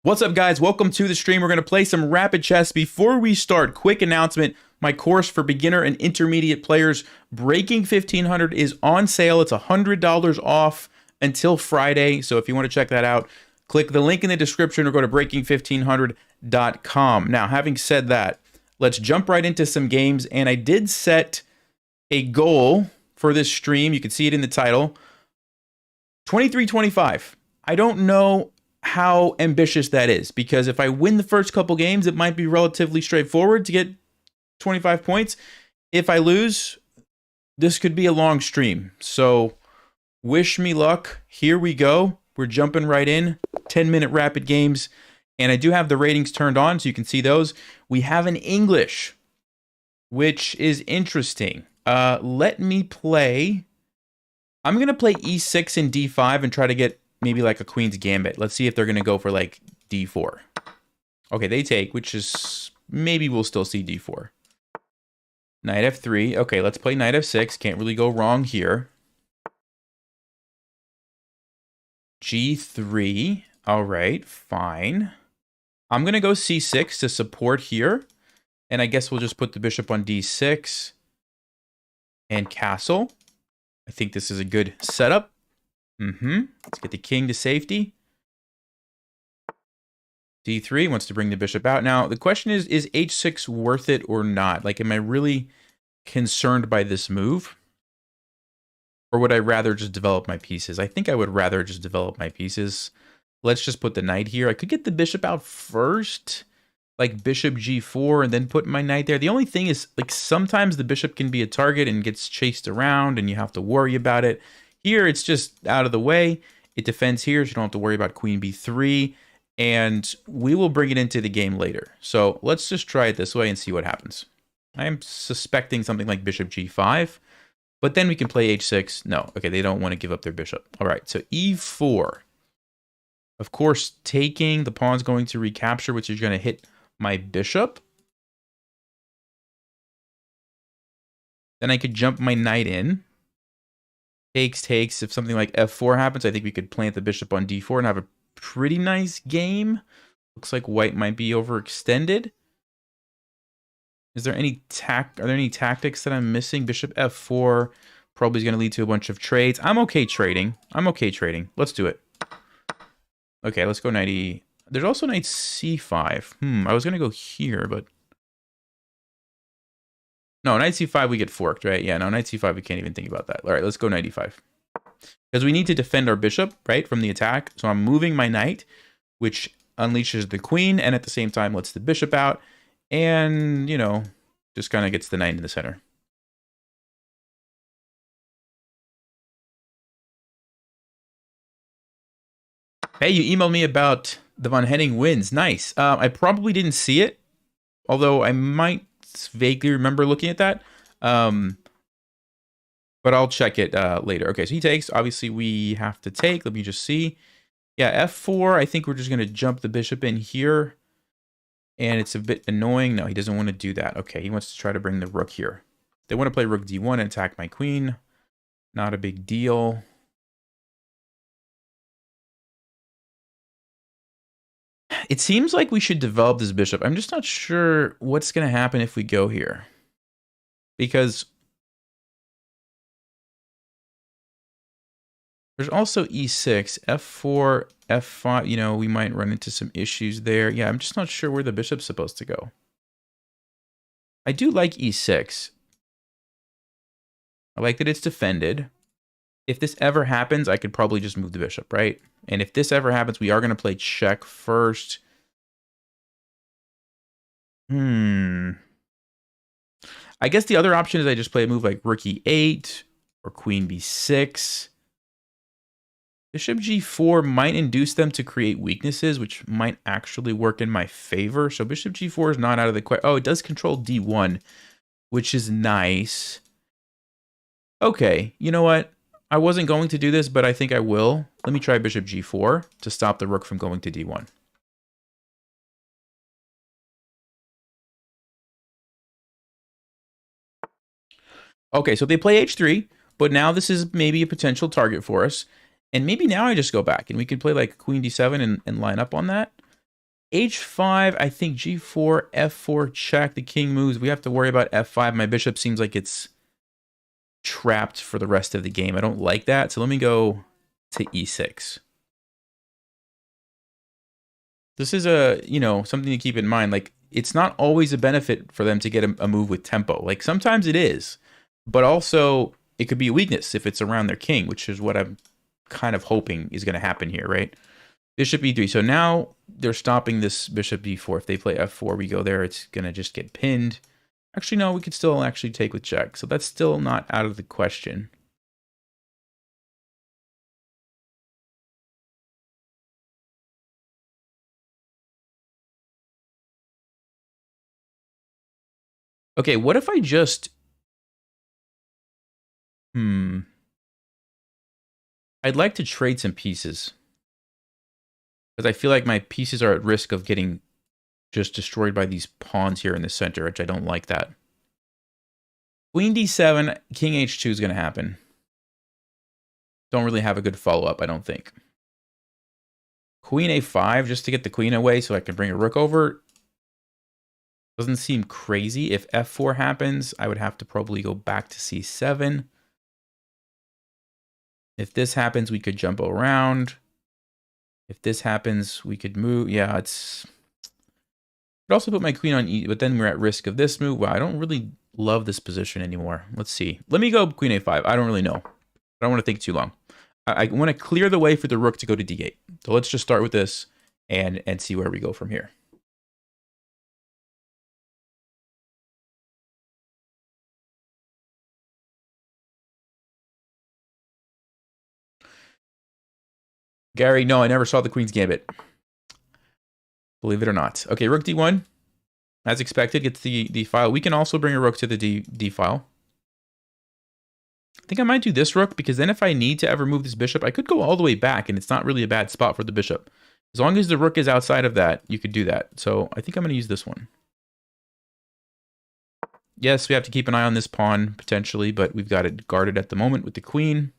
What's up, guys? Welcome to the stream. We're going to play some rapid chess. Before we start, quick announcement. My course for beginner and intermediate players, Breaking 1500, is on sale. It's $100 off until Friday. So if you want to check that out, click the link in the description or go to breaking1500.com. Now, having said that, let's jump right into some games. And I did set a goal for this stream. You can see it in the title. 23-25. I don't know how ambitious that is, because if I win the first couple games, it might be relatively straightforward to get 25 points. If I lose, this could be a long stream. So wish me luck. Here we go. We're jumping right in. 10-minute rapid games. And I do have the ratings turned on so you can see those. We have an English, which is interesting. Let me play. I'm going to play e6 and d5 and try to get maybe like a queen's gambit. Let's see if they're going to go for like d4. Okay, they take, which is maybe we'll still see d4. Knight f3. Okay, let's play knight f6. Can't really go wrong here. g3. All right, fine. I'm going to go c6 to support here. And I guess we'll just put the bishop on d6 and castle. I think this is a good setup. Let's get the king to safety. d3 wants to bring the bishop out. Now, the question is h6 worth it or not? Like, am I really concerned by this move? Or would I rather just develop my pieces? I think I would rather just develop my pieces. Let's just put the knight here. I could get the bishop out first, like bishop g4, and then put my knight there. The only thing is, like, sometimes the bishop can be a target and gets chased around, and you have to worry about it. Here, it's just out of the way. It defends here, so you don't have to worry about queen b3. And we will bring it into the game later. So let's just try it this way and see what happens. I'm suspecting something like bishop g5. But then we can play h6. No, okay, they don't want to give up their bishop. All right, so e4. Of course, taking, the pawn's going to recapture, which is going to hit my bishop. Then I could jump my knight in. Takes. If something like f4 happens, I think we could plant the bishop on d4 and have a pretty nice game. Looks like white might be overextended. Is there any are there any tactics that I'm missing? Bishop f4 probably is going to lead to a bunch of trades. I'm okay trading. Let's do it. Okay, let's go knight e. There's also knight c5. I was going to go here, but no, knight c5 we get forked, right? Yeah, no, knight c5 we can't even think about that. All right, let's go knight e5. Because we need to defend our bishop, right, from the attack. So I'm moving my knight, which unleashes the queen, and at the same time lets the bishop out. And, you know, just kind of gets the knight in the center. Hey, you emailed me about the Von Henning wins. Nice. I probably didn't see it, although I might vaguely remember looking at that. But I'll check it later. Okay, so he takes. Obviously, we have to take. Let me just see. Yeah, f4. I think we're just going to jump the bishop in here. And it's a bit annoying. No, he doesn't want to do that. Okay, he wants to try to bring the rook here. They want to play rook d1 and attack my queen. Not a big deal. It seems like we should develop this bishop. I'm just not sure what's going to happen if we go here. Because there's also e6, f4, f5. You know, we might run into some issues there. Yeah, I'm just not sure where the bishop's supposed to go. I do like e6. I like that it's defended. If this ever happens, I could probably just move the bishop, right? And if this ever happens, we are going to play check first. I guess the other option is I just play a move like rook e8 or queen b6. Bishop g4 might induce them to create weaknesses, which might actually work in my favor. So bishop g4 is not out of the question. Oh, it does control d1, which is nice. Okay, you know what? I wasn't going to do this, but I think I will. Let me try bishop g4 to stop the rook from going to d1. Okay, so they play h3, but now this is maybe a potential target for us. And maybe now I just go back and we could play like queen d7 and line up on that. H5, I think G4, F4, check. The king moves. We have to worry about F5. My bishop seems like it's trapped for the rest of the game. I don't like that. So let me go to E6. This is something to keep in mind. Like, it's not always a benefit for them to get a move with tempo. Like, sometimes it is, but also it could be a weakness if it's around their king, which is what I'm kind of hoping is going to happen here, right? Bishop E3. So now they're stopping this bishop D4. If they play F4, we go there. It's going to just get pinned. Actually, no, we could still actually take with check. So that's still not out of the question. Okay, what if I just... I'd like to trade some pieces. Because I feel like my pieces are at risk of getting just destroyed by these pawns here in the center, which I don't like that. Queen D7, King H2 is going to happen. Don't really have a good follow-up, I don't think. Queen A5, just to get the queen away so I can bring a rook over. Doesn't seem crazy. If F4 happens, I would have to probably go back to C7. If this happens, we could jump around. If this happens, we could move. Yeah, it's... I'd also put my queen on E, but then we're at risk of this move. Wow, I don't really love this position anymore. Let's see. Let me go Queen A5. I don't really know. I don't want to think too long. I want to clear the way for the rook to go to D8. So let's just start with this and see where we go from here. Gary, no, I never saw the Queen's Gambit. Believe it or not. Okay, rook D1. As expected, gets the D file. We can also bring a rook to the D file. I think I might do this rook, because then if I need to ever move this bishop, I could go all the way back, and it's not really a bad spot for the bishop. As long as the rook is outside of that, you could do that. So I think I'm going to use this one. Yes, we have to keep an eye on this pawn, potentially, but we've got it guarded at the moment with the queen.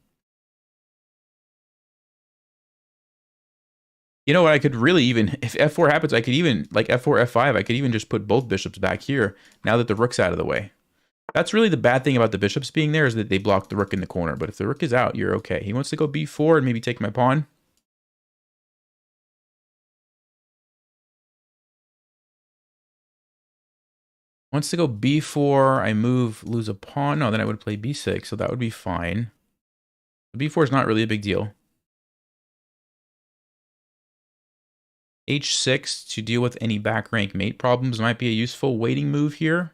You know what, I could really even, if F4 happens, I could even, like F4, F5, I could even just put both bishops back here, now that the rook's out of the way. That's really the bad thing about the bishops being there, is that they block the rook in the corner. But if the rook is out, you're okay. He wants to go B4 and maybe take my pawn. Wants to go B4, I move, lose a pawn. No, then I would play B6, so that would be fine. B4 is not really a big deal. H6 to deal with any back rank mate problems might be a useful waiting move here.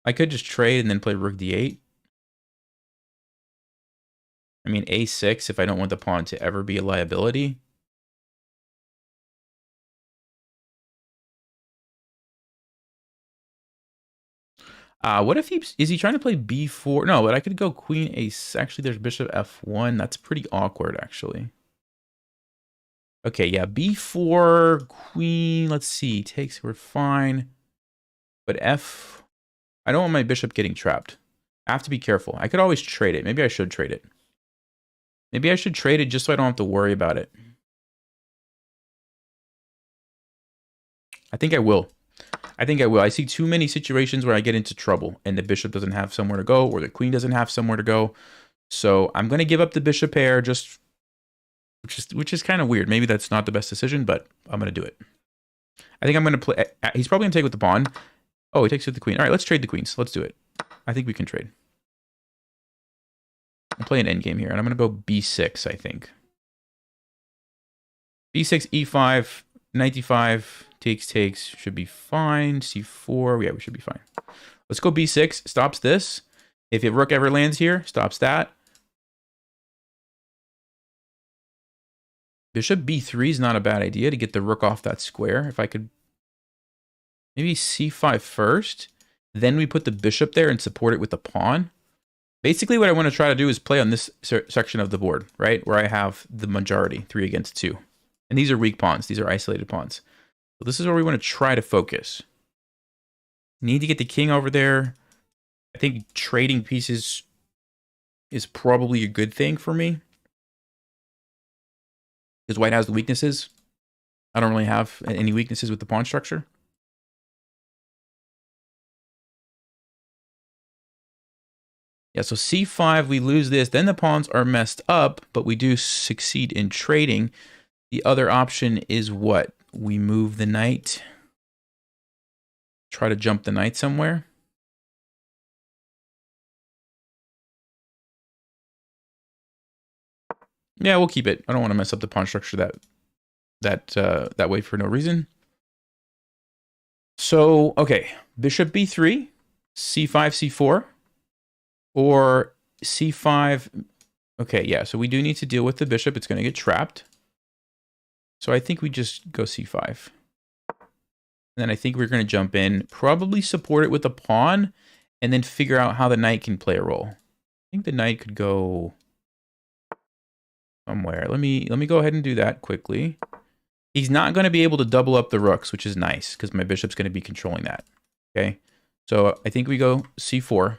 I could just trade and then play rook D8. I mean, A6 if I don't want the pawn to ever be a liability. What if is he trying to play B4? No, but I could go queen A6. Actually, there's bishop F1. That's pretty awkward, actually. Okay, yeah, B4, queen, let's see, takes, we're fine. But F, I don't want my bishop getting trapped. I have to be careful. I could always trade it. Maybe I should trade it. Maybe I should trade it just so I don't have to worry about it. I think I will. I think I will. I see too many situations where I get into trouble and the bishop doesn't have somewhere to go or the queen doesn't have somewhere to go. So I'm going to give up the bishop pair, just which is kind of weird. Maybe that's not the best decision, but I'm going to do it. I think I'm going to play. He's probably going to take with the pawn. Oh, he takes with the queen. All right, let's trade the queens. Let's do it. I think we can trade. I'll play an endgame here, and I'm going to go B6, I think. B6, E5, knight D5, takes, should be fine. C4, yeah, we should be fine. Let's go B6, stops this. If a rook ever lands here, stops that. Bishop B3 is not a bad idea to get the rook off that square. If I could maybe C5 first, then we put the bishop there and support it with the pawn. Basically, what I want to try to do is play on this section of the board, right? Where I have the majority, 3 against 2. And these are weak pawns. These are isolated pawns. So this is where we want to try to focus. Need to get the king over there. I think trading pieces is probably a good thing for me. Because white has the weaknesses. I don't really have any weaknesses with the pawn structure. Yeah, so c5, we lose this. Then the pawns are messed up, but we do succeed in trading. The other option is what? We move the knight. Try to jump the knight somewhere. Yeah, we'll keep it. I don't want to mess up the pawn structure that way for no reason. So, okay, bishop b3, c5, c4, or c5. Okay, yeah, so we do need to deal with the bishop. It's going to get trapped. So I think we just go c5. And then I think we're going to jump in, probably support it with a pawn, and then figure out how the knight can play a role. I think the knight could go somewhere. Let me go ahead and do that quickly. He's not going to be able to double up the rooks, which is nice, because my bishop's going to be controlling that. Okay, so I think we go c4.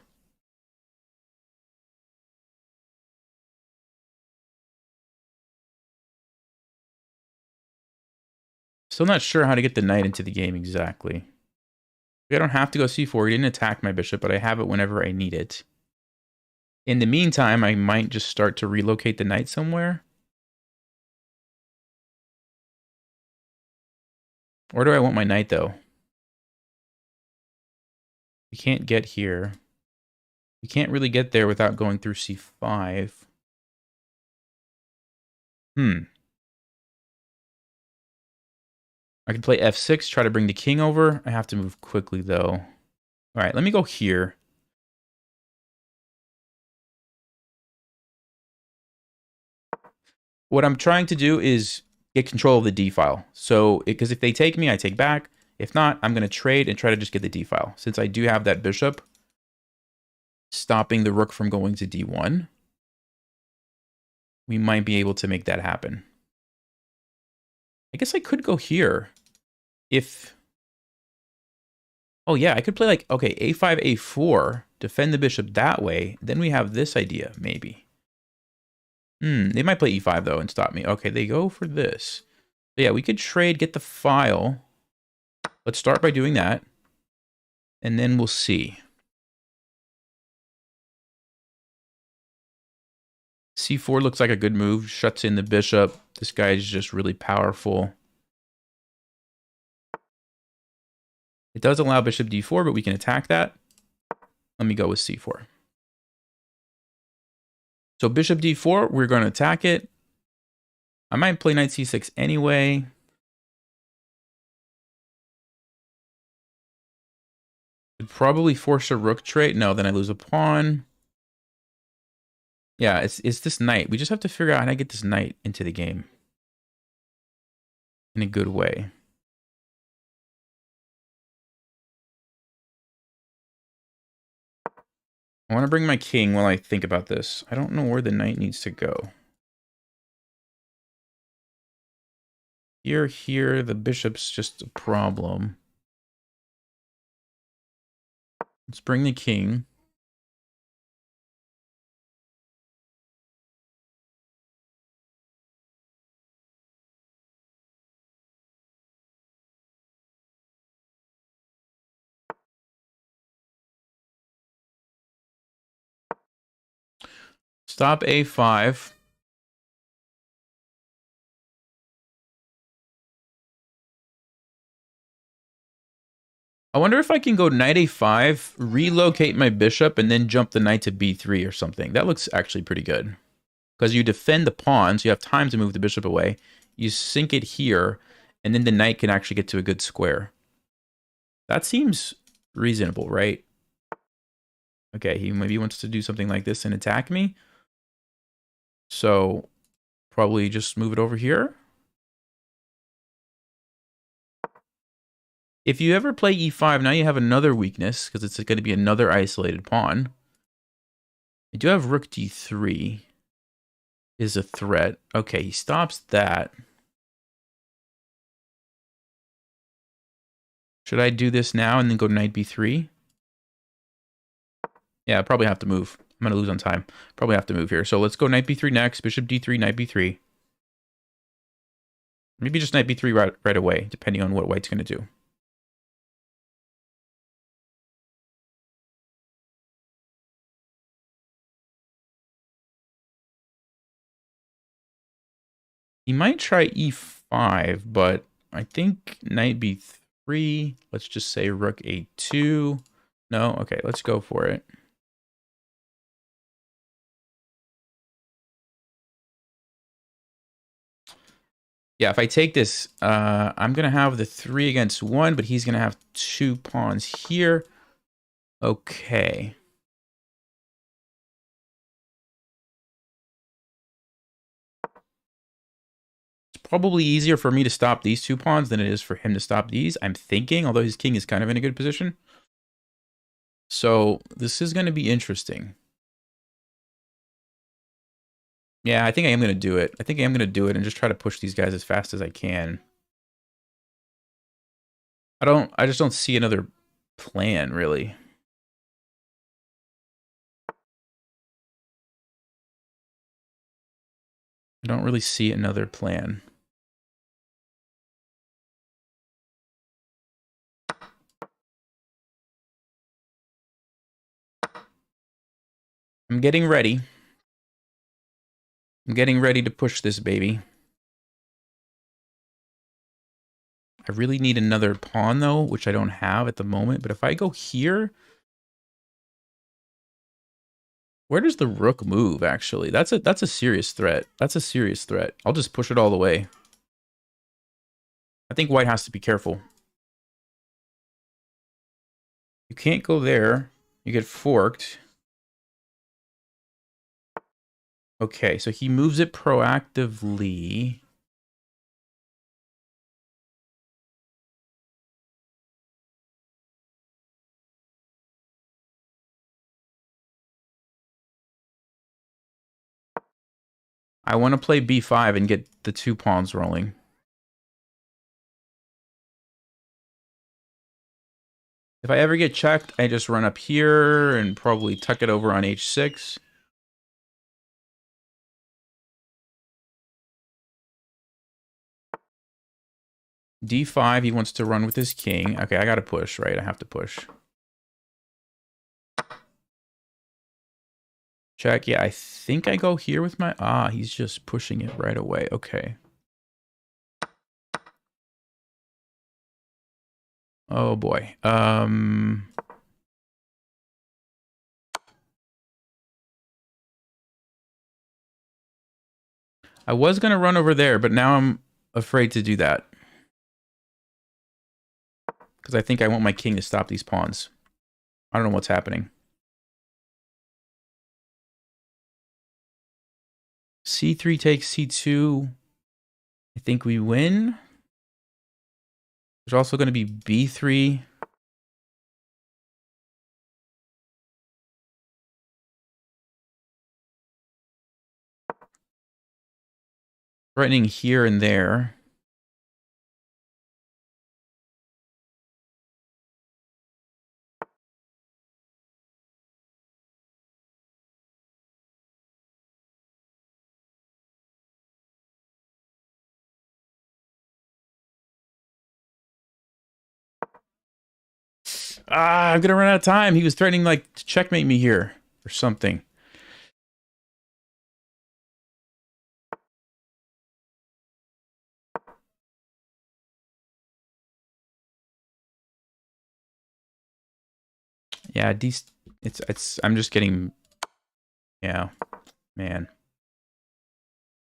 Still not sure how to get the knight into the game exactly. I don't have to go c4. He didn't attack my bishop, but I have it whenever I need it. In the meantime, I might just start to relocate the knight somewhere. Where do I want my knight, though? We can't get here. We can't really get there without going through c5. I can play f6, try to bring the king over. I have to move quickly, though. All right, let me go here. What I'm trying to do is get control of the d file. So, because if they take me, I take back. If not, I'm going to trade and try to just get the d file. Since I do have that bishop stopping the rook from going to d1, we might be able to make that happen. I guess I could go here if... Oh yeah, I could play like, okay, a5, a4, defend the bishop that way. Then we have this idea, maybe. They might play e5 though and stop me. Okay, they go for this. So yeah, we could trade, get the file. Let's start by doing that. And then we'll see. c4 looks like a good move. Shuts in the bishop. This guy is just really powerful. It does allow bishop d4, but we can attack that. Let me go with c4. So bishop d4, we're going to attack it. I might play knight c6 anyway. Could probably force a rook trade. No, then I lose a pawn. Yeah, it's this knight. We just have to figure out how to get this knight into the game in a good way. I want to bring my king while I think about this. I don't know where the knight needs to go. Here, the bishop's just a problem. Let's bring the king. Stop a5. I wonder if I can go knight a5, relocate my bishop, and then jump the knight to b3 or something. That looks actually pretty good. Because you defend the pawn, so you have time to move the bishop away. You sink it here, and then the knight can actually get to a good square. That seems reasonable, right? Okay, he maybe wants to do something like this and attack me. So, probably just move it over here. If you ever play e5, now you have another weakness, because it's going to be another isolated pawn. I do have rook d3 is a threat. Okay, he stops that. Should I do this now and then go knight b3? Yeah, I probably have to move. I'm going to lose on time. Probably have to move here. So let's go knight b3 next. Bishop d3, knight b3. Maybe just knight b3 right away, depending on what white's going to do. He might try e5, but I think knight b3. Let's just say rook a2. No? Okay, let's go for it. Yeah, if I take this, I'm going to have the 3 against 1, but he's going to have 2 pawns here. Okay. It's probably easier for me to stop these 2 pawns than it is for him to stop these, I'm thinking, although his king is kind of in a good position. So this is going to be interesting. Yeah, I think I am going to do it. I think I am going to do it and just try to push these guys as fast as I can. I just don't see another plan, really. I don't really see another plan. I'm getting ready. I'm getting ready to push this baby. I really need another pawn, though, which I don't have at the moment. But if I go here... Where does the rook move, actually? That's a serious threat. That's a serious threat. I'll just push it all the way. I think white has to be careful. You can't go there. You get forked. Okay, so he moves it proactively. I want to play b5 and get the 2 pawns rolling. If I ever get checked, I just run up here and probably tuck it over on h6. d5, he wants to run with his king. Okay, I gotta push, right? I have to push. Check, yeah, I think I go here with my... Ah, he's just pushing it right away. Okay. Oh, boy. I was gonna run over there, but now I'm afraid to do that. Because I think I want my king to stop these pawns. I don't know what's happening. c3 takes c2. I think we win. There's also going to be b3. Threatening here and there. Ah, I'm gonna run out of time. He was threatening like to checkmate me here or something. Yeah, it's I'm just getting, yeah, man.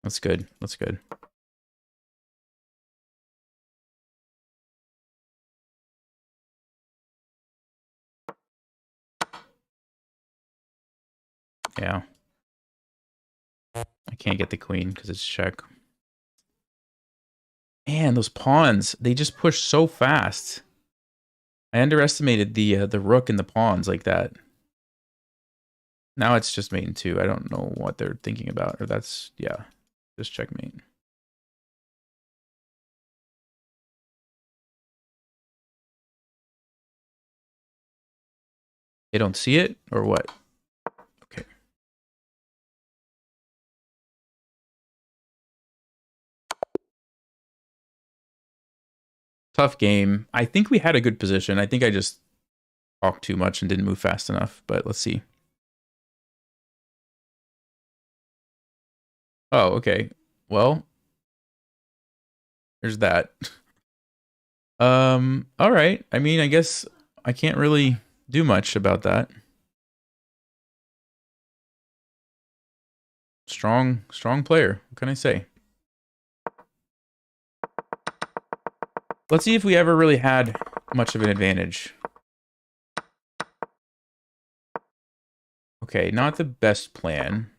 That's good. That's good. Yeah. I can't get the queen because it's check. Man, those pawns, they just push so fast. I underestimated the rook and the pawns like that. Now it's just mate in 2. I don't know what they're thinking about. Or that's, yeah, just checkmate. They don't see it or what? Okay. Tough game. I think we had a good position. I think I just talked too much and didn't move fast enough, but let's see. Oh, okay. Well, there's that. All right. I mean, I guess I can't really do much about that. Strong player. What can I say? Let's see if we ever really had much of an advantage. Okay, not the best plan.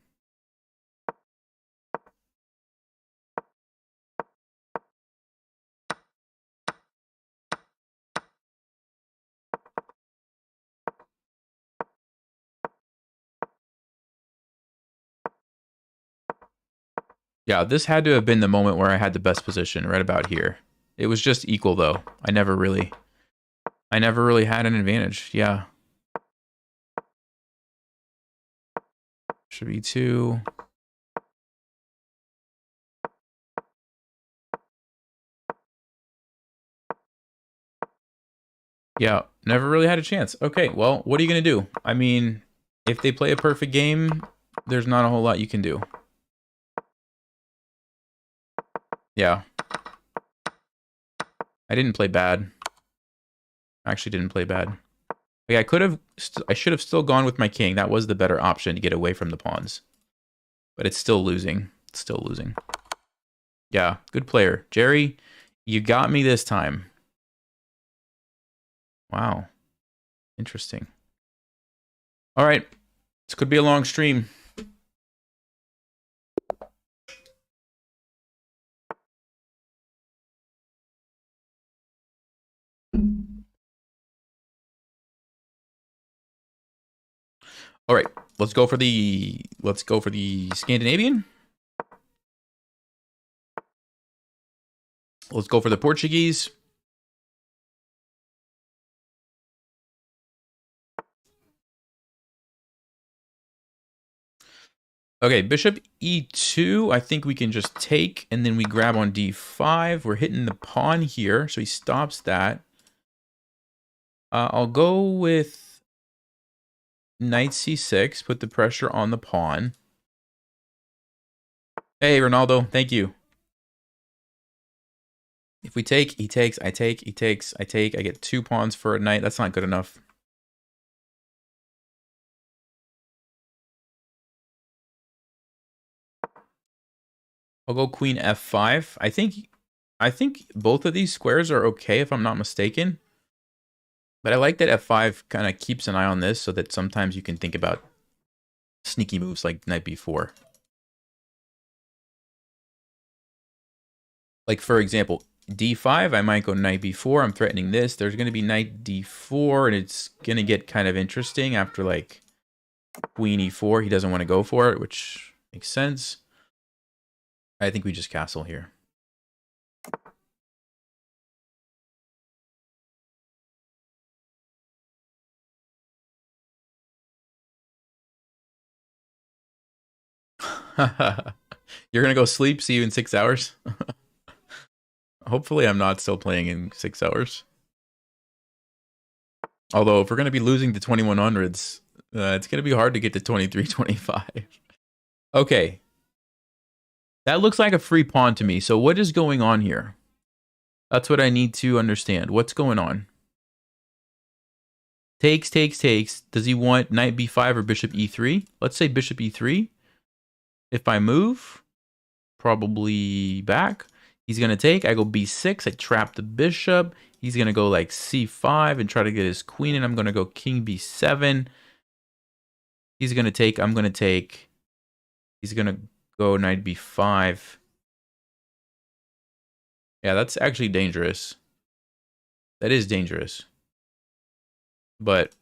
Yeah, this had to have been the moment where I had the best position, right about here. It was just equal, though. I never really had an advantage. Yeah. Should be 2. Yeah, never really had a chance. Okay, well, what are you going to do? I mean, if they play a perfect game, there's not a whole lot you can do. Yeah. I didn't play bad. I actually didn't play bad. Like I should have still gone with my king. That was the better option to get away from the pawns. But it's still losing. It's still losing. Yeah, good player. Jerry, you got me this time. Wow. Interesting. All right. This could be a long stream. All right, let's go for the Scandinavian. Let's go for the Portuguese. Okay, bishop e2. I think we can just take, and then we grab on d5. We're hitting the pawn here, so he stops that. I'll go with knight c6, put the pressure on the pawn. Hey, Ronaldo, thank you. If we take, he takes, I take, he takes, I take. I get 2 pawns for a knight. That's not good enough. I'll go queen f5. I think both of these squares are okay if I'm not mistaken. But I like that f5 kind of keeps an eye on this so that sometimes you can think about sneaky moves like knight b4. Like, for example, d5, I might go knight b4. I'm threatening this. There's going to be knight d4, and it's going to get kind of interesting after, like, queen e4. He doesn't want to go for it, which makes sense. I think we just castle here. You're going to go sleep? See you in 6 hours? Hopefully I'm not still playing in 6 hours. Although, if we're going to be losing to 2100s, it's going to be hard to get to 2325. Okay. That looks like a free pawn to me. So what is going on here? That's what I need to understand. What's going on? Takes, takes, takes. Does he want knight b5 or bishop e3? Let's say bishop e3. If I move, probably back. He's going to take. I go b6. I trap the bishop. He's going to go like c5 and try to get his queen. And I'm going to go king b7. He's going to take. I'm going to take. He's going to go knight b5. Yeah, that's actually dangerous. That is dangerous. But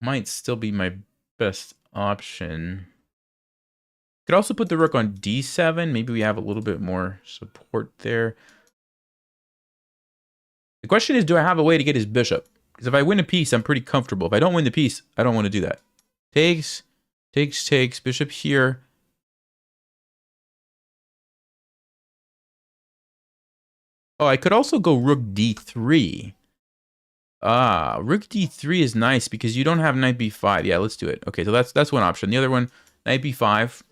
might still be my best option. Could also put the rook on d7. Maybe we have a little bit more support there. The question is, do I have a way to get his bishop? Because if I win a piece, I'm pretty comfortable. If I don't win the piece, I don't want to do that. Takes, takes, takes. Bishop here. Oh, I could also go rook d3. Ah, rook d3 is nice because you don't have knight b5. Yeah, let's do it. Okay, so that's one option. The other one, knight b5.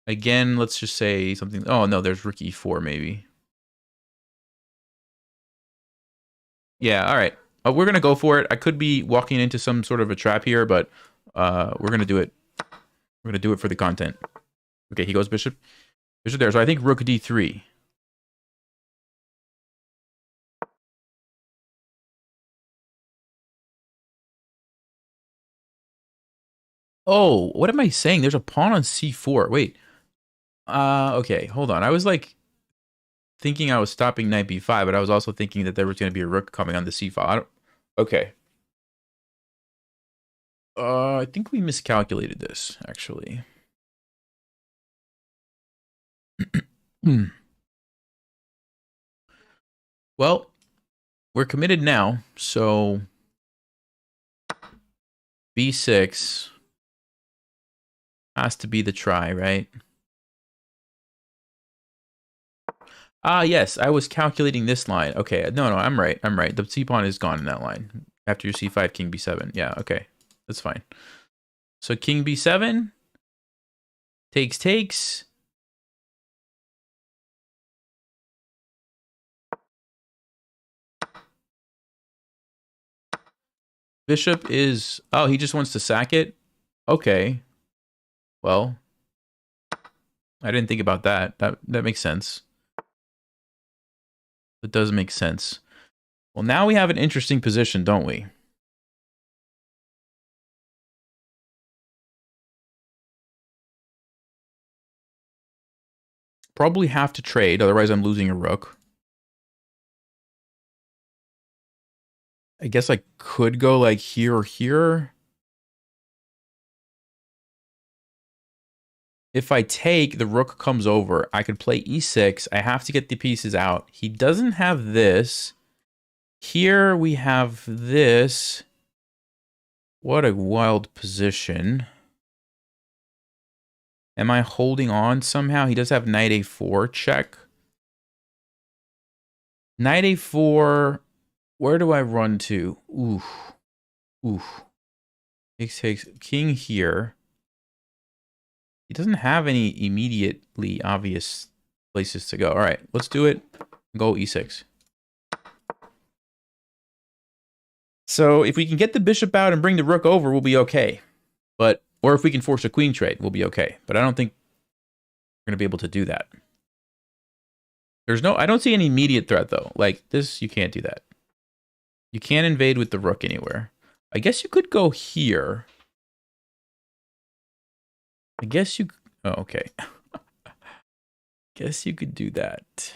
Again, let's just say something. Oh, no, there's rook e4 maybe. Yeah, all right. We're going to go for it. I could be walking into some sort of a trap here, but we're going to do it. We're going to do it for the content. Okay, he goes bishop. Bishop there. So I think rook d3. Oh, what am I saying? There's a pawn on c4. Wait. Okay, hold on. I was like thinking I was stopping knight b5, but I was also thinking that there was going to be a rook coming on the c file. Okay. I think we miscalculated this, actually. Well, we're committed now, so b6 has to be the try, right? Ah, yes, I was calculating this line. Okay, no, I'm right. I'm right. The c-pawn is gone in that line. After your c5, king b7. Yeah, okay. That's fine. So king b7. Takes. Bishop is... Oh, he just wants to sack it? Okay. Well, I didn't think about that. That makes sense. It does make sense. Well, now we have an interesting position, don't we? Probably have to trade, otherwise I'm losing a rook. I guess I could go like here or here. If I take, the rook comes over. I could play e6. I have to get the pieces out. He doesn't have this. Here we have this. What a wild position. Am I holding on somehow? He does have knight a4 check. Knight a4. Where do I run to? Oof. Oof. Takes king here. He doesn't have any immediately obvious places to go. All right, let's do it. Go e6. So if we can get the bishop out and bring the rook over, we'll be okay. But, or if we can force a queen trade, we'll be okay. But I don't think we're going to be able to do that. I don't see any immediate threat though. Like this, you can't do that. You can't invade with the rook anywhere. I guess you could go here. I guess you... Oh, okay. Guess you could do that.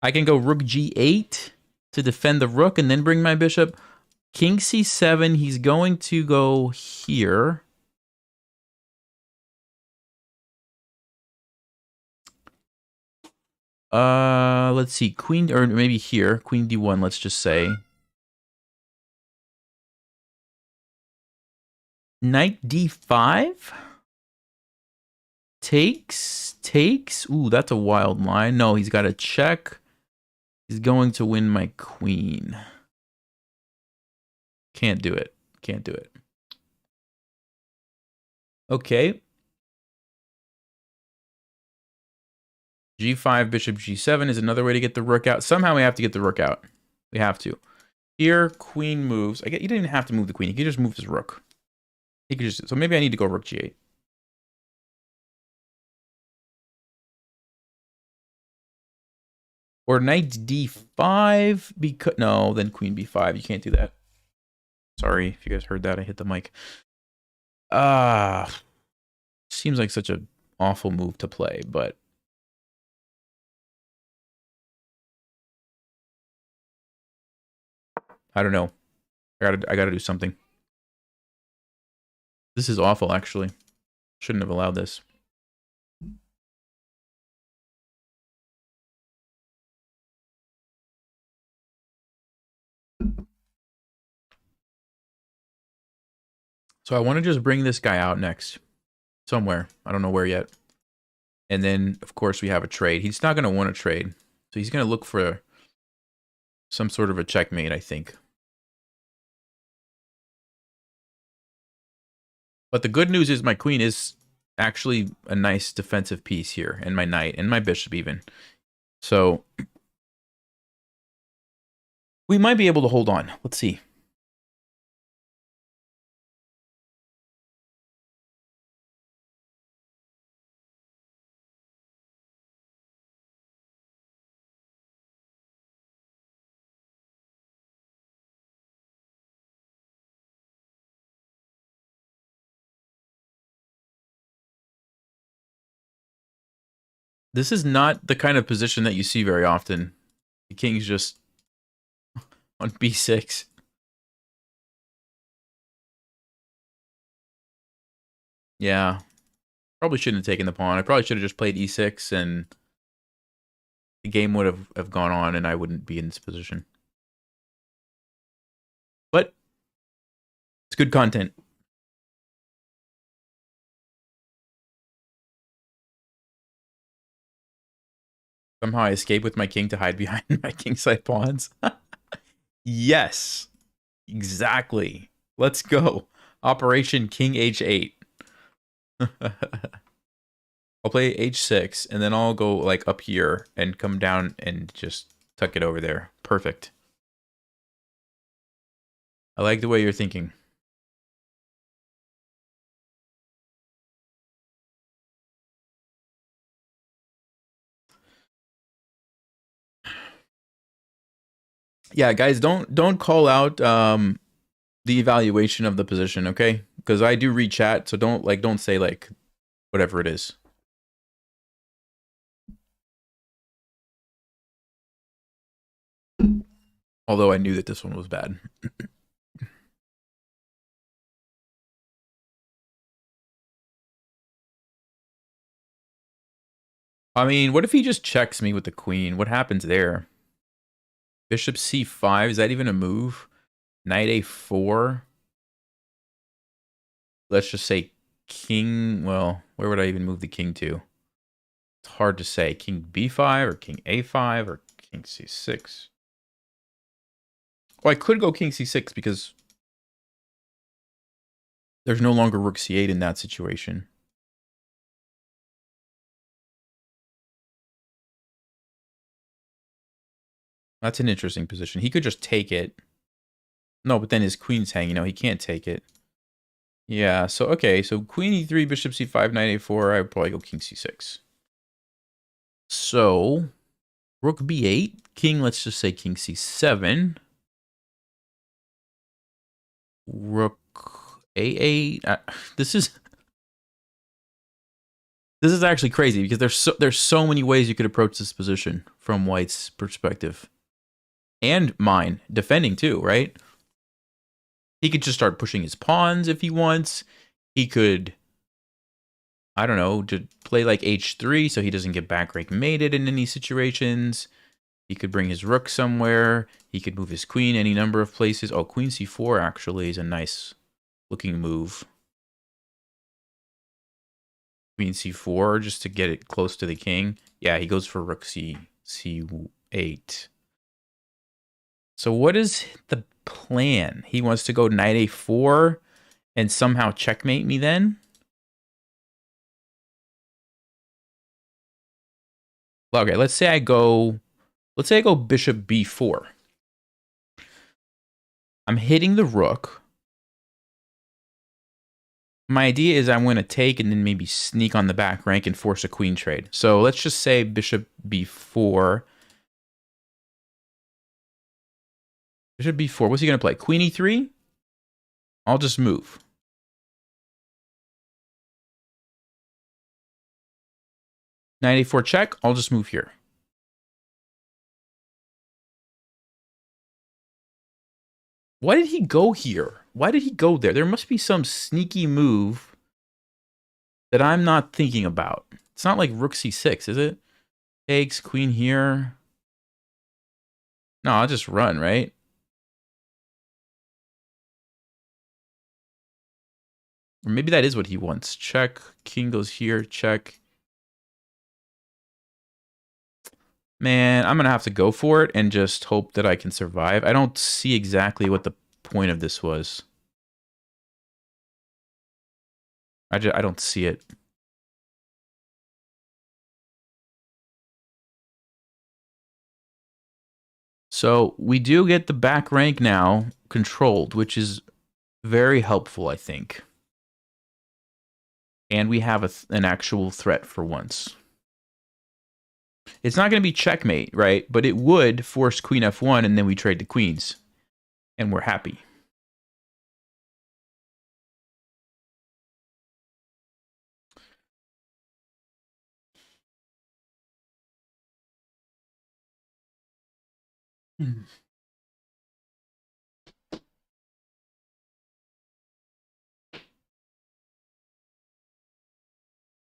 I can go rook g8 to defend the rook and then bring my bishop. King c7, he's going to go here. Let's see. Queen, or maybe here. Queen d1, let's just say. Knight d5? Takes. Ooh, that's a wild line. No, he's got a check. He's going to win my queen. Can't do it. Can't do it. Okay. G5, bishop G7 is another way to get the rook out. Somehow we have to get the rook out. We have to. Here, queen moves. You didn't even have to move the queen. He could just move his rook. He could just... So maybe I need to go rook G8. Or knight D5 because... No, then queen B5. You can't do that. Sorry if you guys heard that. I hit the mic. Seems like such an awful move to play, but... I don't know. I gotta do something. This is awful, actually. Shouldn't have allowed this. So I want to just bring this guy out next. somewhere. I don't know where yet. And then, of course, we have a trade. He's not going to want to trade. So he's going to look for some sort of a checkmate, I think. But the good news is my queen is actually a nice defensive piece here. And my knight. And my bishop even. So we might be able to hold on. Let's see. This is not the kind of position that you see very often. The king's just on b6. Yeah. Probably shouldn't have taken the pawn. I probably should have just played e6 and the game would have gone on and I wouldn't be in this position. But it's good content. Somehow I escape with my king to hide behind my kingside pawns. Yes. Exactly. Let's go. Operation King H8. I'll play H6 and then I'll go like up here and come down and just tuck it over there. Perfect. I like the way you're thinking. Yeah, guys, don't call out the evaluation of the position, okay? Because I do read chat, so don't say like whatever it is. Although I knew that this one was bad. I mean, what if he just checks me with the queen? What happens there? Bishop c5, is that even a move? Knight a4. Let's just say king, well, where would I even move the king to? It's hard to say. King b5 or king a5 or king c6. Oh, I could go king c6 because there's no longer rook c8 in that situation. That's an interesting position. He could just take it. No, but then his queen's hanging. No, he can't take it. Yeah, so, okay. So queen e3, bishop c5, knight a4. I would probably go king c6. So, rook b8. King, let's just say king c7. Rook a8. This is actually crazy because there's so many ways you could approach this position from White's perspective. And mine, defending too, right? He could just start pushing his pawns if he wants. He could, I don't know, to play like h3 so he doesn't get back-rake mated in any situations. He could bring his rook somewhere. He could move his queen any number of places. Oh, queen c4 actually is a nice looking move. Queen c4 just to get it close to the king. Yeah, he goes for rook c8. So what is the plan? He wants to go knight a4 and somehow checkmate me then? Okay, let's say I go bishop b4. I'm hitting the rook. My idea is I'm going to take and then maybe sneak on the back rank and force a queen trade. So let's just say bishop b4. Bishop b4. What's he going to play? Queen e3? I'll just move. Knight a4 check. I'll just move here. Why did he go here? Why did he go there? There must be some sneaky move that I'm not thinking about. It's not like rook c6, is it? Takes, queen here. No, I'll just run, right? Or maybe that is what he wants. Check. King goes here. Check. Man, I'm going to have to go for it and just hope that I can survive. I don't see exactly what the point of this was. I don't see it. So we do get the back rank now controlled, which is very helpful, I think. And we have an actual threat for once. It's not going to be checkmate, right? But it would force queen f1, and then we trade the queens. And we're happy.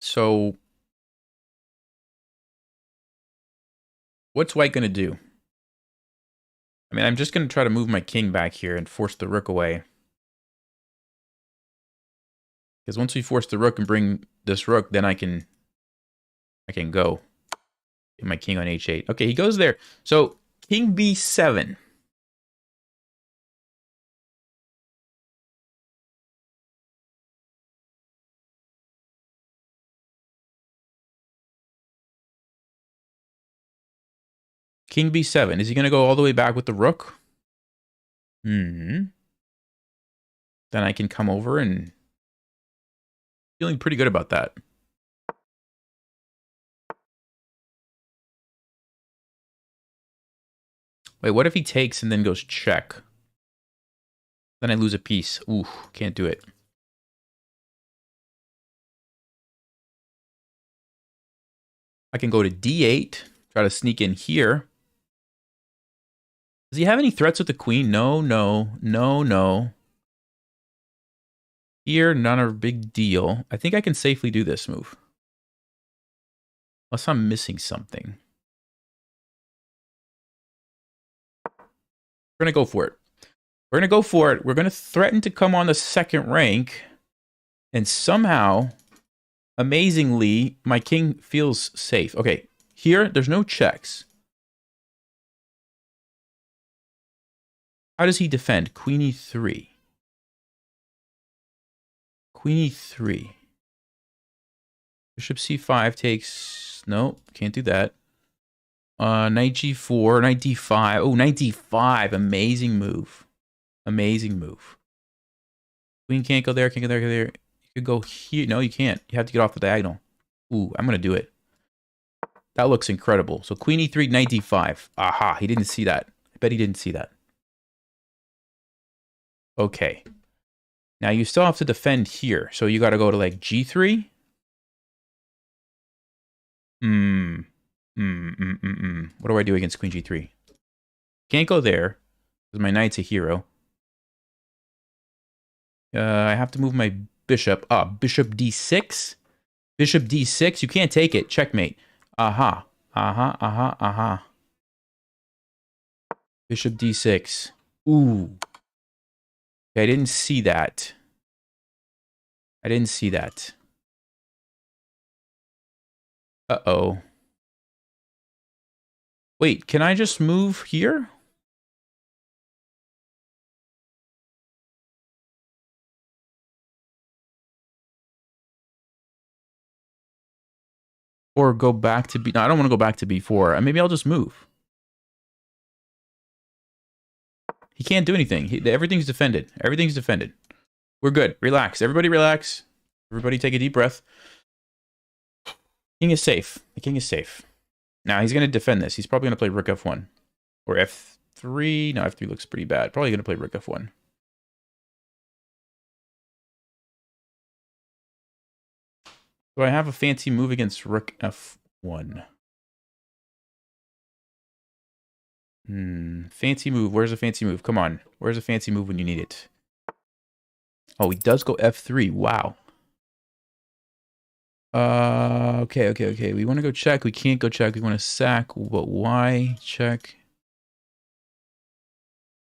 So, what's white going to do? I mean, I'm just going to try to move my king back here and force the rook away. Because once we force the rook and bring this rook, then I can go. Get my king on h8. Okay, he goes there. So, king b7. King b7. Is he going to go all the way back with the rook? Then I can come over and... Feeling pretty good about that. Wait, what if he takes and then goes check? Then I lose a piece. Ooh, can't do it. I can go to d8, try to sneak in here. Does he have any threats with the queen? No, no, no, no. Here, not a big deal. I think I can safely do this move. Unless I'm missing something. We're going to go for it. We're going to go for it. We're going to threaten to come on the second rank. And somehow, amazingly, my king feels safe. Okay, here, there's no checks. How does he defend? Queen e3. Queen e3. Bishop c5 takes... Nope, can't do that. Knight g4, knight d5. Oh, knight d5. Amazing move. Amazing move. Queen can't go there, can't go there, can't go there. You could go here. No, you can't. You have to get off the diagonal. Ooh, I'm going to do it. That looks incredible. So queen e3, knight d5. Aha, he didn't see that. I bet he didn't see that. Okay. Now you still have to defend here. So you got to go to like g3. What do I do against queen g3? Can't go there because my knight's a hero. I have to move my bishop. Bishop d6. Bishop d6. You can't take it. Checkmate. Aha. Aha. Aha. Aha. Bishop d6. Ooh. Okay, I didn't see that. I didn't see that. Uh-oh. Wait, can I just move here? Or go back to B... No, I don't want to go back to B4. Maybe I'll just move. He can't do anything. Everything's defended. Everything's defended. We're good. Relax. Everybody relax. Everybody take a deep breath. King is safe. The king is safe. Now, he's going to defend this. He's probably going to play rook f1. Or f3. No, f3 looks pretty bad. Probably going to play rook f1. Do I have a fancy move against rook f1? Fancy move. Where's a fancy move? Come on. Where's a fancy move when you need it? Oh, he does go f3. Wow. Okay. We want to go check. We can't go check. We want to sack. But why? Check.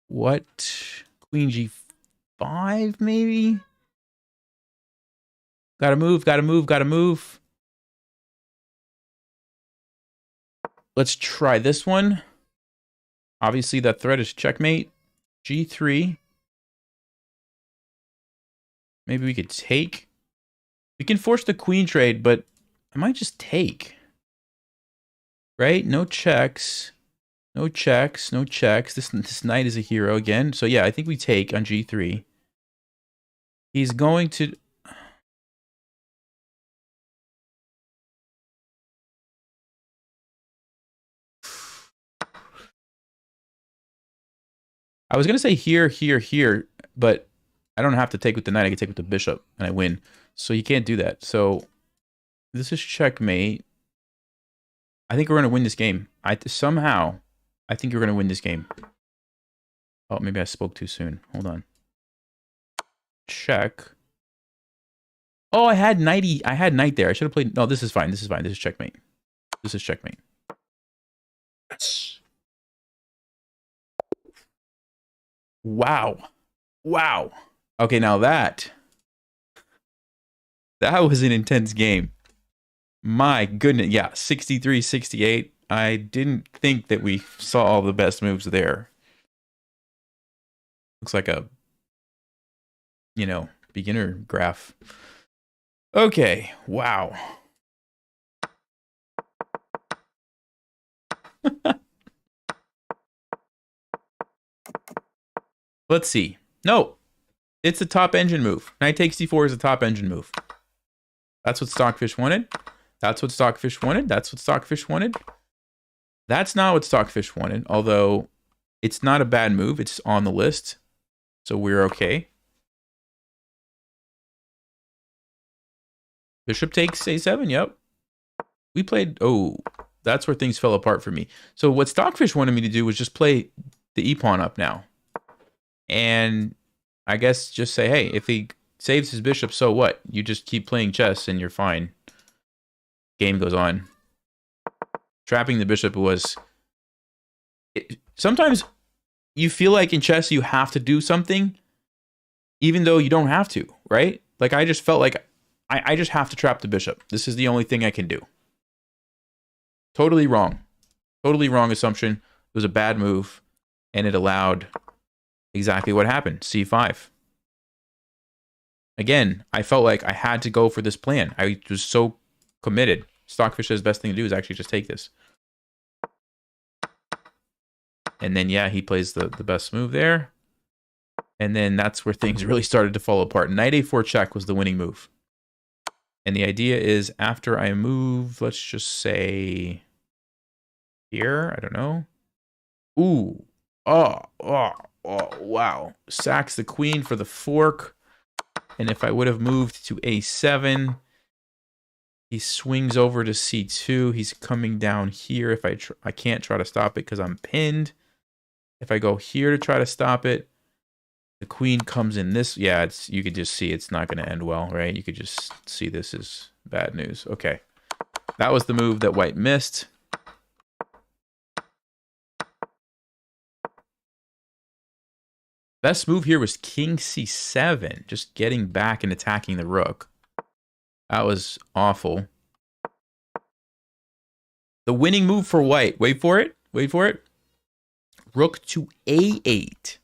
What? Queen g5, maybe? Gotta move, gotta move, gotta move. Let's try this one. Obviously, that threat is checkmate. G3. Maybe we could take. We can force the queen trade, but I might just take. Right? No checks. No checks. No checks. This knight is a hero again. So yeah, I think we take on G3. He's going to... I was going to say here, here, here, but I don't have to take with the knight. I can take with the bishop, and I win. So you can't do that. So this is checkmate. I think we're going to win this game. Somehow, I think we're going to win this game. Oh, maybe I spoke too soon. Hold on. Check. Oh, I had knight there. I should have played... No, this is fine. This is fine. This is checkmate. This is checkmate. Yes. Wow. Wow. Okay, now that was an intense game. My goodness. Yeah, 63-68. I didn't think that we saw all the best moves there. Looks like a, you know, beginner graph. Okay. Wow. Let's see. No, it's a top engine move. Knight takes d4 is a top engine move. That's what Stockfish wanted. That's what Stockfish wanted. That's what Stockfish wanted. That's not what Stockfish wanted, although it's not a bad move. It's on the list, so we're okay. Bishop takes a7, yep. We played... Oh, that's where things fell apart for me. So what Stockfish wanted me to do was just play the e-pawn up now. And I guess just say, hey, if he saves his bishop, so what? You just keep playing chess and you're fine. Game goes on. Trapping the bishop was... Sometimes you feel like in chess you have to do something, even though you don't have to, right? Like I just felt like I just have to trap the bishop. This is the only thing I can do. Totally wrong. Totally wrong assumption. It was a bad move, and it allowed... exactly what happened. C5. Again, I felt like I had to go for this plan. I was so committed. Stockfish's best thing to do is actually just take this. And then, yeah, he plays the best move there. And then that's where things really started to fall apart. Knight a4 check was the winning move. And the idea is after I move, let's just say here, I don't know. Ooh. Oh, wow. Sacks the queen for the fork. And if I would have moved to a7, he swings over to c2. He's coming down here. If I can't try to stop it because I'm pinned. If I go here to try to stop it, the queen comes in this. Yeah, you could just see it's not going to end well, right? You could just see this is bad news. Okay. That was the move that white missed. Best move here was king c7, just getting back and attacking the rook. That was awful. The winning move for white. Wait for it. Wait for it. Rook to a8.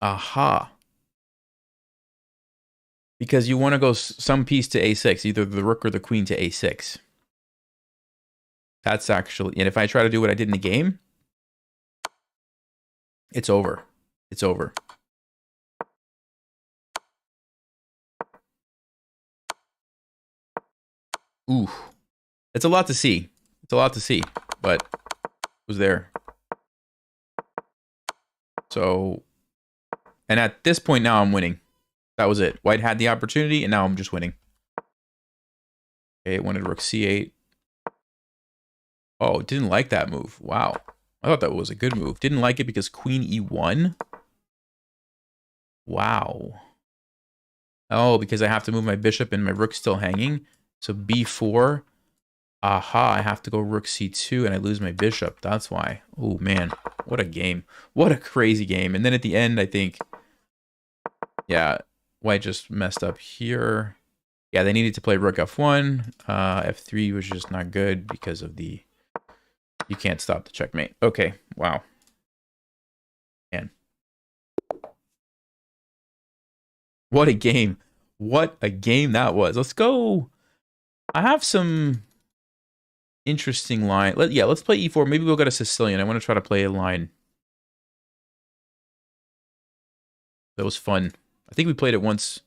Aha. Because you want to go some piece to a6, either the rook or the queen to a6. That's actually... And if I try to do what I did in the game... It's over. It's over. Ooh. It's a lot to see. It's a lot to see, but it was there. So, and at this point now I'm winning. That was it. White had the opportunity, and now I'm just winning. Okay, it wanted rook c8. Oh, didn't like that move. Wow. I thought that was a good move. Didn't like it because queen e1. Wow. Oh, because I have to move my bishop and my rook's still hanging. So b4. Aha, I have to go rook c2 and I lose my bishop. That's why. Oh, man. What a game. What a crazy game. And then at the end, I think, yeah, White just messed up here. Yeah, they needed to play rook f1. F3 was just not good because of the... You can't stop the checkmate. Okay, wow. Man. What a game. What a game that was. Let's go. I have some interesting line. Let's play e4. Maybe we'll go to Sicilian. I want to try to play a line. That was fun. I think we played it once.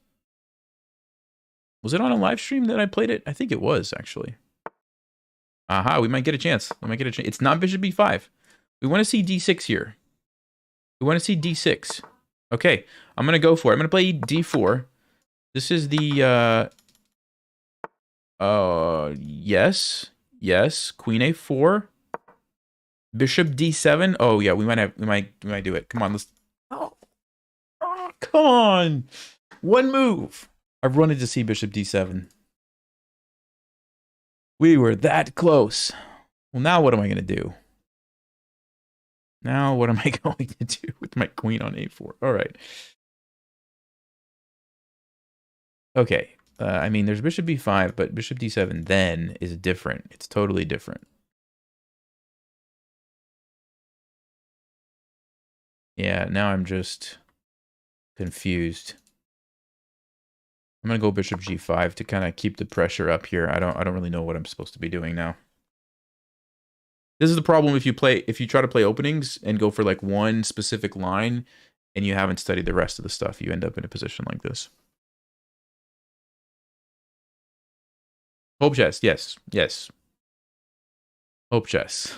Was it on a live stream that I played it? I think it was, actually. Aha, we might get a chance. We might get a chance. It's not bishop b5. We want to see d6 here. We want to see d6. Okay, I'm going to go for it. I'm going to play d4. This is the... yes. Queen a4. Bishop d7. Oh, yeah, we might do it. Come on, let's... Oh, come on. One move. I've run into see bishop d7. We were that close. Well, now what am I going to do? Now what am I going to do with my queen on a4? All right. Okay. I mean, there's bishop b5, but bishop d7 then is different. It's totally different. Yeah, now I'm just confused. I'm gonna go bishop g5 to kind of keep the pressure up here. I don't really know what I'm supposed to be doing now. This is the problem if you try to play openings and go for like one specific line and you haven't studied the rest of the stuff, you end up in a position like this. Hope chess, yes. Hope chess.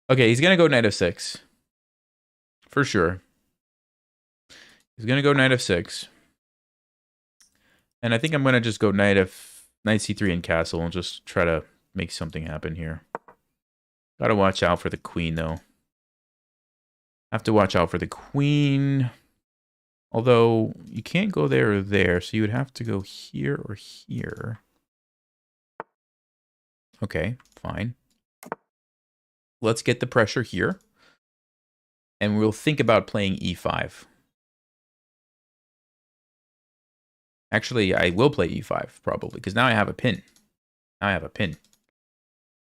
Okay, he's gonna go knight f6. For sure. He's gonna go knight f6. And I think I'm gonna just go knight c3 and castle and just try to make something happen here. Gotta watch out for the queen though. Have to watch out for the queen. Although you can't go there or there, so you would have to go here or here. Okay, fine. Let's get the pressure here. And we'll think about playing e5. Actually, I will play e5, probably, because now I have a pin. Now I have a pin.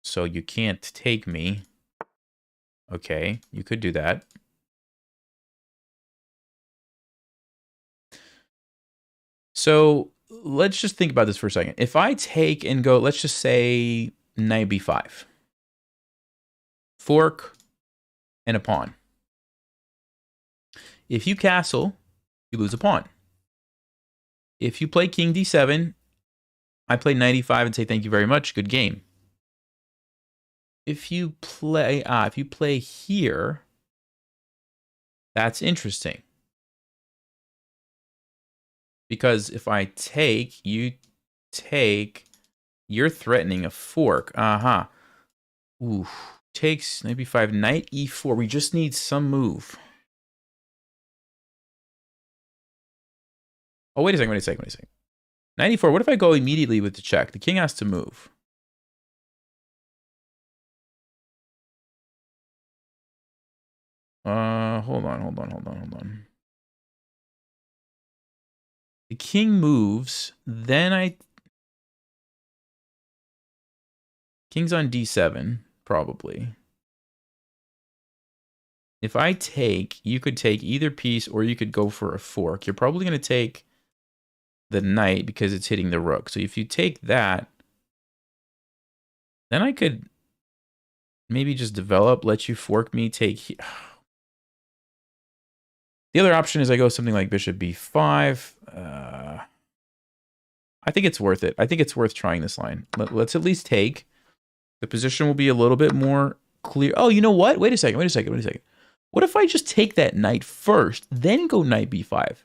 So you can't take me. Okay, you could do that. So let's just think about this for a second. If I take and go, let's just say knight b5. Fork and a pawn. If you castle, you lose a pawn. If you play king d7, I play knight e5 and say thank you very much. Good game. If you play here, that's interesting. Because if I take, you take, you're threatening a fork. Aha. Ooh. Takes knight b5, knight e4. We just need some move. Oh, wait a second. Knight e4. What if I go immediately with the check? The king has to move. Hold on. The king moves, then King's on d7, probably. If I take, you could take either piece or you could go for a fork. You're probably going to take the knight because it's hitting the rook. So if you take that, then I could maybe just develop, let you fork me, take... The other option is I go something like bishop b5. I think it's worth it. I think it's worth trying this line. Let's at least take. The position will be a little bit more clear. Oh, you know what? Wait a second. What if I just take that knight first, then go knight b5?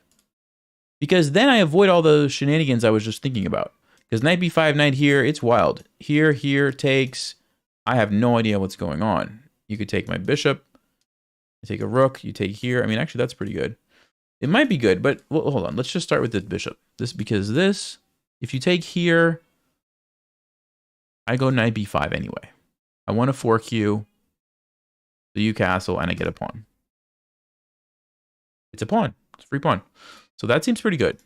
Because then I avoid all those shenanigans I was just thinking about. Because knight b5, knight here, it's wild. Here, takes. I have no idea what's going on. You could take my bishop. I take a rook. You take here. I mean, actually, that's pretty good. It might be good, but well, hold on. Let's just start with the bishop. Because if you take here, I go knight b5 anyway. I want to fork you. So you castle, and I get a pawn. It's a pawn. It's a free pawn. So that seems pretty good.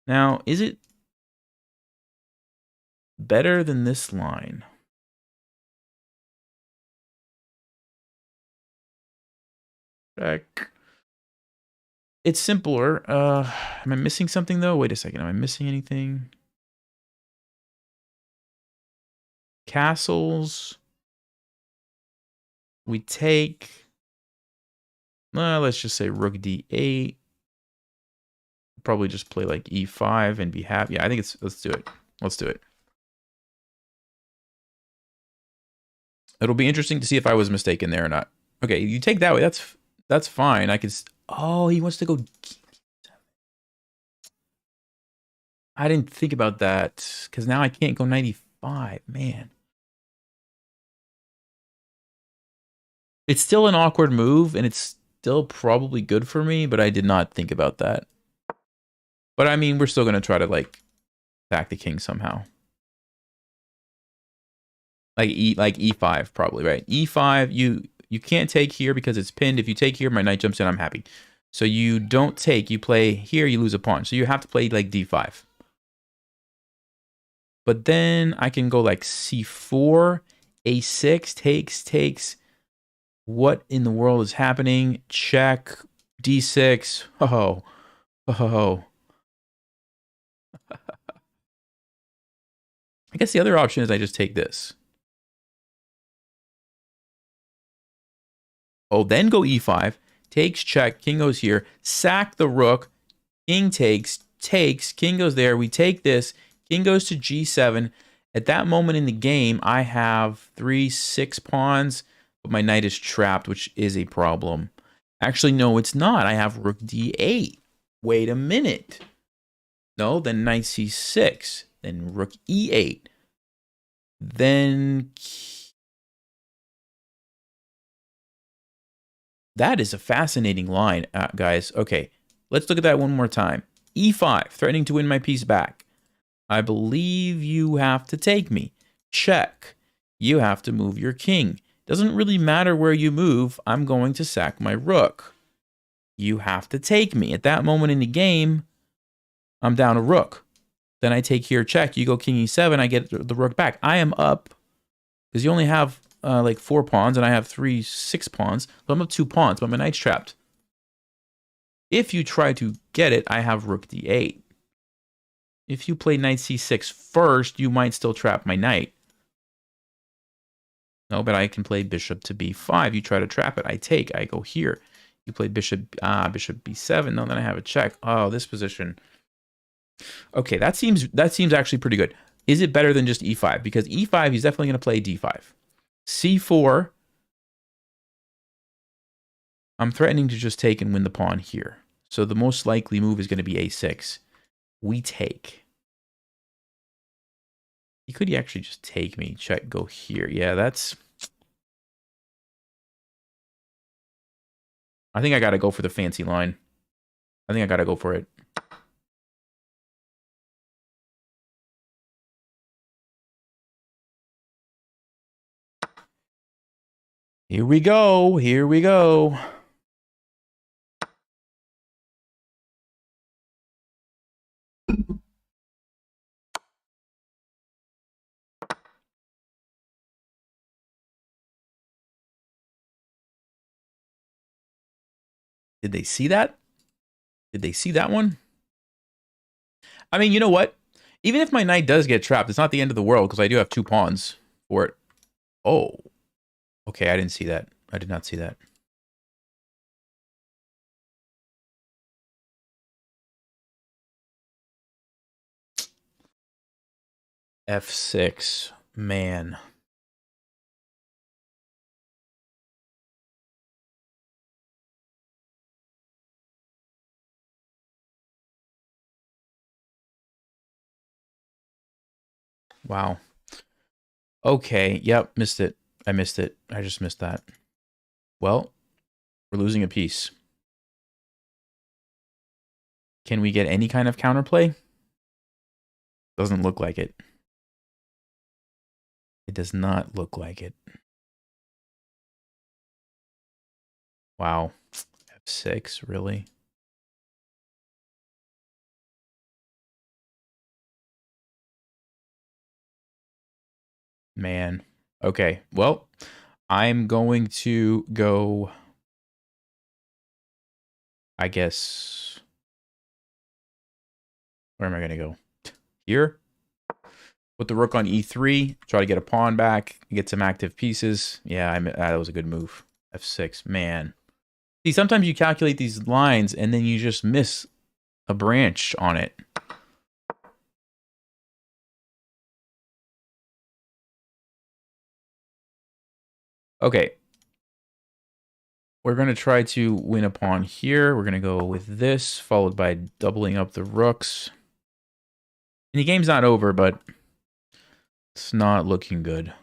Now, is it better than this line? Check. It's simpler. Am I missing something, though? Wait a second. Am I missing anything? Castles. We take... let's just say rook d8. Probably just play like e5 and be happy. Yeah, I think it's... Let's do it. Let's do it. It'll be interesting to see if I was mistaken there or not. Okay, you take that way. That's fine. I could... Oh, he wants to go... I didn't think about that, because now I can't go 95. Man. It's still an awkward move, and it's still probably good for me, but I did not think about that. But I mean, we're still going to try to, like, attack the king somehow. Like e5, probably, right? e5, you can't take here because it's pinned. If you take here, my knight jumps in, I'm happy. So you don't take, you play here, you lose a pawn. So you have to play like d5. But then I can go like c4, a6, takes. What in the world is happening? Check, d6. Oh. I guess the other option is I just take this. Oh, then go e5. Takes, check, king goes here. Sack the rook. King takes, king goes there. We take this. King goes to g7. At that moment in the game, I have 6 pawns, but my knight is trapped, which is a problem. Actually, no, it's not. I have rook d8. Wait a minute. No, then knight c6. Then rook e8. Then... That is a fascinating line, guys. Okay, let's look at that one more time. e5, threatening to win my piece back. I believe you have to take me. Check. You have to move your king. Doesn't really matter where you move. I'm going to sack my rook. You have to take me. At that moment in the game, I'm down a rook. Then I take here, check. You go king e7, I get the rook back. I am up, because you only have like 4 pawns, and I have 6 pawns. So I'm up 2 pawns, but my knight's trapped. If you try to get it, I have rook d8. If you play knight c6 first, you might still trap my knight. No, but I can play bishop to b5. You try to trap it. I take. I go here. You play bishop b7. No, then I have a check. Oh, this position. Okay, that seems actually pretty good. Is it better than just e5? Because e5, he's definitely going to play d5. c4, I'm threatening to just take and win the pawn here. So the most likely move is going to be a6. We take. He could actually just take me. Check, go here. Yeah, that's... I think I got to go for the fancy line. I think I got to go for it. Here we go. Here we go. Did they see that? Did they see that one? I mean, you know what? Even if my knight does get trapped, it's not the end of the world because I do have 2 pawns for it. Oh. Okay, I didn't see that. I did not see that. F6. Man. Wow. Okay, yep, missed it. I missed it. I just missed that. Well, we're losing a piece. Can we get any kind of counterplay? Doesn't look like it. It does not look like it. Wow. 6, really? Man. Okay, well, I'm going to go, I guess, where am I going to go? Here? Put the rook on e3, try to get a pawn back, get some active pieces. Yeah, that was a good move. f6, man. See, sometimes you calculate these lines and then you just miss a branch on it. Okay. We're going to try to win a pawn here. We're going to go with this, followed by doubling up the rooks. And the game's not over, but it's not looking good.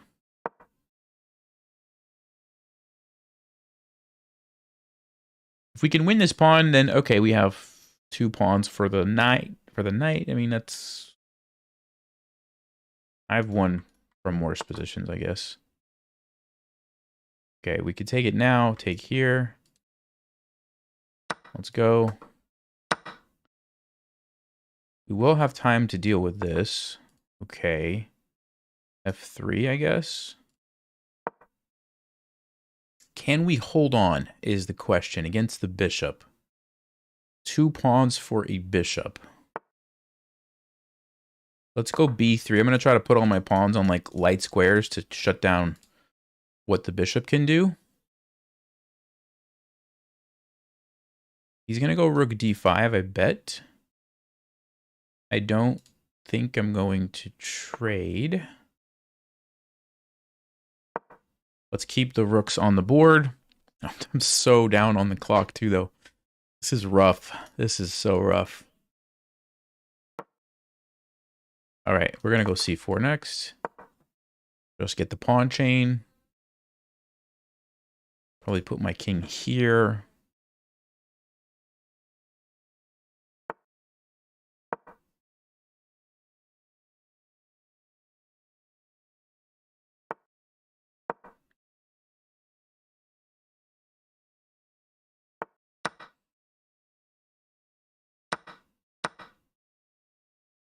If we can win this pawn, then okay, we have 2 pawns for the knight. I mean, that's... I've won from worse positions, I guess. Okay, we could take it now. Take here. Let's go. We will have time to deal with this. Okay. f3, I guess. Can we hold on, is the question, against the bishop. 2 pawns for a bishop. Let's go b3. I'm going to try to put all my pawns on like light squares to shut down what the bishop can do. He's going to go rook d5, I bet. I don't think I'm going to trade. Let's keep the rooks on the board. I'm so down on the clock too, though. This is rough. This is so rough. All right, we're going to go c4 next. Just get the pawn chain. Probably put my king here.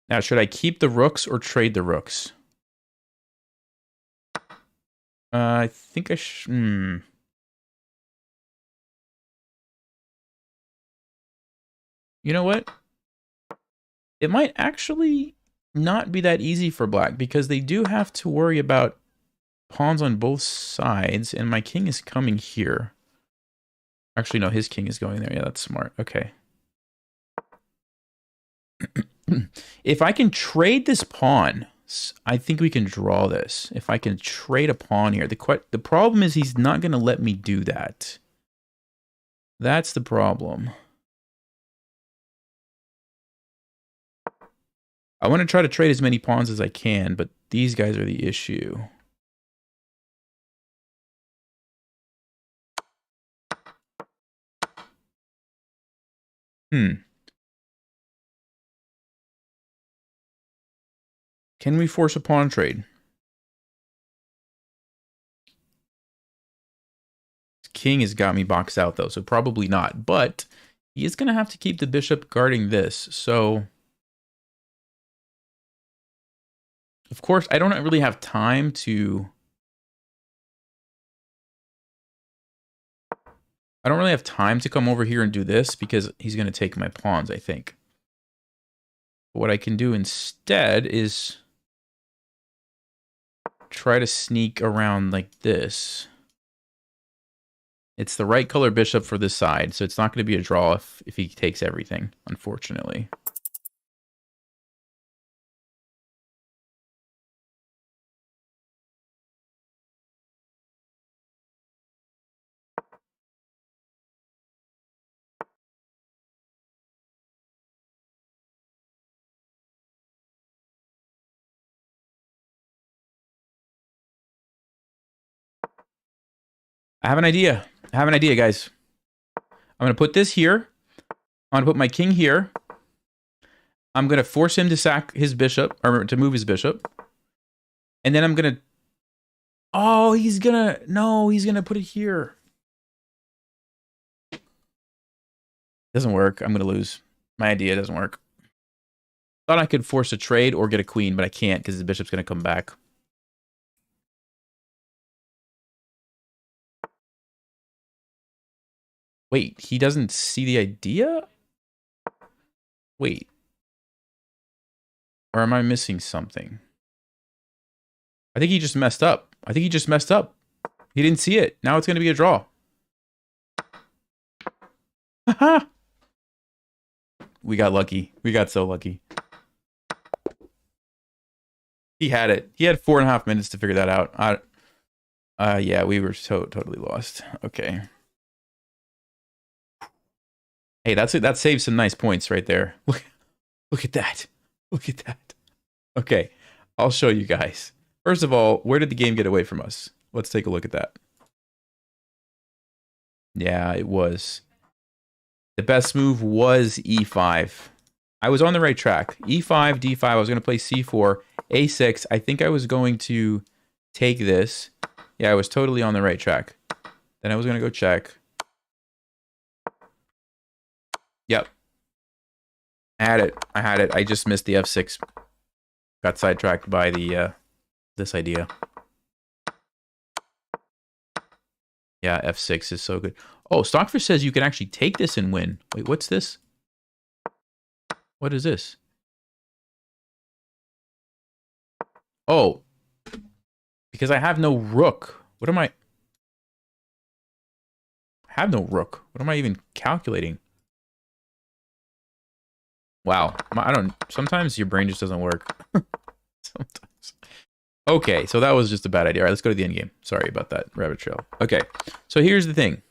Now, should I keep the rooks or trade the rooks? I think I should... You know what? It might actually not be that easy for black because they do have to worry about pawns on both sides, and my king is coming here. Actually, no, his king is going there. Yeah, that's smart. Okay. If I can trade this pawn, I think we can draw this. If I can trade a pawn here. The problem is he's not going to let me do that. That's the problem. I want to try to trade as many pawns as I can, but these guys are the issue. Can we force a pawn trade? King has got me boxed out, though, so probably not. But he is going to have to keep the bishop guarding this. So, of course, I don't really have time to... I don't really have time to come over here and do this because he's going to take my pawns, I think. But what I can do instead is try to sneak around like this. It's the right color bishop for this side, so it's not going to be a draw if he takes everything, unfortunately. I have an idea. Guys. I'm going to put this here. I'm going to put my king here. I'm going to force him to sack his bishop, or to move his bishop. And then I'm going to... Oh, he's going to... No, he's going to put it here. Doesn't work. I'm going to lose. My idea doesn't work. Thought I could force a trade or get a queen, but I can't because the bishop's going to come back. Wait, he doesn't see the idea? Wait. Or am I missing something? I think he just messed up. I think he just messed up. He didn't see it. Now it's going to be a draw. Haha. We got lucky. We got so lucky. He had it. He had 4.5 minutes to figure that out. Yeah, we were totally lost. Okay. Hey, that's it. That saves some nice points right there. Look at that. Look at that. Okay, I'll show you guys. First of all, where did the game get away from us? Let's take a look at that. Yeah, it was. The best move was e5. I was on the right track. e5, d5. I was going to play c4, a6. I think I was going to take this. Yeah, I was totally on the right track. Then I was going to go check. Yep. I had it. I had it. I just missed the f6. Got sidetracked by the this idea. Yeah, f6 is so good. Oh, Stockfish says you can actually take this and win. Wait, what's this? What is this? Oh, because I have no rook. What am I? I have no rook. What am I even calculating? Wow. I don't... Sometimes your brain just doesn't work. Sometimes. Okay, so that was just a bad idea. All right, let's go to the end game. Sorry about that rabbit trail. Okay, so here's the thing.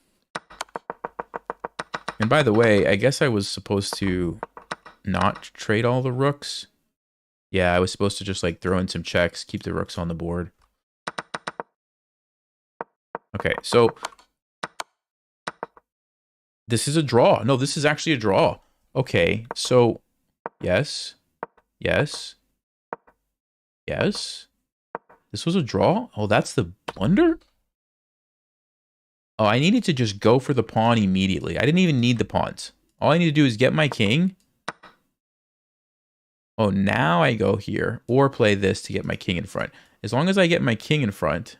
And by the way, I guess I was supposed to not trade all the rooks. Yeah, I was supposed to just like throw in some checks, keep the rooks on the board. Okay, so this is a draw. No, this is actually a draw. Okay, so yes, yes, yes. This was a draw? Oh, that's the blunder? Oh, I needed to just go for the pawn immediately. I didn't even need the pawns. All I need to do is get my king. Oh, now I go here or play this to get my king in front. As long as I get my king in front,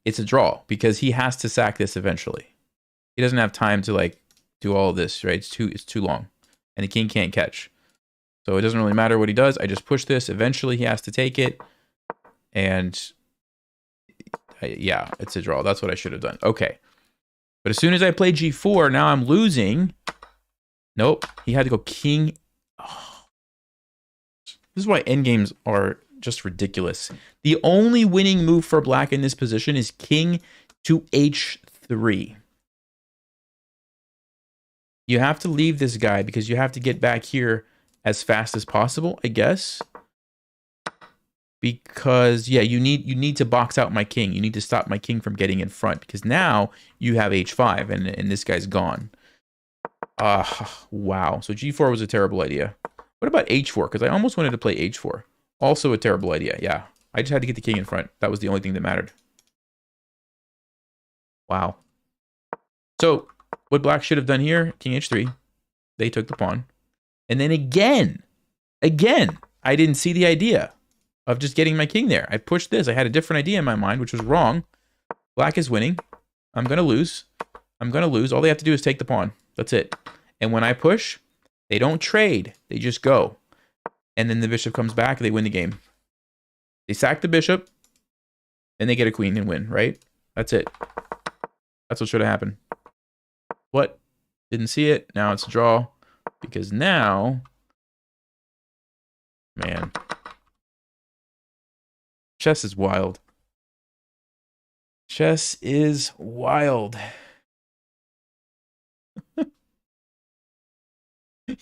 it's a draw because he has to sack this eventually. He doesn't have time to like do all of this, right? It's too long and the king can't catch. So it doesn't really matter what he does. I just push this. Eventually he has to take it. And yeah, it's a draw. That's what I should have done. Okay. But as soon as I play g4, now I'm losing. Nope. He had to go king. Oh. This is why endgames are just ridiculous. The only winning move for black in this position is king to h3. You have to leave this guy because you have to get back here as fast as possible, I guess. Because, yeah, you need to box out my king. You need to stop my king from getting in front. Because now you have h5 and this guy's gone. Wow. So g4 was a terrible idea. What about h4? Because I almost wanted to play h4. Also a terrible idea, yeah. I just had to get the king in front. That was the only thing that mattered. Wow. So, what black should have done here, king h3. They took the pawn. And then again, I didn't see the idea of just getting my king there. I pushed this. I had a different idea in my mind, which was wrong. Black is winning. I'm going to lose. I'm going to lose. All they have to do is take the pawn. That's it. And when I push, they don't trade. They just go. And then the bishop comes back. They win the game. They sack the bishop. And they get a queen and win, right? That's it. That's what should have happened. What? Didn't see it. Now it's a draw. Because now, man, chess is wild. Chess is wild.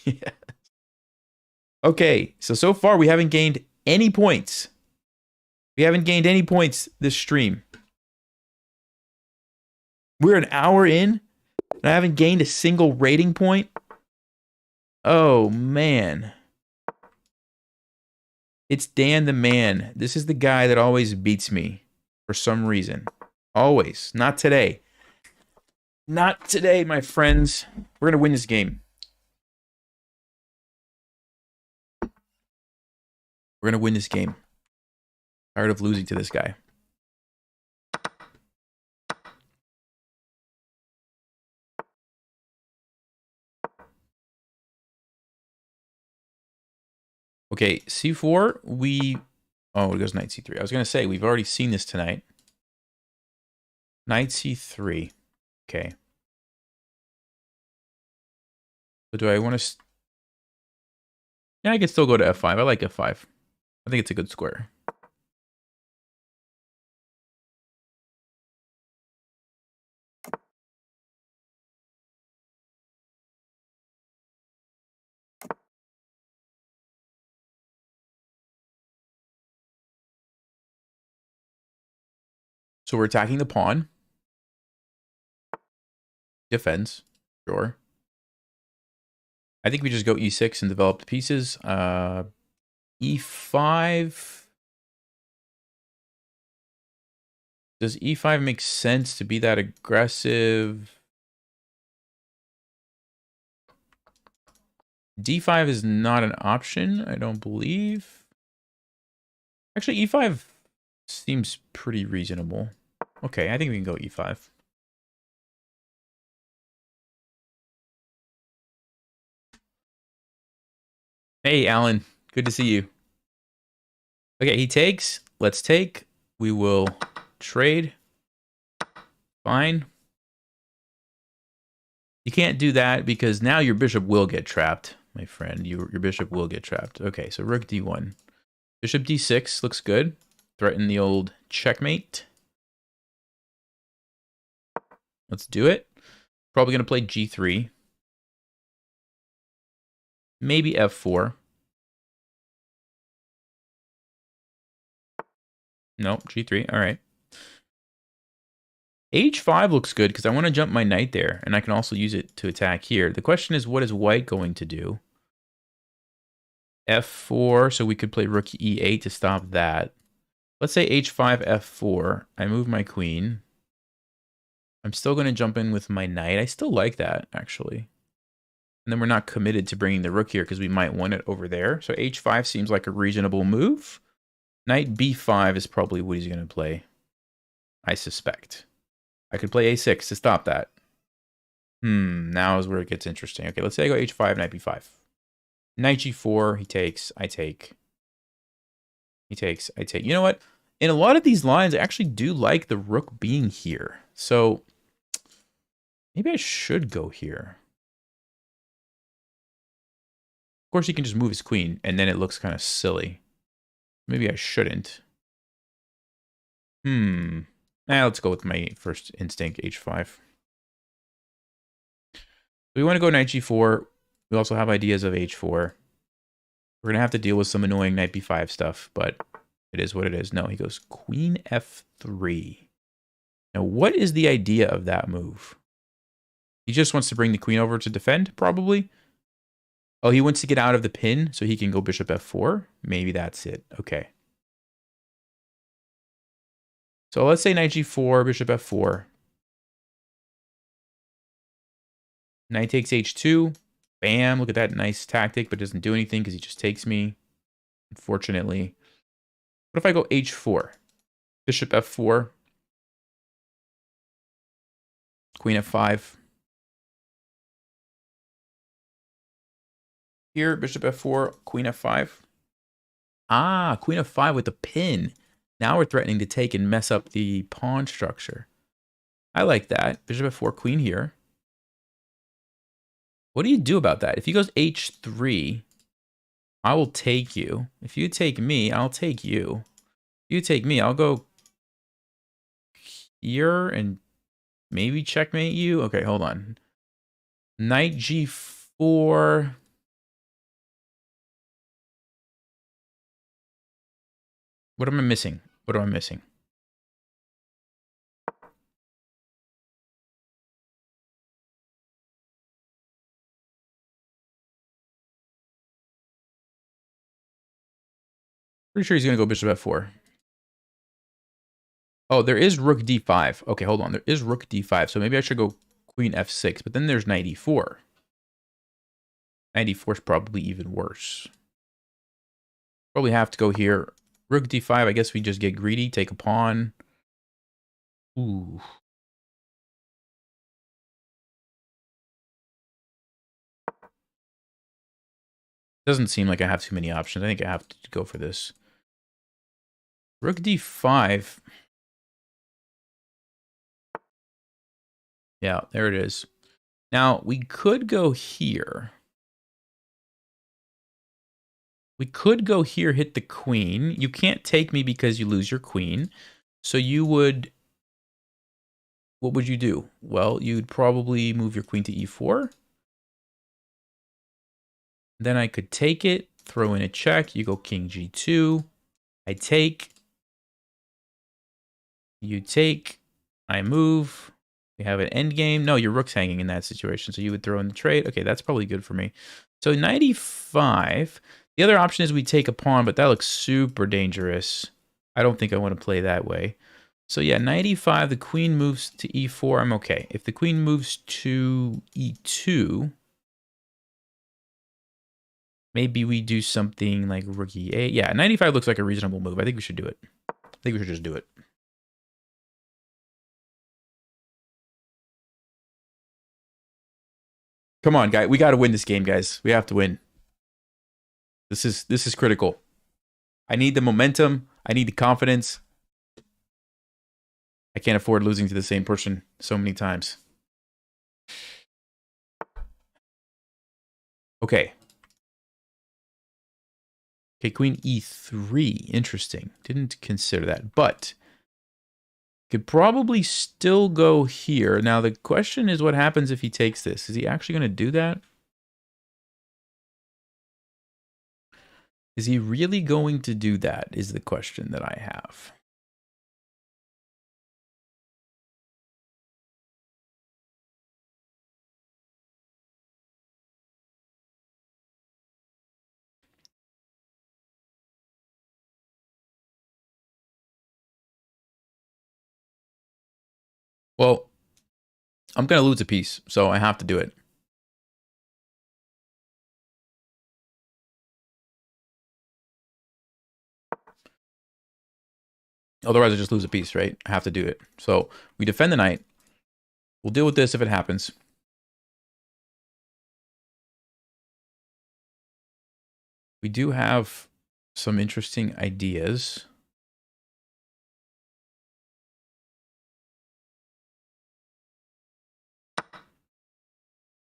Yeah. Okay, so far we haven't gained any points. We haven't gained any points this stream. We're an hour in, and I haven't gained a single rating point. Oh, man. It's Dan the man. This is the guy that always beats me for some reason. Always. Not today. Not today, my friends. We're going to win this game. We're going to win this game. Tired of losing to this guy. Okay, c4, oh, it goes knight c3. I was going to say, we've already seen this tonight. Knight c3. Okay. So do I want to... Yeah, I can still go to f5. I like f5. I think it's a good square. So we're attacking the pawn. Defense. Sure. I think we just go e6 and develop the pieces. e5. Does e5 make sense to be that aggressive? d5 is not an option, I don't believe. Actually, e5 seems pretty reasonable. Okay, I think we can go e5. Hey, Alan. Good to see you. Okay, he takes. Let's take. We will trade. Fine. You can't do that because now your bishop will get trapped, my friend. Your bishop will get trapped. Okay, so rook d1. Bishop d6 looks good. Threaten the old checkmate. Let's do it. Probably going to play g3. Maybe f4. Nope, g3. All right. h5 looks good because I want to jump my knight there, and I can also use it to attack here. The question is, what is white going to do? f4, so we could play rook e8 to stop that. Let's say h5, f4. I move my queen. I'm still going to jump in with my knight. I still like that, actually. And then we're not committed to bringing the rook here because we might want it over there. So h5 seems like a reasonable move. Knight b5 is probably what he's going to play, I suspect. I could play a6 to stop that. Now is where it gets interesting. Okay, let's say I go h5, knight b5. Knight g4, he takes, I take. He takes, I take. You know what? In a lot of these lines, I actually do like the rook being here. So maybe I should go here. Of course, he can just move his queen, and then it looks kind of silly. Maybe I shouldn't. Let's go with my first instinct, h5. We want to go knight g4. We also have ideas of h4. We're going to have to deal with some annoying knight b5 stuff, but it is what it is. No, he goes queen f3. Now, what is the idea of that move? He just wants to bring the queen over to defend, probably. Oh, he wants to get out of the pin so he can go bishop f4. Maybe that's it. Okay. So let's say knight g4, bishop f4. Knight takes h2. Bam, look at that nice tactic, but doesn't do anything because he just takes me, unfortunately. What if I go h4? Bishop f4. Queen f5. Here, bishop f4, queen f5. Ah, queen f5 with the pin. Now we're threatening to take and mess up the pawn structure. I like that. Bishop f4, queen here. What do you do about that? If he goes h3, I will take you. If you take me, I'll take you. If you take me, I'll go here and maybe checkmate you. Okay, hold on. Knight g4. What am I missing? What am I missing? Pretty sure he's going to go bishop f4. Oh, there is rook d5. Okay, hold on. There is rook d5. So maybe I should go queen f6, but then there's knight e4. Knight e4 is probably even worse. Probably have to go here. Rook d5, I guess we just get greedy, take a pawn. Ooh. Doesn't seem like I have too many options. I think I have to go for this. Rook d5. Yeah, there it is. Now, we could go here. We could go here, hit the queen. You can't take me because you lose your queen. So you would... What would you do? Well, you'd probably move your queen to e4. Then I could take it, throw in a check. You go king g2. I take. You take. I move. We have an end game. No, your rook's hanging in that situation, so you would throw in the trade. Okay, that's probably good for me. So knight e5. The other option is we take a pawn, but that looks super dangerous. I don't think I want to play that way. So yeah, knight e5. The queen moves to e4. I'm okay. If the queen moves to e2... Maybe we do something like rook e8. Yeah, 95 looks like a reasonable move. I think we should do it. I think we should just do it. Come on, guy. We got to win this game, guys. We have to win. This is critical. I need the momentum. I need the confidence. I can't afford losing to the same person so many times. Okay. Okay, queen e3. Interesting. Didn't consider that, but could probably still go here. Now, the question is what happens if he takes this? Is he actually going to do that? Is he really going to do that is the question that I have. Well, I'm going to lose a piece, so I have to do it. Otherwise, I just lose a piece, right? I have to do it. So we defend the knight. We'll deal with this if it happens. We do have some interesting ideas.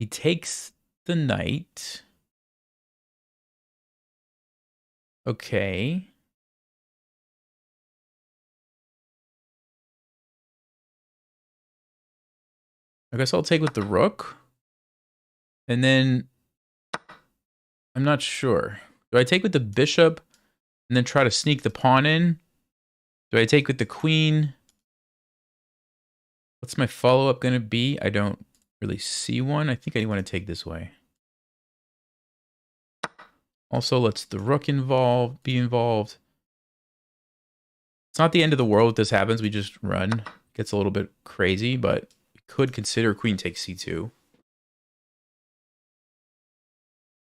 He takes the knight. Okay. I guess I'll take with the rook. And then I'm not sure. Do I take with the bishop and then try to sneak the pawn in? Do I take with the queen? What's my follow-up going to be? I don't really see one. I think I want to take this way. Also, let's the rook be involved. It's not the end of the world if this happens. We just run. Gets a little bit crazy, but we could consider queen takes c2.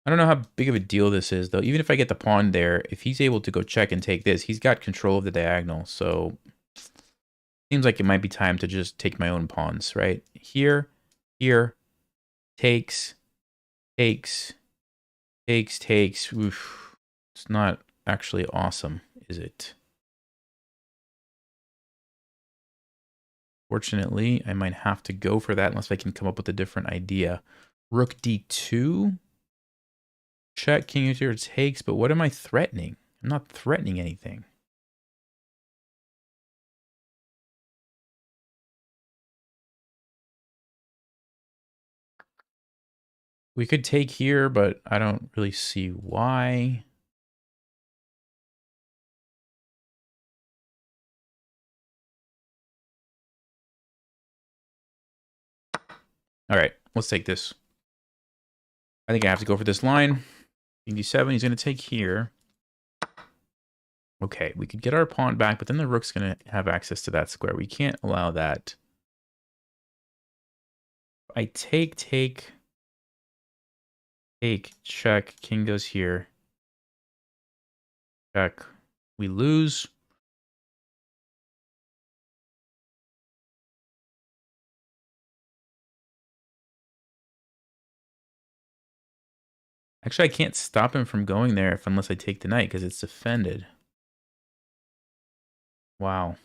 I don't know how big of a deal this is, though. Even if I get the pawn there, if he's able to go check and take this, he's got control of the diagonal. So seems like it might be time to just take my own pawns, right? Here, takes. Oof. It's not actually awesome, is it? Fortunately, I might have to go for that unless I can come up with a different idea. Rook d2. Check, king h2 takes, but what am I threatening? I'm not threatening anything. We could take here, but I don't really see why. All right, let's take this. I think I have to go for this line. King d7, he's going to take here. Okay, we could get our pawn back, but then the rook's going to have access to that square. We can't allow that. I take, check, king goes here. Check. We lose. Actually, I can't stop him from going there unless I take the knight because it's defended. Wow.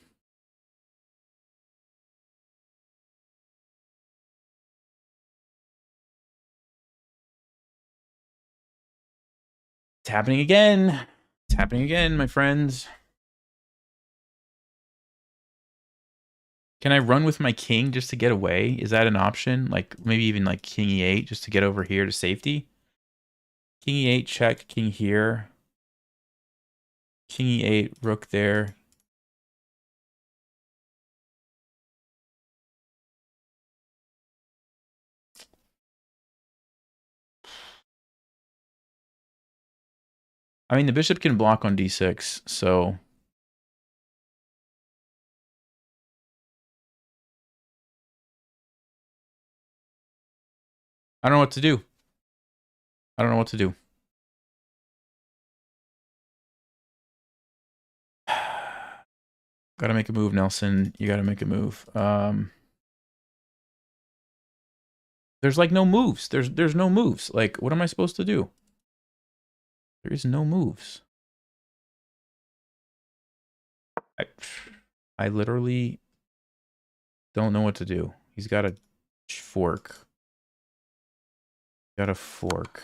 It's happening again. It's happening again, my friends. Can I run with my king just to get away? Is that an option? Like maybe even like king e8 just to get over here to safety? King e8, check, king here. King e8, rook there. I mean, the bishop can block on d6, so... I don't know what to do. I don't know what to do. Gotta make a move, Nelson. You gotta make a move. There's like no moves. There's no moves. Like, what am I supposed to do? There is no moves. I literally don't know what to do. He's got a fork. Got a fork.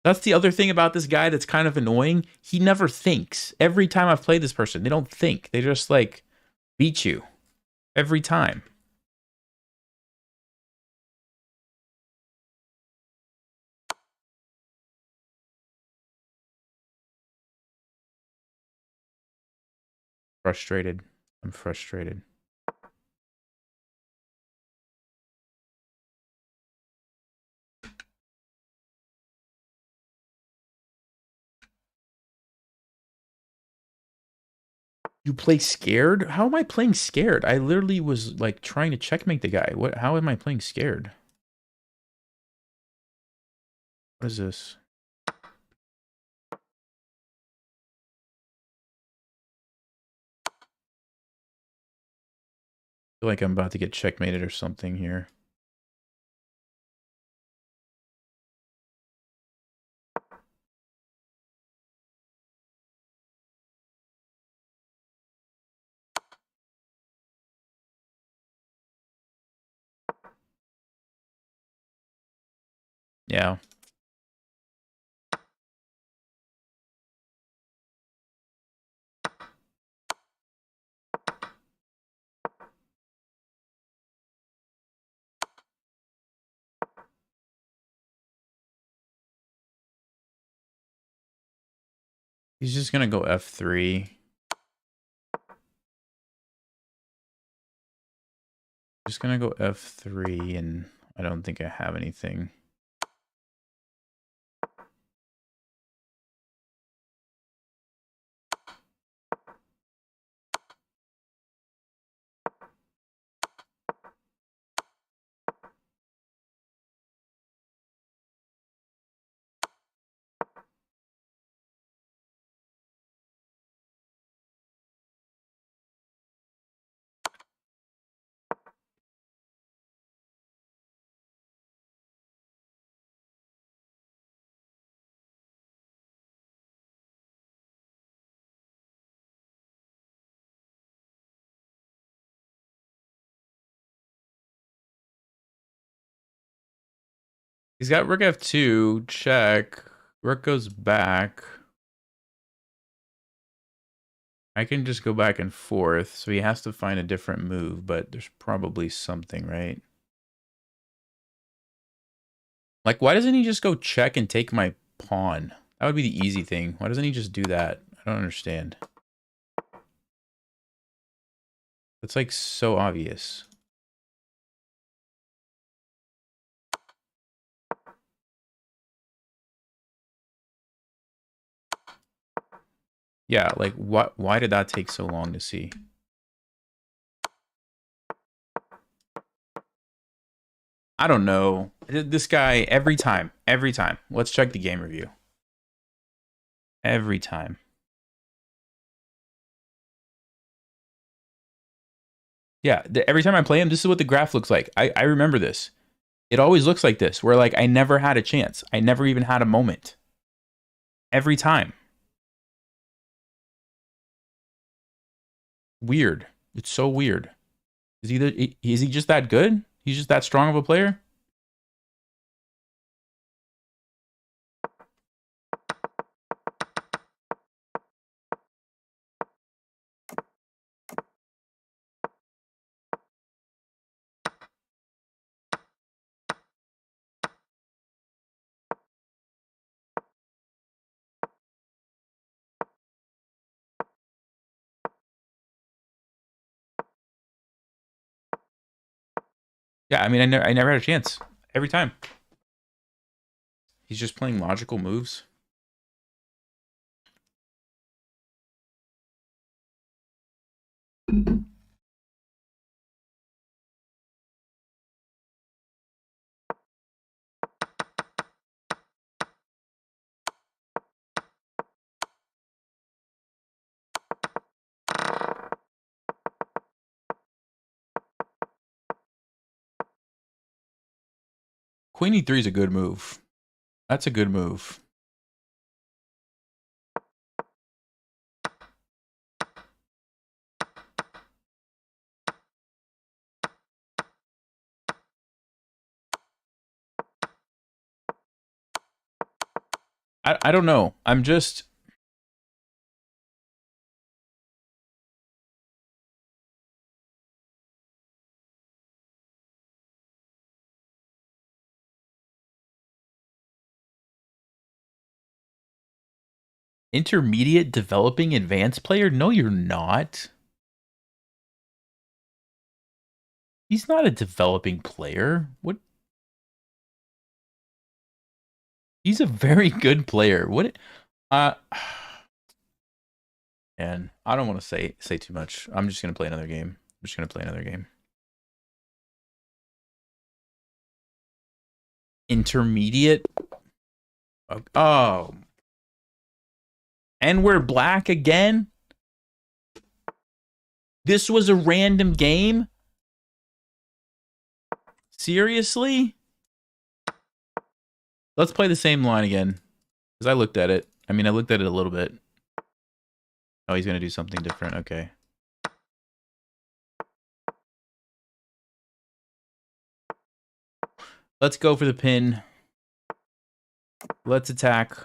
That's the other thing about this guy that's kind of annoying. He never thinks. Every time I've played this person, they don't think. They just, like, beat you. Every time. Frustrated. I'm frustrated. You play scared? How am I playing scared? I literally was like trying to checkmate the guy. What? How am I playing scared? What is this? I feel like I'm about to get checkmated or something here. Yeah. He's just gonna go f3. Just gonna go f3, and I don't think I have anything. He's got rook f2, check. Rook goes back. I can just go back and forth, so he has to find a different move, but there's probably something, right? Like, why doesn't he just go check and take my pawn? That would be the easy thing. Why doesn't he just do that? I don't understand. It's like so obvious. Yeah, like what? Why did that take so long to see? I don't know. This guy, every time. Let's check the game review. Every time. Yeah, every time I play him, this is what the graph looks like. I remember this. It always looks like this, where like I never had a chance. I never even had a moment. Every time. Weird. It's so weird. Is he just that good? He's just that strong of a player? Yeah, I mean, I never had a chance. Every time. He's just playing logical moves. Queen e3 is a good move. That's a good move. I don't know. I'm just... Intermediate developing advanced player? No, you're not. He's not a developing player. What? He's a very good player. What? And I don't want to say too much. I'm just gonna play another game. I'm just gonna play another game. Intermediate. Oh. And we're black again? This was a random game? Seriously? Let's play the same line again. Because I looked at it. I mean, I looked at it a little bit. Oh, he's going to do something different. Okay. Let's go for the pin. Let's attack.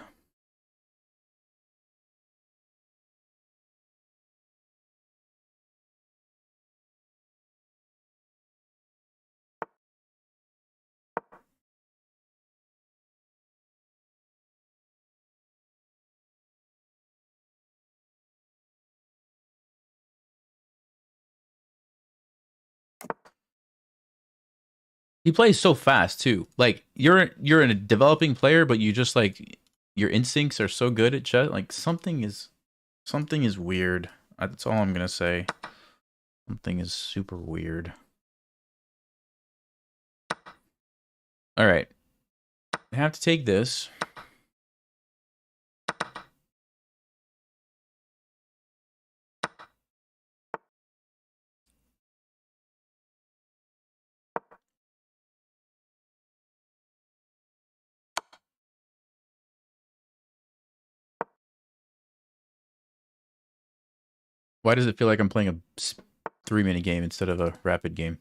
He plays so fast too. Like you're a developing player, but you just like your instincts are so good at chess. Like something is weird. That's all I'm gonna say. Something is super weird. All right, I have to take this. Why does it feel like I'm playing a 3-minute game instead of a rapid game?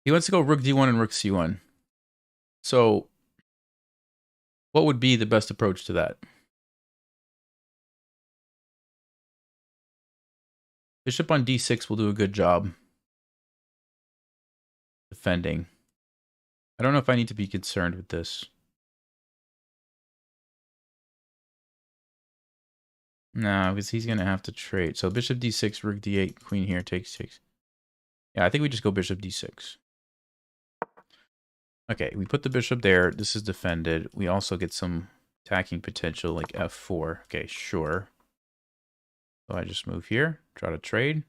He wants to go rook d1 and rook c1. So, what would be the best approach to that? Bishop on d6 will do a good job defending. I don't know if I need to be concerned with this. No, because he's going to have to trade. So bishop d6, rook d8, queen here takes 6. Yeah, I think we just go bishop d6. Okay, we put the bishop there. This is defended. We also get some attacking potential like f4. Okay, sure. So I just move here, try to trade.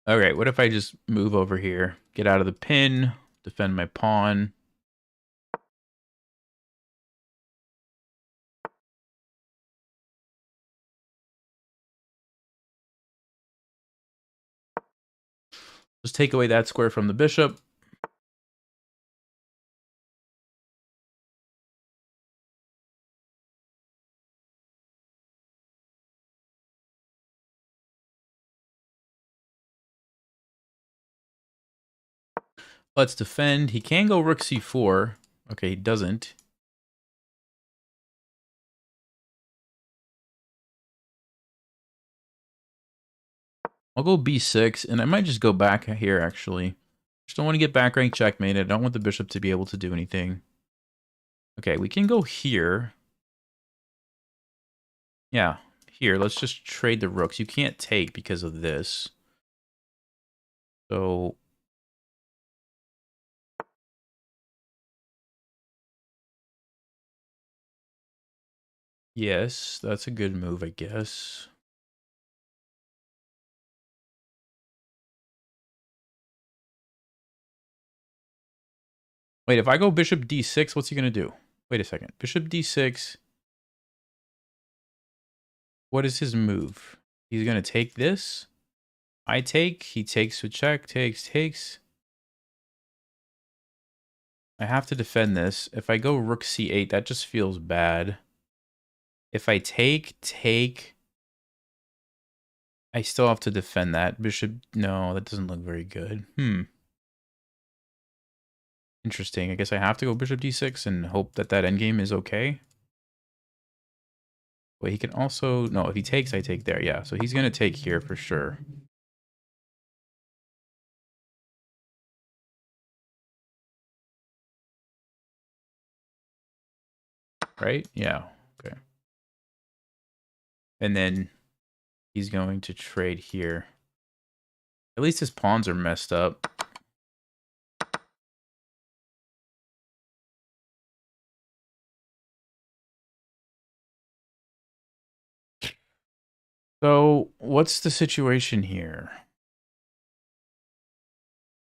Okay, what if I just move over here, get out of the pin, defend my pawn. Just take away that square from the bishop. Let's defend. He can go rook c4. Okay, he doesn't. I'll go b6, and I might just go back here, actually. Just don't want to get back rank checkmate. I don't want the bishop to be able to do anything. Okay, we can go here. Yeah, here. Let's just trade the rooks. You can't take because of this. So... yes, that's a good move, I guess. Wait, if I go bishop d6, what's he going to do? Wait a second. Bishop d6. What is his move? He's going to take this. I take. He takes with check. Takes. I have to defend this. If I go rook c8, that just feels bad. If I take. I still have to defend that. Bishop, no, that doesn't look very good. Interesting. I guess I have to go bishop d6 and hope that that endgame is okay. Wait, he can also... no, if he takes, I take there. Yeah, so he's going to take here for sure. Right? Yeah, okay. And then he's going to trade here. At least his pawns are messed up. So, what's the situation here?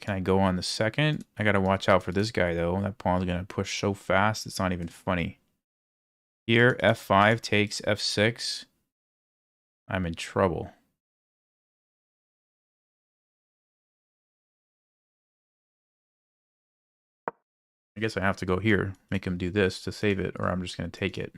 Can I go on the second? I gotta watch out for this guy, though. That pawn's gonna push so fast, it's not even funny. Here, f5 takes f6. I'm in trouble. I guess I have to go here, make him do this to save it, or I'm just gonna take it.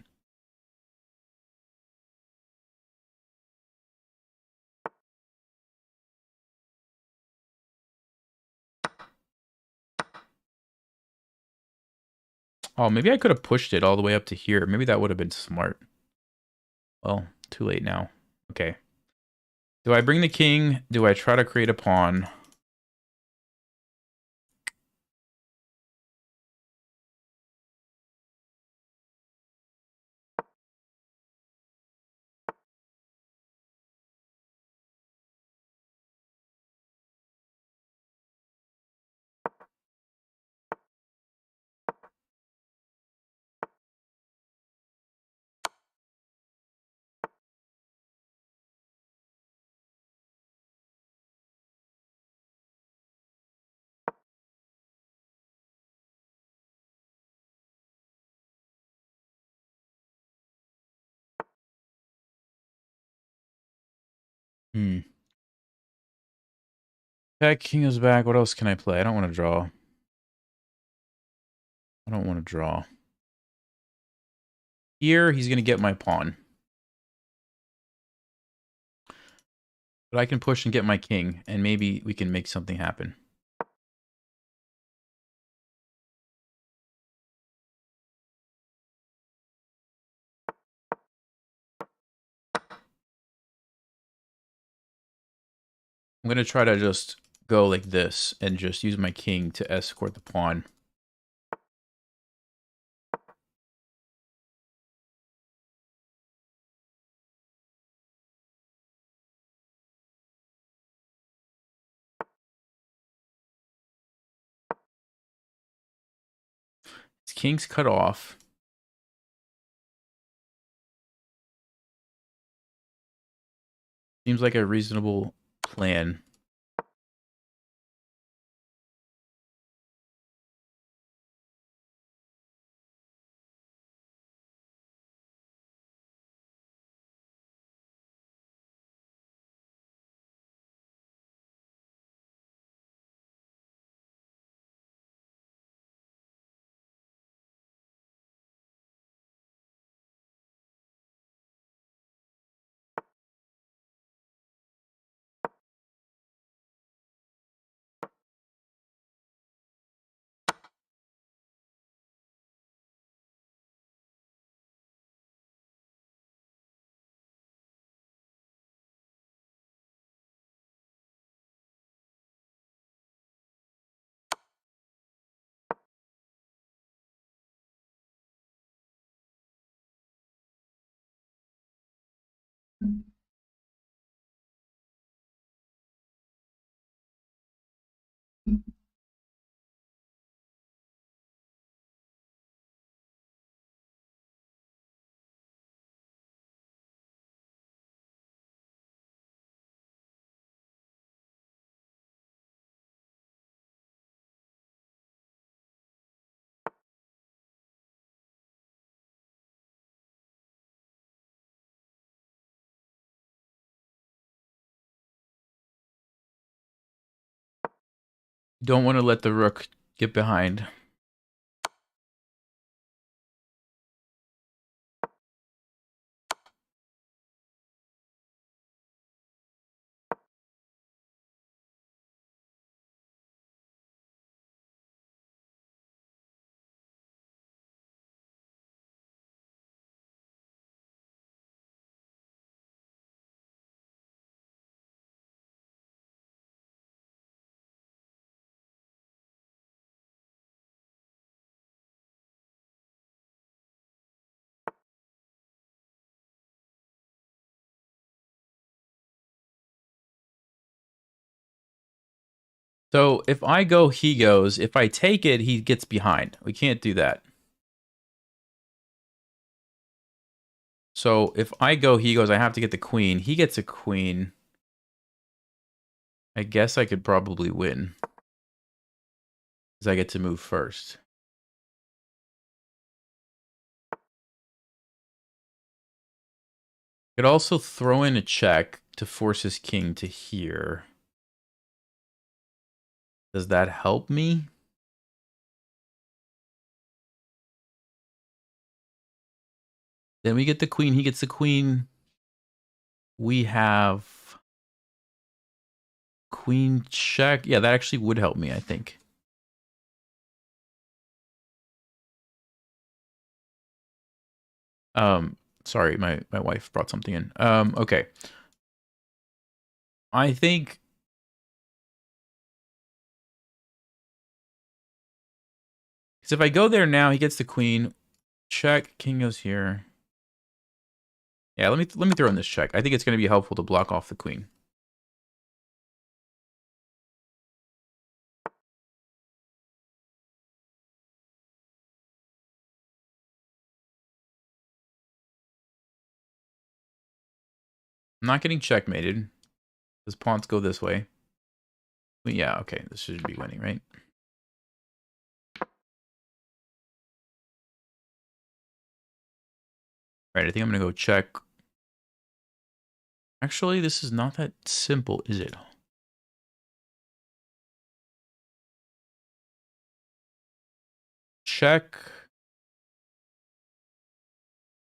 Oh, maybe I could have pushed it all the way up to here. Maybe that would have been smart. Well, too late now. Okay. Do I bring the king? Do I try to create a pawn? Okay, king is back. What else can I play? I don't want to draw. I don't want to draw. Here, he's going to get my pawn. But I can push and get my king, and maybe we can make something happen. I'm going to try to just go like this and just use my king to escort the pawn. His king's cut off. Seems like a reasonable plan. Don't want to let the rook get behind. So if I go, he goes. If I take it, he gets behind. We can't do that. So if I go, he goes, I have to get the queen. He gets a queen. I guess I could probably win. Because I get to move first. Could also throw in a check to force his king to here. Does that help me? Then we get the queen. He gets the queen. We have queen check. Yeah, that actually would help me, I think. Sorry, my wife brought something in. Okay. I think because if I go there now, he gets the queen. Check. King goes here. Yeah, let me throw in this check. I think it's going to be helpful to block off the queen. I'm not getting checkmated. Because pawns go this way. But yeah, okay. This should be winning, right? Right, I think I'm going to go check. Actually, this is not that simple, is it? check.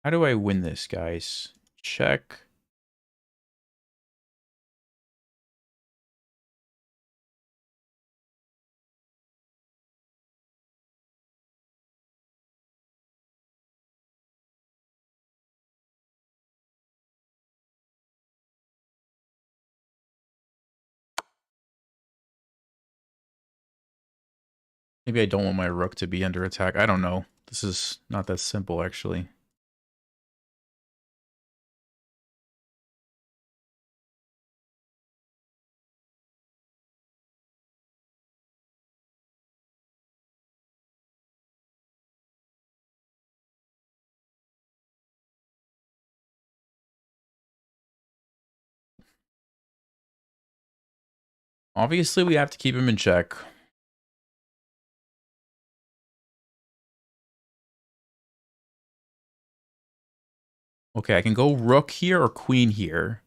How do I win this, guys? Check. Maybe I don't want my rook to be under attack. I don't know. This is not that simple, actually. Obviously, we have to keep him in check. Okay, I can go rook here or queen here.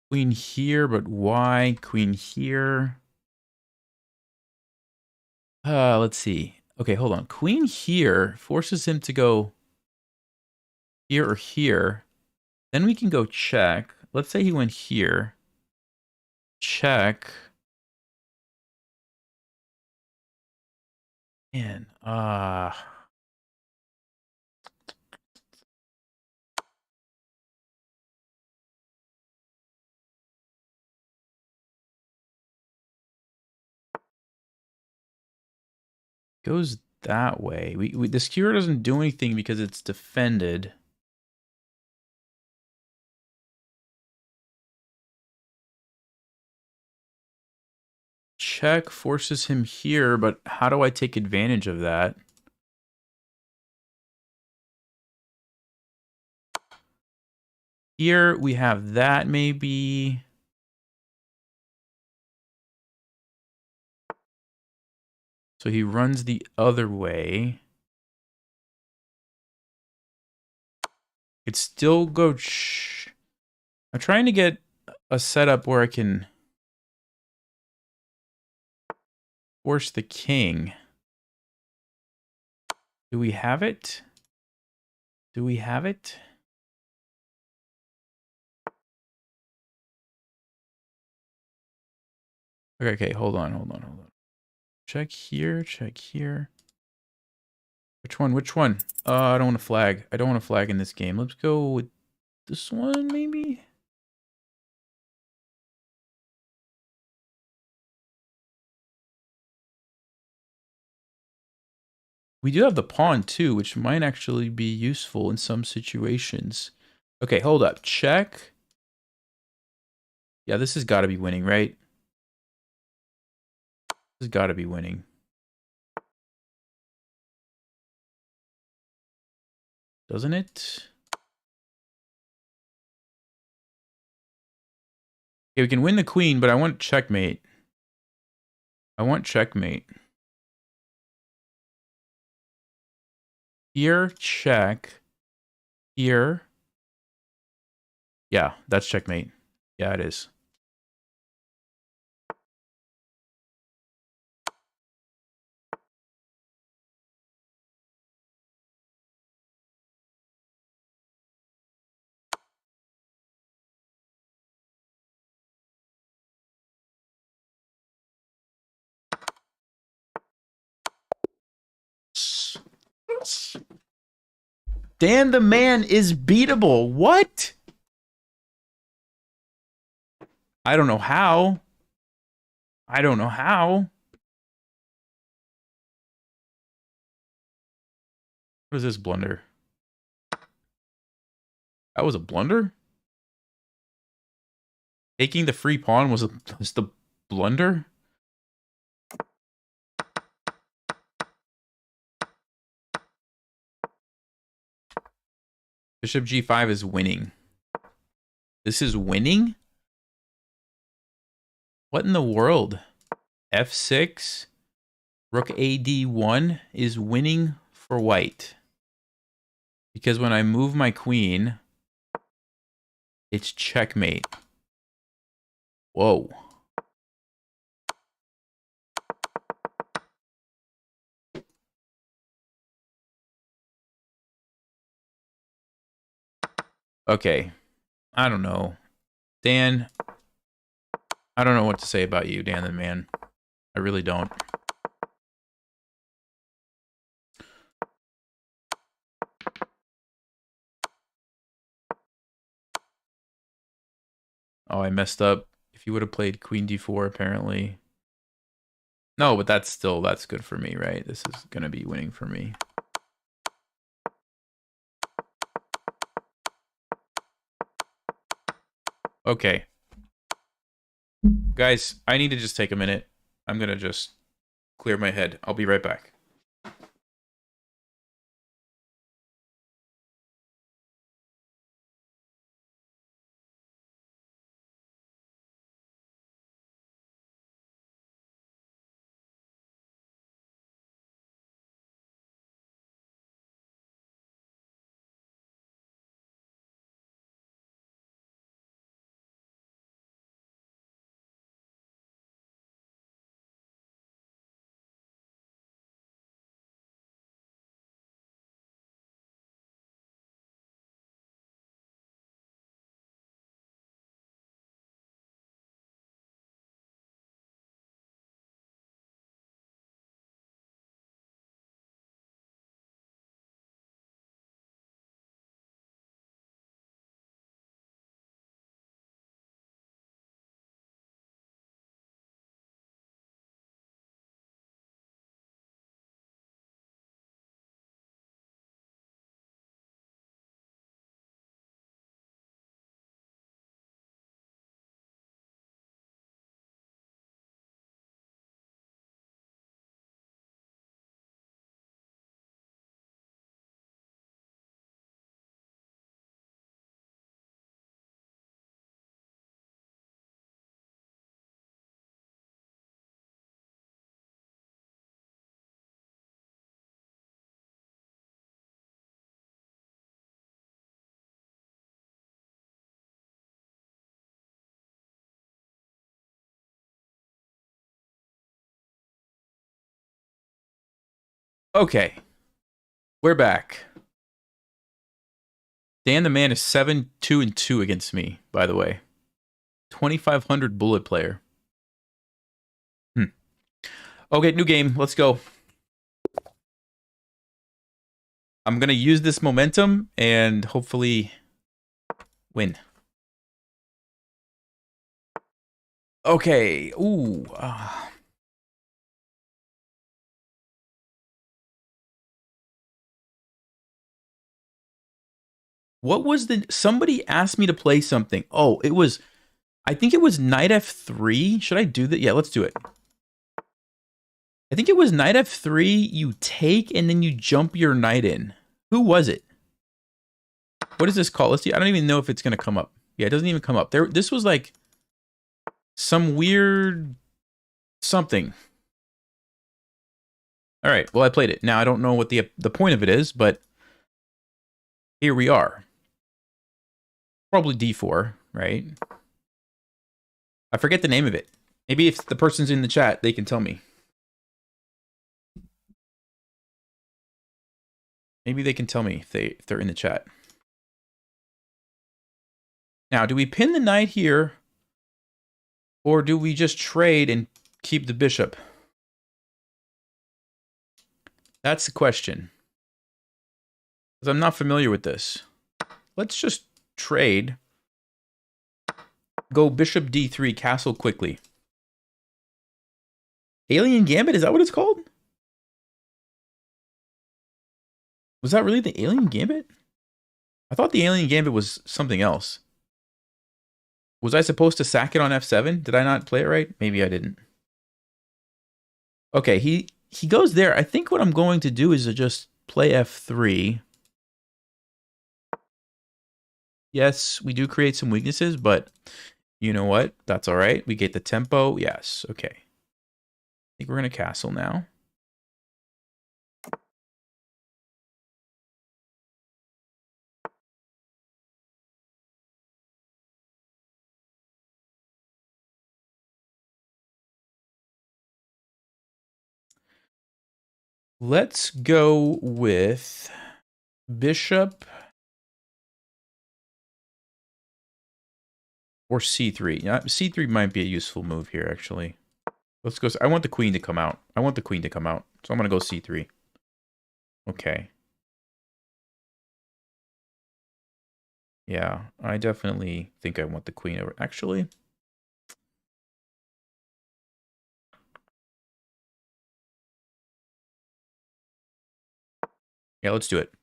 Queen here, but why? Queen here. Let's see. Okay, hold on. Queen here forces him to go here or here. Then we can go check. Let's say he went here. Check. Man, goes that way. The skewer doesn't do anything because it's defended. Check forces him here, but how do I take advantage of that? Here we have that maybe. So he runs the other way. It still go. I'm trying to get a setup where I can force the king. Do we have it? Do we have it? Okay, hold on. Check here, check here. Which one? Which one? I don't want to flag. I don't want to flag in this game. Let's go with this one, maybe? We do have the pawn, too, which might actually be useful in some situations. Okay, hold up. Check. Yeah, this has got to be winning, right? This has got to be winning. Doesn't it? Okay, we can win the queen, but I want checkmate. I want checkmate. Here, check. Here. Yeah, that's checkmate. Yeah, it is. Dan the man is beatable. What? I don't know how. I don't know how. What is this blunder? That was a blunder? Taking the free pawn was the blunder? Bishop g5 is winning. This is winning? What in the world? f6, rook ad1 is winning for white. Because when I move my queen, it's checkmate. Whoa. Okay. I don't know. Dan, I don't know what to say about you, Dan the man. I really don't. Oh, I messed up. If you would have played Queen D4, apparently. No, but that's good for me, right? This is going to be winning for me. Okay. Guys, I need to just take a minute. I'm going to just clear my head. I'll be right back. Okay. We're back. Dan the man is 7-2-2 against me, by the way. 2,500 bullet player. Okay, new game. Let's go. I'm going to use this momentum and hopefully win. Okay. Ooh. What was the... Somebody asked me to play something. Oh, it was... I think it was knight f3. Should I do that? Yeah, let's do it. I think it was knight f3. You take and then you jump your knight in. Who was it? What is this called? Let's see. I don't even know if it's going to come up. Yeah, it doesn't even come up. This was like some weird something. All right. Well, I played it. Now, I don't know what the point of it is, but here we are. Probably d4, right? I forget the name of it. Maybe if the person's in the chat, they can tell me. Maybe they can tell me if they're in the chat. Now, do we pin the knight here? Or do we just trade and keep the bishop? That's the question. Because I'm not familiar with this. Let's just trade. Go bishop d3, castle quickly. Alien Gambit, is that what it's called? Was that really the Alien Gambit? I thought the Alien Gambit was something else. Was I supposed to sack it on f7? Did I not play it right? Maybe I didn't. Okay, he goes there. I think what I'm going to do is to just play f3. Yes, we do create some weaknesses, but you know what? That's all right. We get the tempo. Yes, okay. I think we're going to castle now. Let's go with bishop Or c3. Yeah, c3 might be a useful move here, actually. Let's go. I want the queen to come out. I want the queen to come out. So I'm going to go c3. Okay. Yeah, I definitely think I want the queen over. Actually, yeah, let's do it.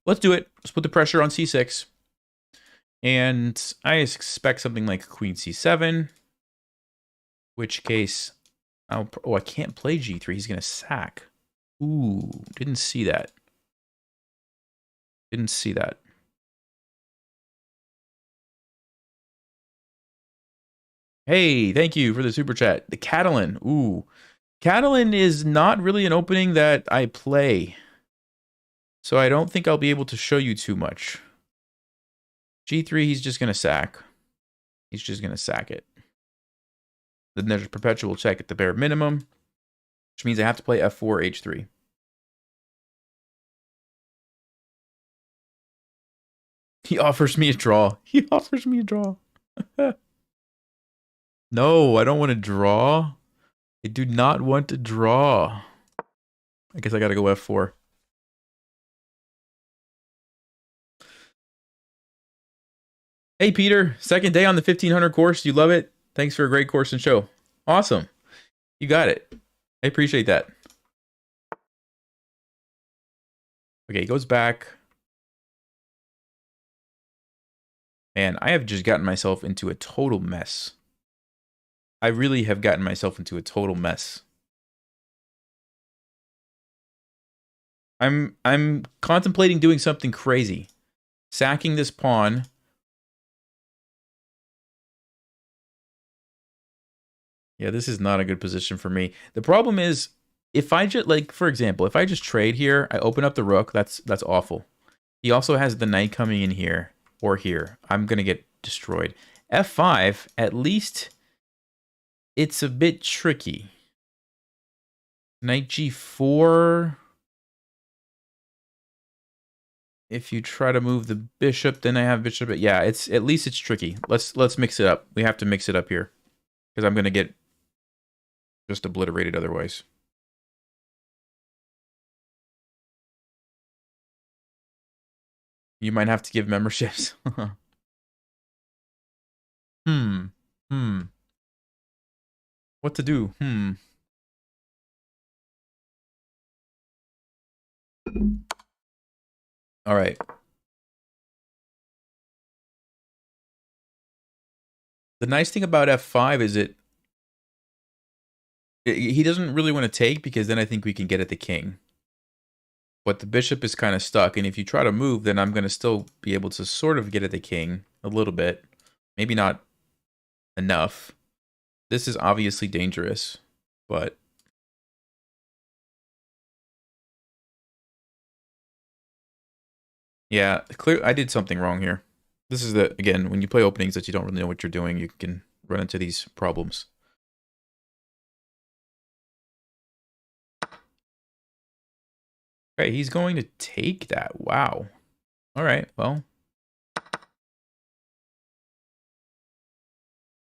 Let's do it. Let's put the pressure on c6. And I expect something like queen c7. Which case, I can't play g3. He's going to sack. Ooh, didn't see that. Didn't see that. Hey, thank you for the super chat. The Catalan. Ooh. Catalan is not really an opening that I play. So I don't think I'll be able to show you too much. G3, he's just going to sack. He's just going to sack it. Then there's a perpetual check at the bare minimum, which means I have to play f4, h3. He offers me a draw. He offers me a draw. No, I don't want to draw. I do not want to draw. I guess I got to go f4. Hey, Peter. Second day on the 1500 course. You love it? Thanks for a great course and show. Awesome. You got it. I appreciate that. Okay, he goes back. Man, I have just gotten myself into a total mess. I really have gotten myself into a total mess. I'm contemplating doing something crazy. Sacking this pawn. Yeah, this is not a good position for me. The problem is, if I just, like, for example, if I just trade here, I open up the rook, that's awful. He also has the knight coming in here, or here. I'm going to get destroyed. F5, at least it's a bit tricky. Knight G4. If you try to move the bishop, then I have bishop. Yeah, it's at least it's tricky. Let's mix it up. We have to mix it up here, because I'm going to get just obliterated otherwise. You might have to give memberships. What to do? All right. The nice thing about f5 is he doesn't really want to take, because then I think we can get at the king. But the bishop is kind of stuck, and if you try to move, then I'm going to still be able to sort of get at the king a little bit. Maybe not enough. This is obviously dangerous, but... Yeah, clear. I did something wrong here. This is again, when you play openings that you don't really know what you're doing, you can run into these problems. Okay, he's going to take that. Wow. All right, well.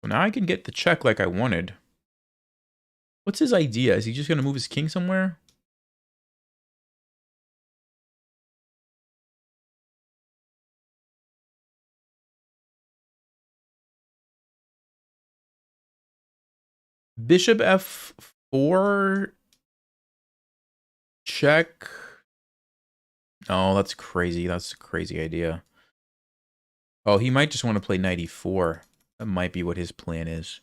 So now I can get the check like I wanted. What's his idea? Is he just going to move his king somewhere? Bishop f4. Check. Oh, that's crazy. That's a crazy idea. Oh, he might just want to play knight e4. That might be what his plan is.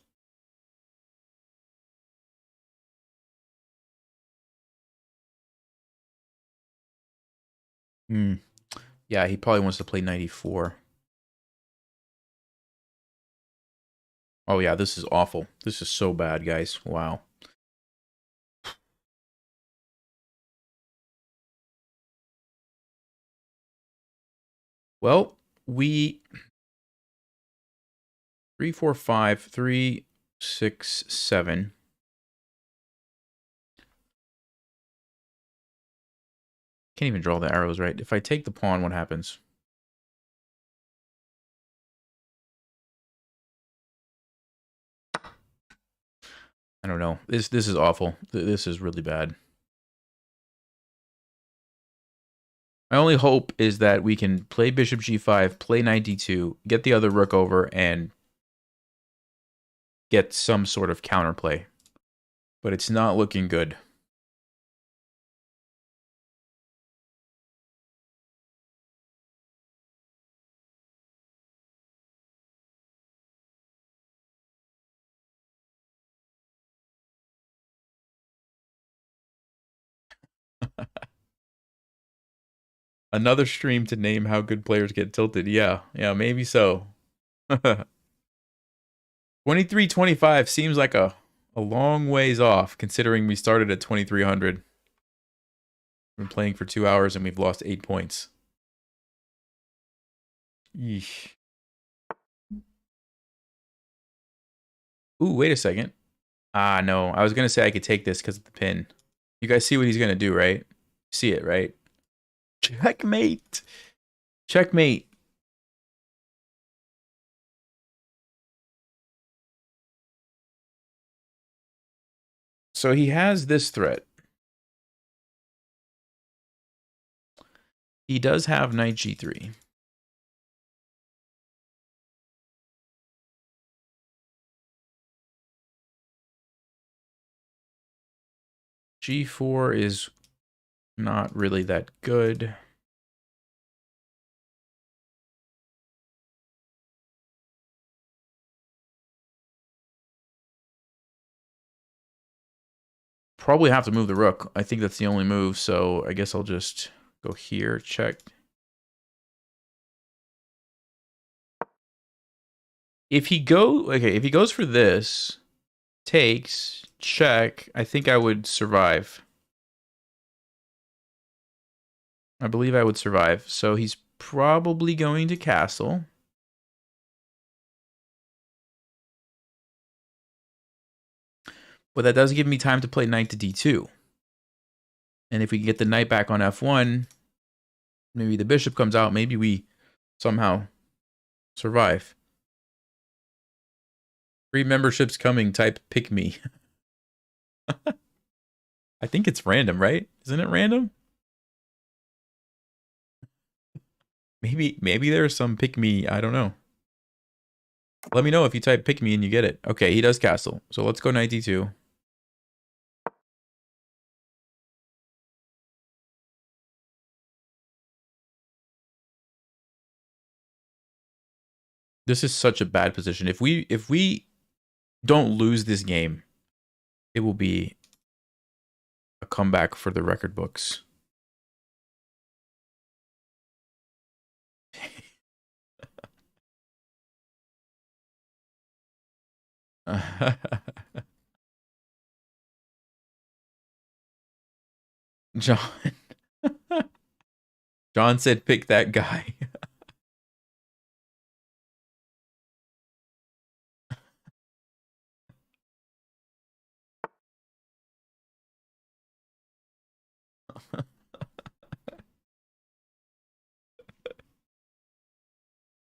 Yeah, he probably wants to play knight e4. Oh yeah, this is awful. This is so bad, guys. Wow. Well, we 3, 4, 5, 3, 6, 7. Can't even draw the arrows right. If I take the pawn, what happens? I don't know. This is awful. This is really bad. My only hope is that we can play bishop g5, play knight d2, get the other rook over, and get some sort of counterplay. But it's not looking good. Another stream to name how good players get tilted. Yeah, maybe so. 2325 seems like a long ways off, considering we started at 2300. We've been playing for 2 hours and we've lost 8 points. Yeesh. Ooh, wait a second. Ah, no. I was going to say I could take this because of the pin. You guys see what he's going to do, right? See it, right? Checkmate. Checkmate. So he has this threat. He does have knight g3. G4 is not really that good. Probably have to move the rook. I think that's the only move, so I guess I'll just go here, check. If he goes for this, takes, check, I think I would survive. I believe I would survive. So he's probably going to castle. But that does give me time to play knight to d2. And if we can get the knight back on f1, maybe the bishop comes out, maybe we somehow survive. Free memberships coming, type pick me. I think it's random, right? Isn't it random? Maybe there's some pick me, I don't know. Let me know if you type pick me and you get it. Okay, he does castle. So let's go knight d2. This is such a bad position. If we don't lose this game, it will be a comeback for the record books. John John said pick that guy.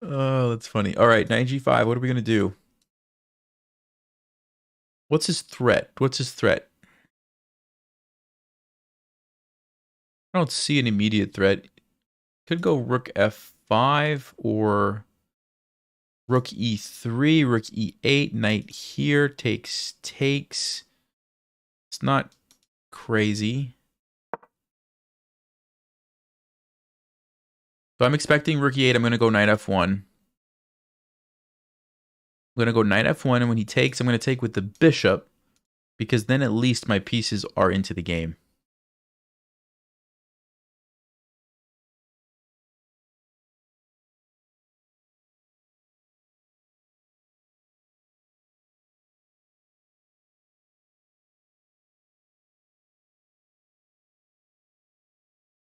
Oh, that's funny. All right, knight g5. What are we going to do? What's his threat? What's his threat? I don't see an immediate threat. Could go rook f5 or rook e3, rook e8, knight here, takes. It's not crazy. So I'm expecting rook e8. I'm going to go knight f1. I'm going to go knight f1, and when he takes, I'm going to take with the bishop, because then at least my pieces are into the game.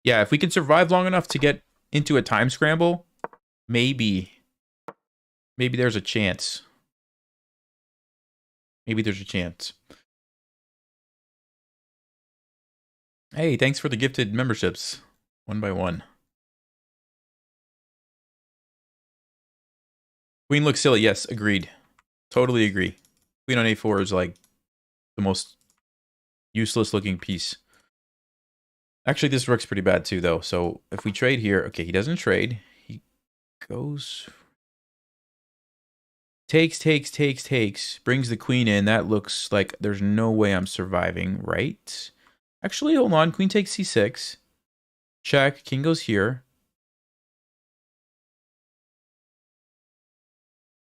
Yeah, if we can survive long enough to get into a time scramble, maybe there's a chance. Maybe there's a chance. Hey, thanks for the gifted memberships. One by one. Queen looks silly. Yes, agreed. Totally agree. Queen on a4 is like the most useless looking piece. Actually, this rook's pretty bad too, though. So if we trade here, okay, he doesn't trade. He goes... Takes, brings the queen in. That looks like there's no way I'm surviving, right? Actually, hold on. Queen takes c6. Check. King goes here.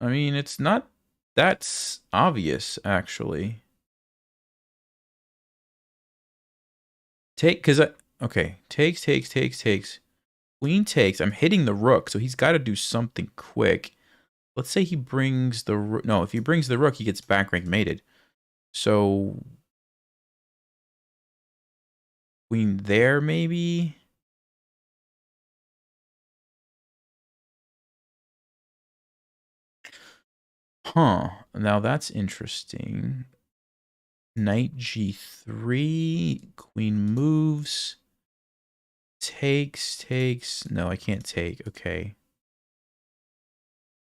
I mean, it's not that obvious, actually. Take, because okay. Takes. Queen takes. I'm hitting the rook, so he's got to do something quick. Let's say he brings the rook. No, if he brings the rook, he gets back rank mated. So queen there, maybe. Huh. Now that's interesting. Knight g3. Queen moves. Takes. No, I can't take. Okay.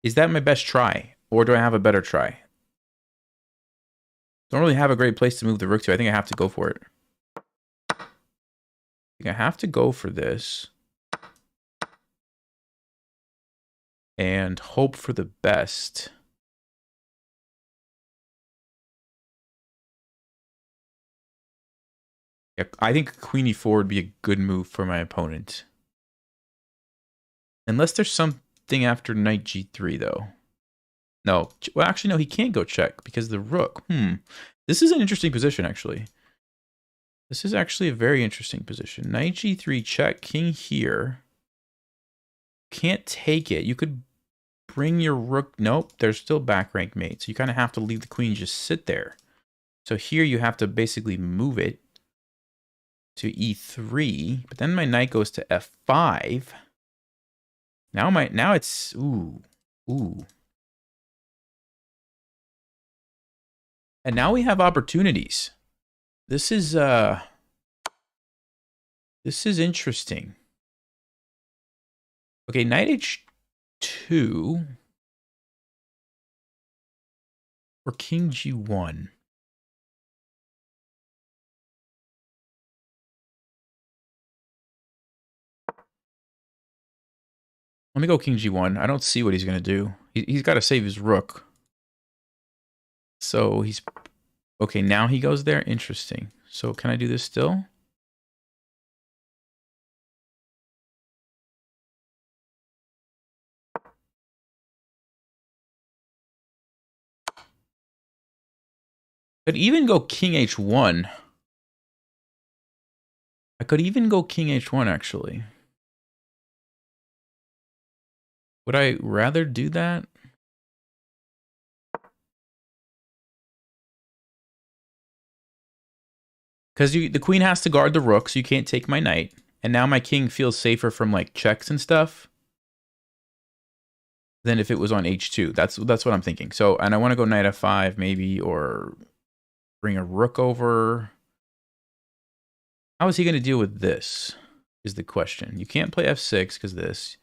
Is that my best try? Or do I have a better try? Don't really have a great place to move the rook to. I think I have to go for it. I have to go for this. And hope for the best. Yeah, I think queen e4 would be a good move for my opponent. Unless there's something after knight g3, though. No. Well, actually, no, he can't go check because the rook. This is an interesting position, actually. This is actually a very interesting position. Knight g3 check, king here. Can't take it. You could bring your rook. Nope, there's still back rank mate. So you kind of have to leave the queen just sit there. So here you have to basically move it to e3. But then my knight goes to f5. Now it's ooh. And now we have opportunities. This is interesting. Okay, knight h2 or king g1. Let me go king g1. I don't see what he's going to do. He's got to save his rook. So he's... Okay, now he goes there. Interesting. So can I do this still? Could even go king h1. I could even go king h1, actually. Would I rather do that? Because the queen has to guard the rook, so you can't take my knight. And now my king feels safer from, like, checks and stuff than if it was on h2. That's what I'm thinking. So, and I want to go knight f5 maybe, or bring a rook over. How is he going to deal with this is the question. You can't play f6 because this.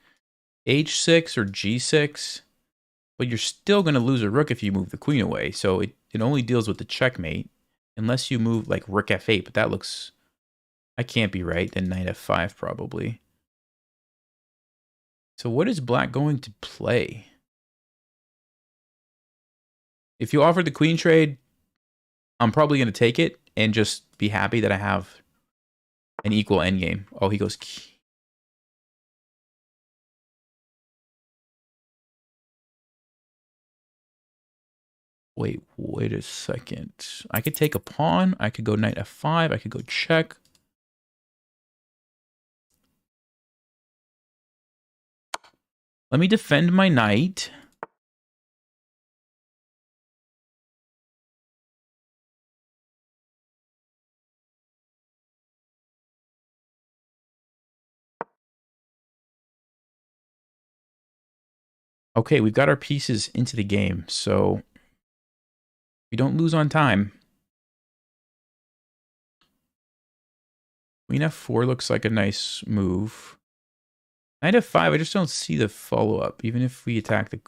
h6 or g6, but you're still going to lose a rook if you move the queen away. So it only deals with the checkmate unless you move like rook f8, but that looks... I can't be right. Then knight f5 probably. So what is black going to play? If you offered the queen trade, I'm probably going to take it and just be happy that I have an equal endgame. Oh, he goes... Wait a second. I could take a pawn. I could go knight f5. I could go check. Let me defend my knight. Okay, we've got our pieces into the game, so we don't lose on time. Queen f4 looks like a nice move. Knight f5, I just don't see the follow-up, even if we attack the...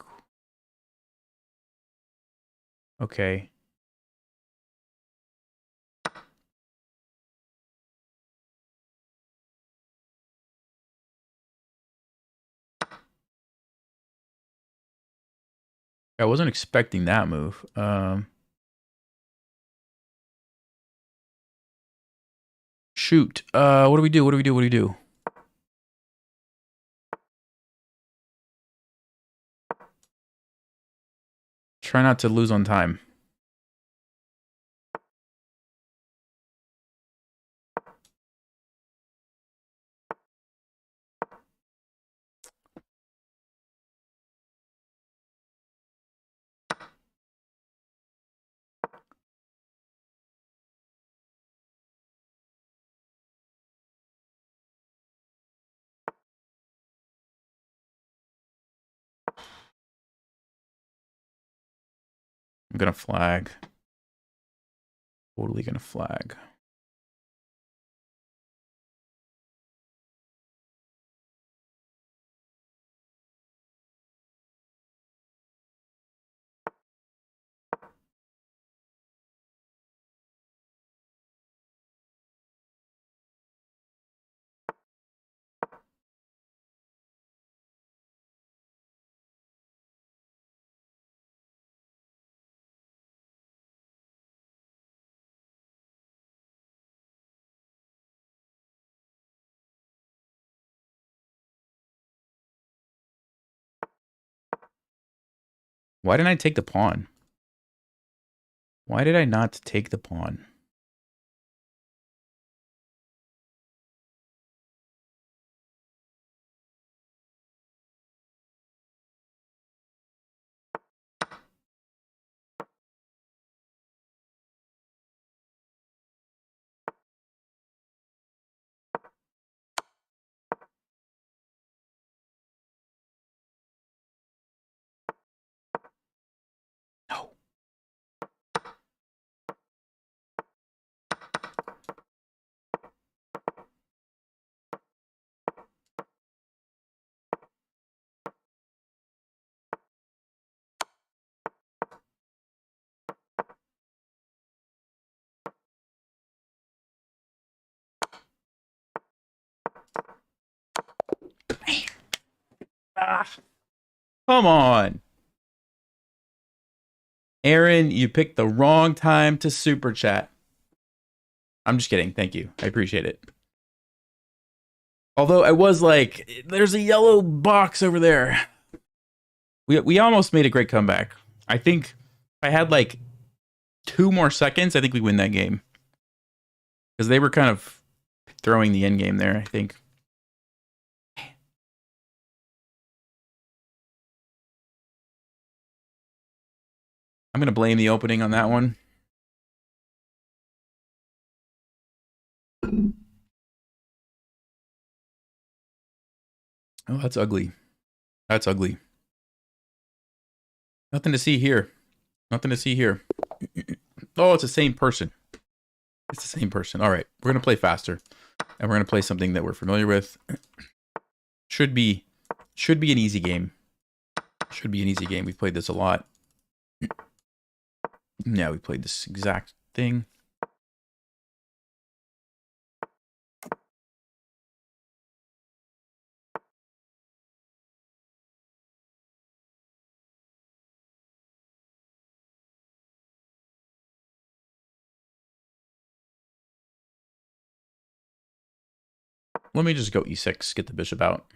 Okay. I wasn't expecting that move. Shoot. What do we do? What do we do? What do we do? Try not to lose on time. I'm gonna flag. Totally gonna flag. Why didn't I take the pawn? Why did I not take the pawn? No. Ah, come on. Aaron, you picked the wrong time to super chat. I'm just kidding. Thank you. I appreciate it. Although I was like, there's a yellow box over there. We almost made a great comeback. I think if I had like 2 more seconds, I think we win that game. Because they were kind of throwing the end game there, I think. I'm going to blame the opening on that one. Oh, that's ugly. That's ugly. Nothing to see here. Nothing to see here. Oh, it's the same person. It's the same person. All right. We're going to play faster. And we're going to play something that we're familiar with. Should be an easy game. Should be an easy game. We've played this a lot. Yeah, we played this exact thing. Let me just go e6, get the bishop out.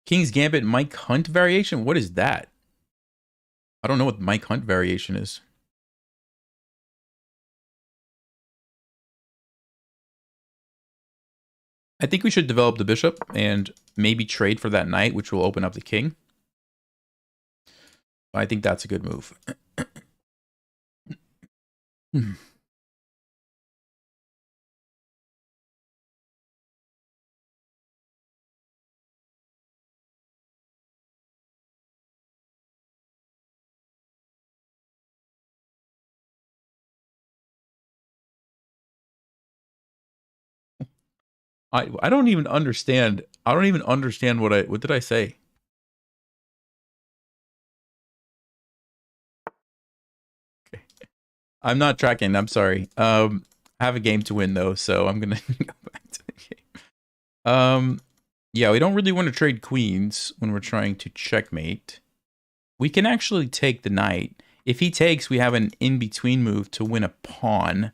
King's Gambit Mike Hunt variation? What is that? I don't know what Mike Hunt variation is. I think we should develop the bishop and maybe trade for that knight, which will open up the king. I think that's a good move. I don't even understand. I don't even understand what did I say? Okay. I'm not tracking. I'm sorry. I have a game to win though, so I'm gonna go back to the game. Yeah, we don't really want to trade queens when we're trying to checkmate. We can actually take the knight. If he takes, we have an in-between move to win a pawn.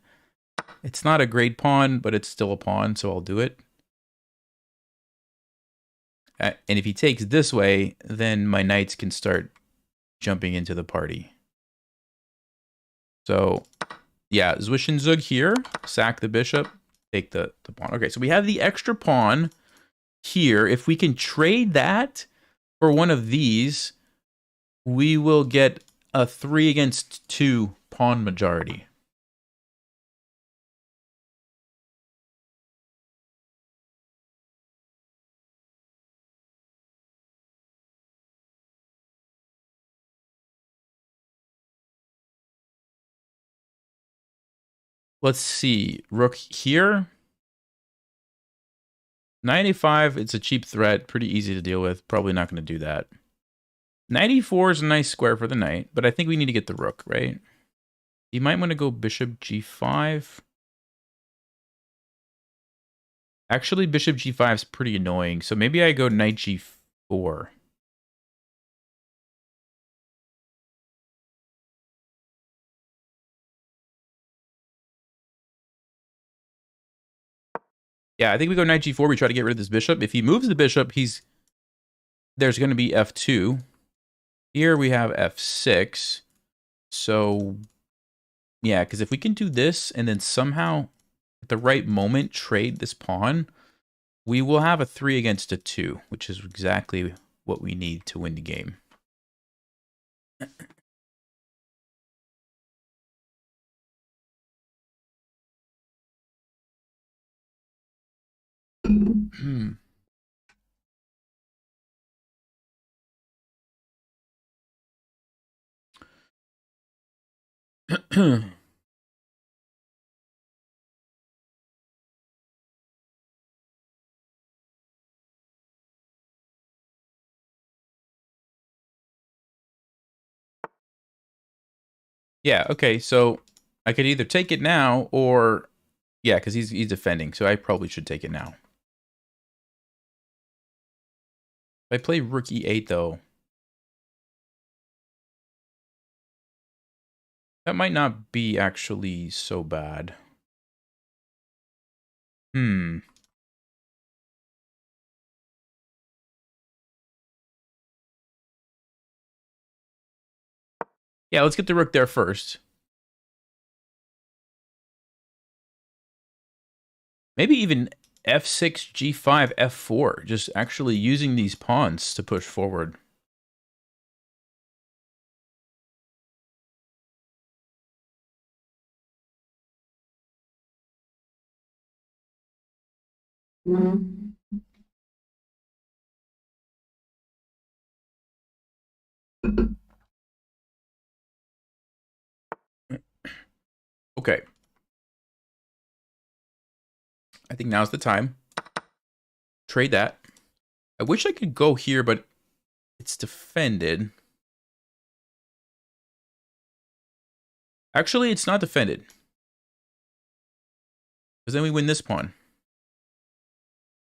It's not a great pawn, but it's still a pawn, so I'll do it. And if he takes this way, then my knights can start jumping into the party. So, yeah, Zwischenzug here. Sack the bishop. Take the pawn. Okay, so we have the extra pawn here. If we can trade that for one of these, we will get a 3-against-2 pawn majority. Let's see. Rook here. 95, it's a cheap threat. Pretty easy to deal with. Probably not going to do that. 94 is a nice square for the knight, but I think we need to get the rook, right? You might want to go bishop g5. Actually, bishop g5 is pretty annoying, so maybe I go knight g4. Yeah, I think we go knight g4. We try to get rid of this bishop. If he moves the bishop, there's going to be f2. Here we have f6. So, yeah, because if we can do this and then somehow at the right moment trade this pawn, we will have a 3-against-2, which is exactly what we need to win the game. Yeah, okay, so I could either take it now or... Yeah, because he's defending, so I probably should take it now. If I play rook e8, though, that might not be actually so bad. Yeah, let's get the rook there first. Maybe even f6, g5, f4. Just actually using these pawns to push forward. Okay. I think now's the time. Trade that. I wish I could go here, but it's defended. Actually, it's not defended. Because then we win this pawn.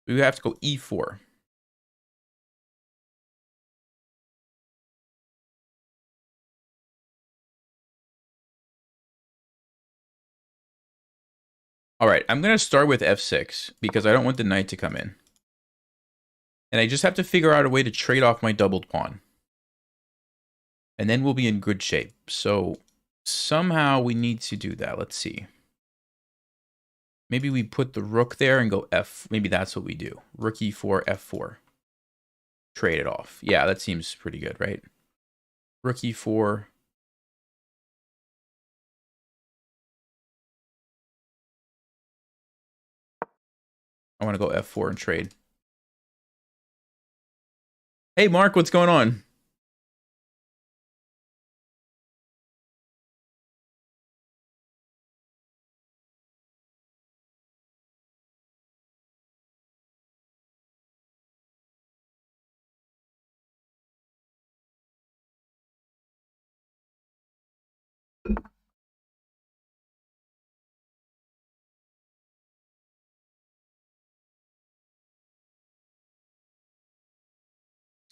We have to go e4. All right, I'm going to start with f6 because I don't want the knight to come in. And I just have to figure out a way to trade off my doubled pawn. And then we'll be in good shape. So somehow we need to do that. Let's see. Maybe we put the rook there and go f. Maybe that's what we do. Rook e4, f4. Trade it off. Yeah, that seems pretty good, right? Rook e4. I want to go f4 and trade. Hey, Mark, what's going on?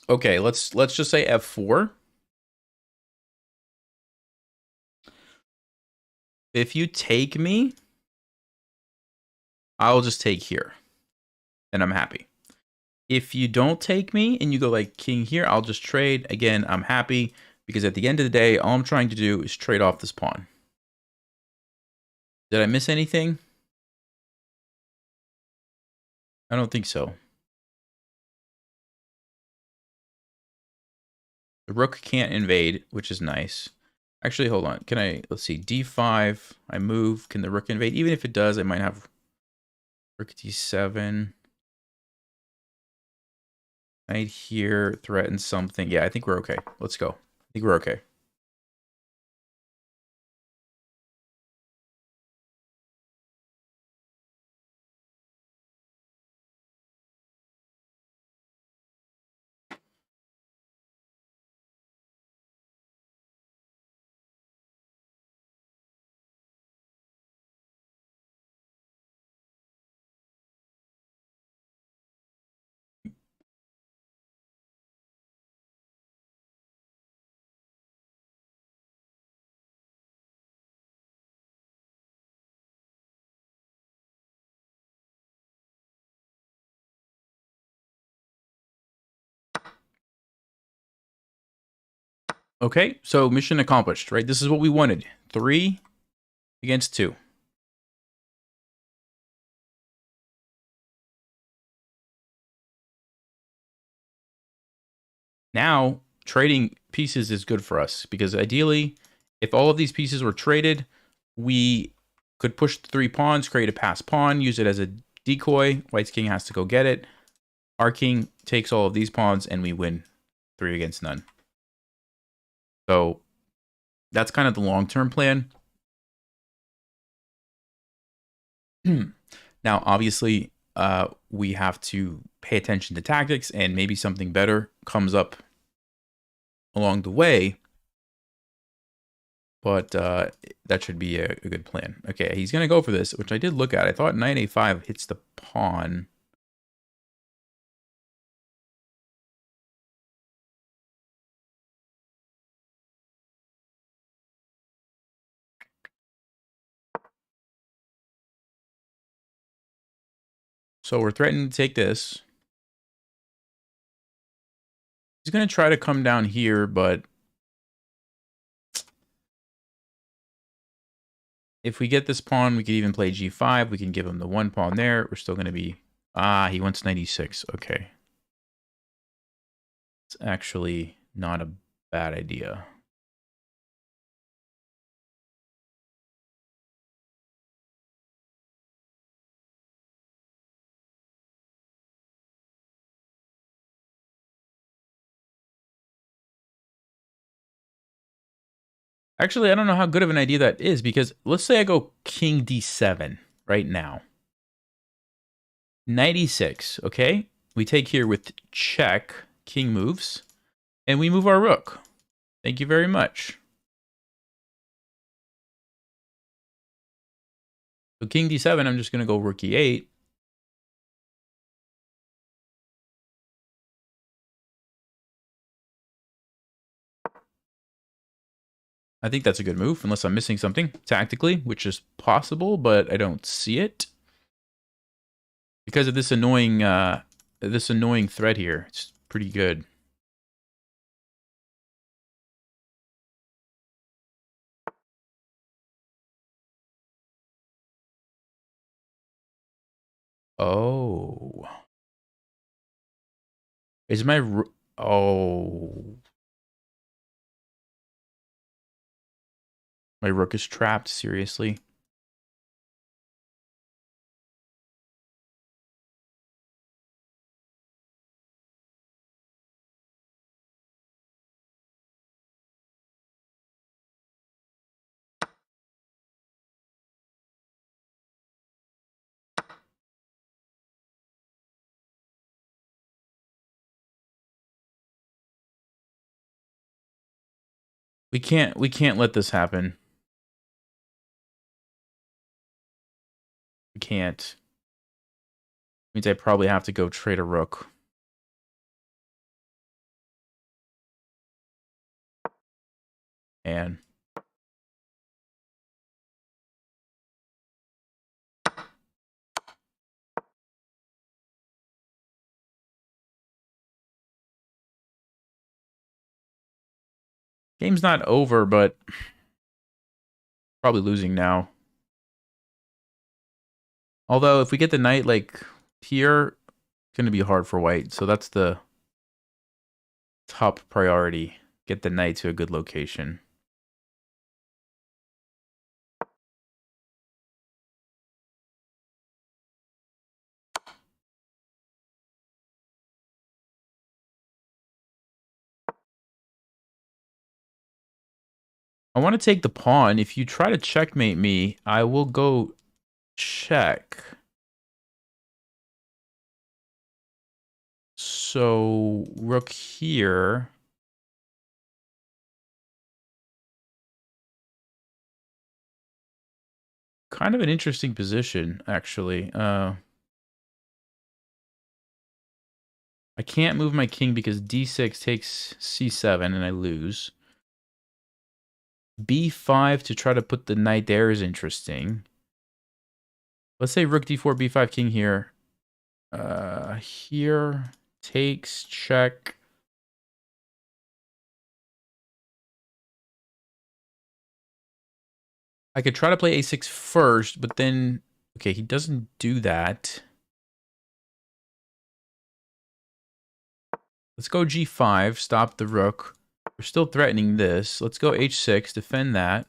Okay, let's just say f4. If you take me, I'll just take here, and I'm happy. If you don't take me and you go like king here, I'll just trade. Again, I'm happy because at the end of the day, all I'm trying to do is trade off this pawn. Did I miss anything? I don't think so. The rook can't invade, which is nice. Actually, hold on. Can I, let's see, d5. I move. Can the rook invade? Even if it does, I might have rook d7. Knight here threatens something. Yeah, I think we're okay. Let's go. I think we're okay. Okay, so mission accomplished, right? This is what we wanted. 3 against 2. Now, trading pieces is good for us because ideally, if all of these pieces were traded, we could push the 3 pawns, create a passed pawn, use it as a decoy. White's king has to go get it. Our king takes all of these pawns, and we win 3 against none. So that's kind of the long-term plan. Now, obviously, we have to pay attention to tactics, and maybe something better comes up along the way. But that should be a good plan. Okay, he's going to go for this, which I did look at. I thought knight a5 hits the pawn. So we're threatening to take this. He's going to try to come down here, but if we get this pawn, we could even play g5. We can give him the 1 pawn there. We're still going to be... Ah, he wants knight e6. Okay. It's actually not a bad idea. Actually, I don't know how good of an idea that is, because let's say I go king d7 right now. Knight e6, okay? We take here with check, king moves, and we move our rook. Thank you very much. So king d7, I'm just going to go rook e8. I think that's a good move, unless I'm missing something tactically, which is possible, but I don't see it. Because of this annoying thread here, it's pretty good. Oh. Is my... Oh. My rook is trapped, seriously. We can't let this happen. We can't. Means I probably have to go trade a rook. And game's not over, but probably losing now. Although if we get the knight like here, it's going to be hard for white. So that's the top priority. Get the knight to a good location. I want to take the pawn. If you try to checkmate me, I will go check. So rook here. Kind of an interesting position, actually. I can't move my king because d6 takes c7 and I lose. b5 to try to put the knight there is interesting. Let's say rook d4, b5, king here. Here, takes, check. I could try to play a6 first, but then... Okay, he doesn't do that. Let's go g5, stop the rook. We're still threatening this. Let's go h6, defend that.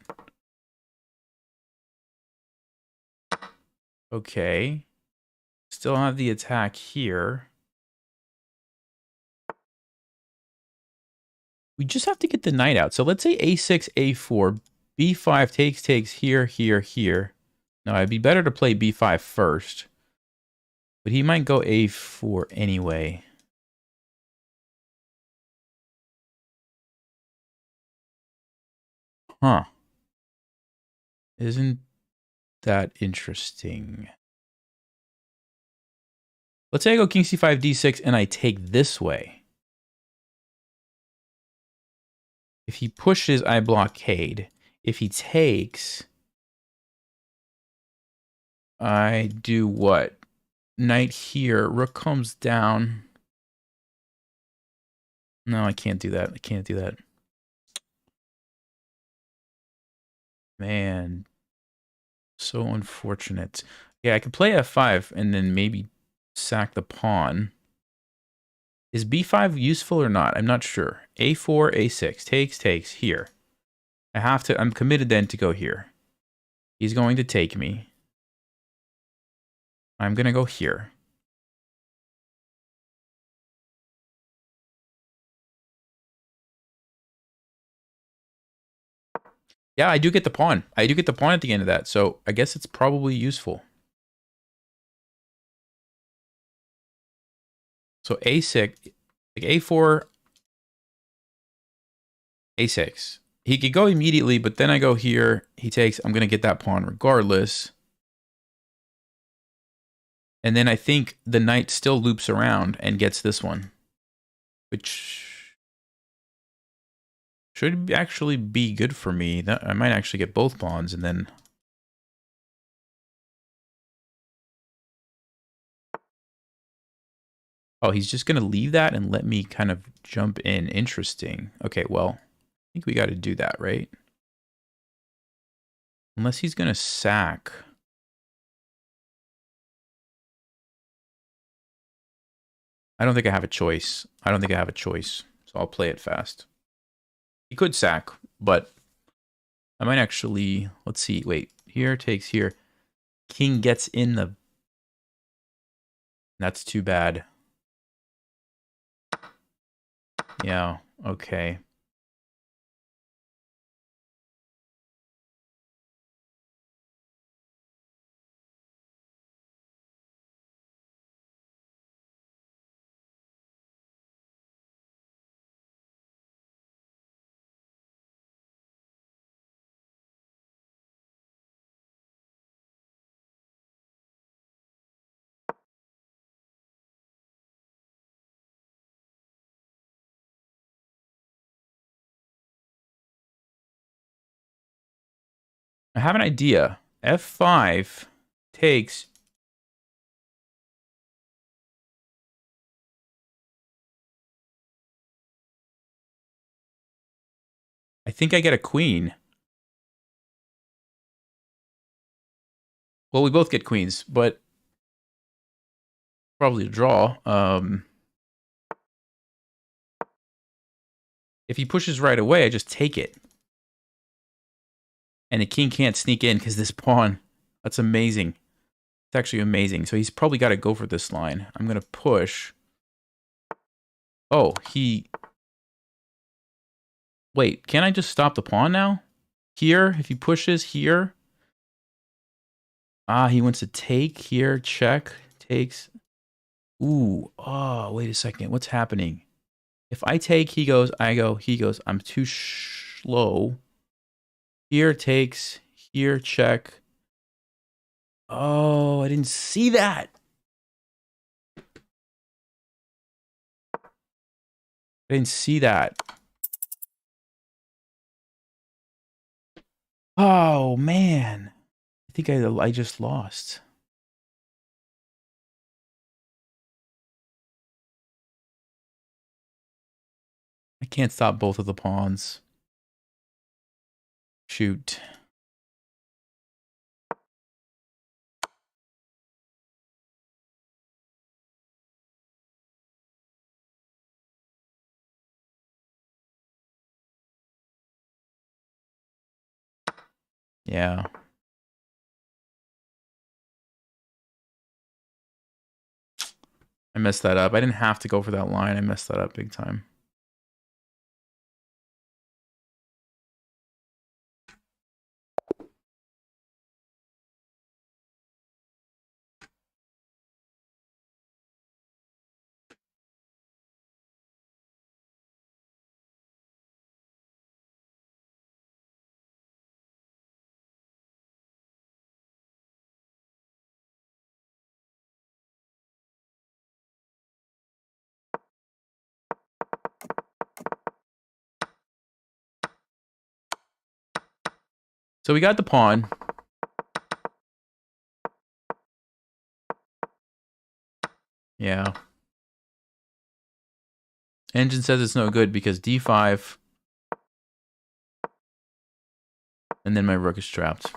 Okay. Still have the attack here. We just have to get the knight out. So let's say a6, a4, b5 takes here, here, here. Now, it'd be better to play b5 first. But he might go a4 anyway. Huh. Isn't that interesting? Let's say I go king c5, d6, and I take this way. If he pushes, I blockade. If he takes, I do what? Knight here. Rook comes down. No, I can't do that. I can't do that. Man. So unfortunate. Yeah, I could play f5 and then maybe sack the pawn. Is b5 useful or not? I'm not sure. a4, a6. Takes, here. I have to... I'm committed then to go here. He's going to take me. I'm going to go here. Yeah, I do get the pawn. I do get the pawn at the end of that, so I guess it's probably useful. So a6, like a4, a6. He could go immediately, but then I go here. He takes. I'm going to get that pawn regardless. And then I think the knight still loops around and gets this one, which should actually be good for me. That I might actually get both pawns and then... Oh, he's just going to leave that and let me kind of jump in. Interesting. Okay, well, I think we got to do that, right? Unless he's going to sack. I don't think I have a choice. I don't think I have a choice. So I'll play it fast. He could sack, but I might actually... Let's see. Wait. Here, takes here. King gets in the... That's too bad. Yeah, okay. have an idea. F5 takes... I think I get a queen. Well, we both get queens, but probably a draw. If he pushes right away, I just take it. And the king can't sneak in because this pawn. That's amazing. It's actually amazing. So he's probably got to go for this line. I'm going to push. Oh, he... Wait, can I just stop the pawn now? Here, if he pushes here. Ah, he wants to take here. Check. Takes. Ooh. Oh, wait a second. What's happening? If I take, he goes. I go. He goes. I'm too slow. Here takes. Here check. Oh, I didn't see that. I didn't see that. Oh, man. I think I just lost. I can't stop both of the pawns. Shoot. Yeah. I messed that up. I didn't have to go for that line. I messed that up big time. So we got the pawn. Yeah. Engine says it's no good because d5. And then my rook is trapped.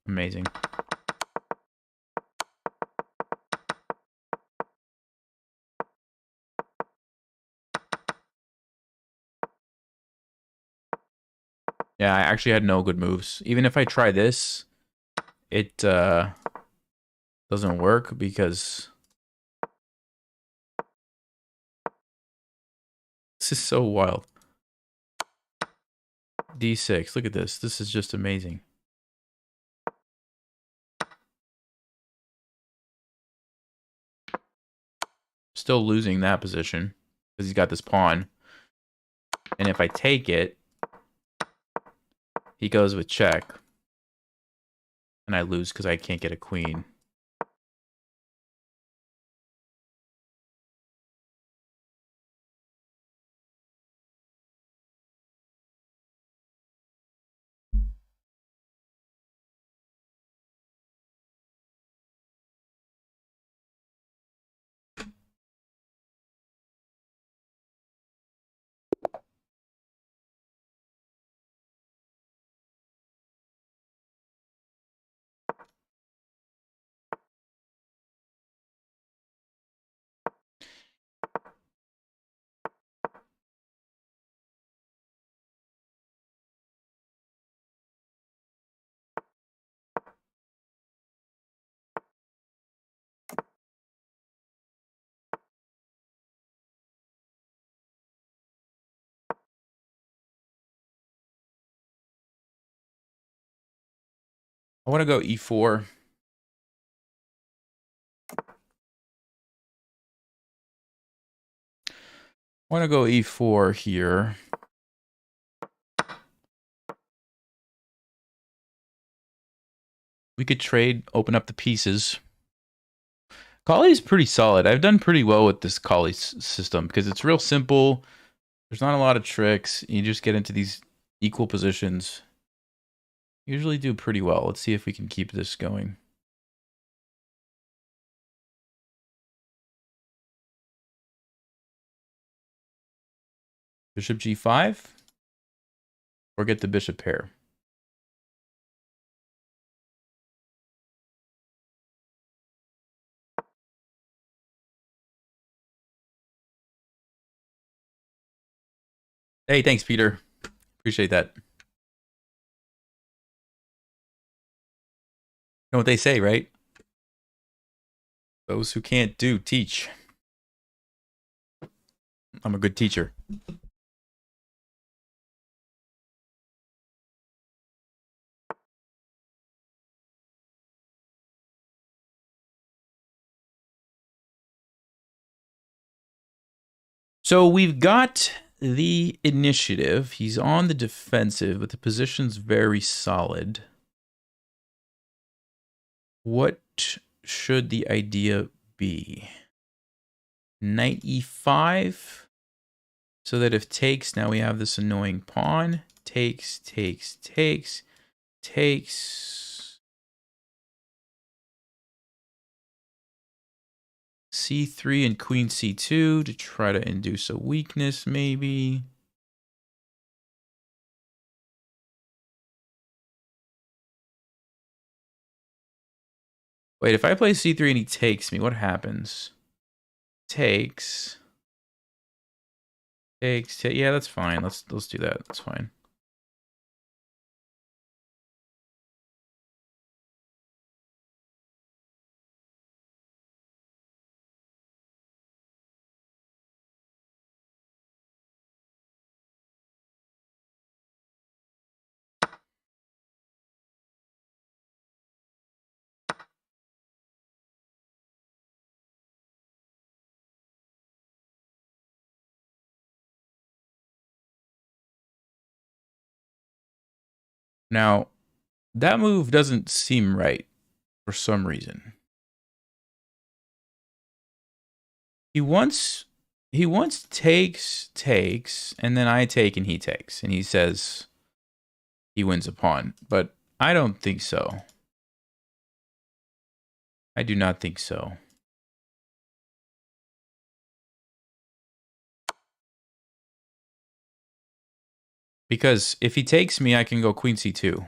Amazing. Yeah, I actually had no good moves. Even if I try this, it doesn't work because this is so wild. D6, look at this. This is just amazing. Still losing that position because he's got this pawn. And if I take it, he goes with check. And I lose because I can't get a queen. I want to go e4. I want to go e4 here. We could trade, open up the pieces. Kali is pretty solid. I've done pretty well with this Kali system because it's real simple. There's not a lot of tricks. You just get into these equal positions usually do pretty well. Let's see if we can keep this going. Bishop g5, or get the bishop pair. Hey, thanks, Peter. Appreciate that. You know what they say, right? Those who can't do, teach. I'm a good teacher. So we've got the initiative. He's on the defensive, but the position's very solid. What should the idea be? Knight e5. So that if takes, now we have this annoying pawn. Takes, takes, takes, takes. C3 and queen c2 to try to induce a weakness, maybe. Wait, if I play c3 and he takes me, what happens? Takes. Takes. Yeah, that's fine. Let's do that. That's fine. Now, that move doesn't seem right for some reason. He wants takes, and then I take and he takes, and he says he wins a pawn. But I don't think so. I do not think so. Because if he takes me, I can go queen c2.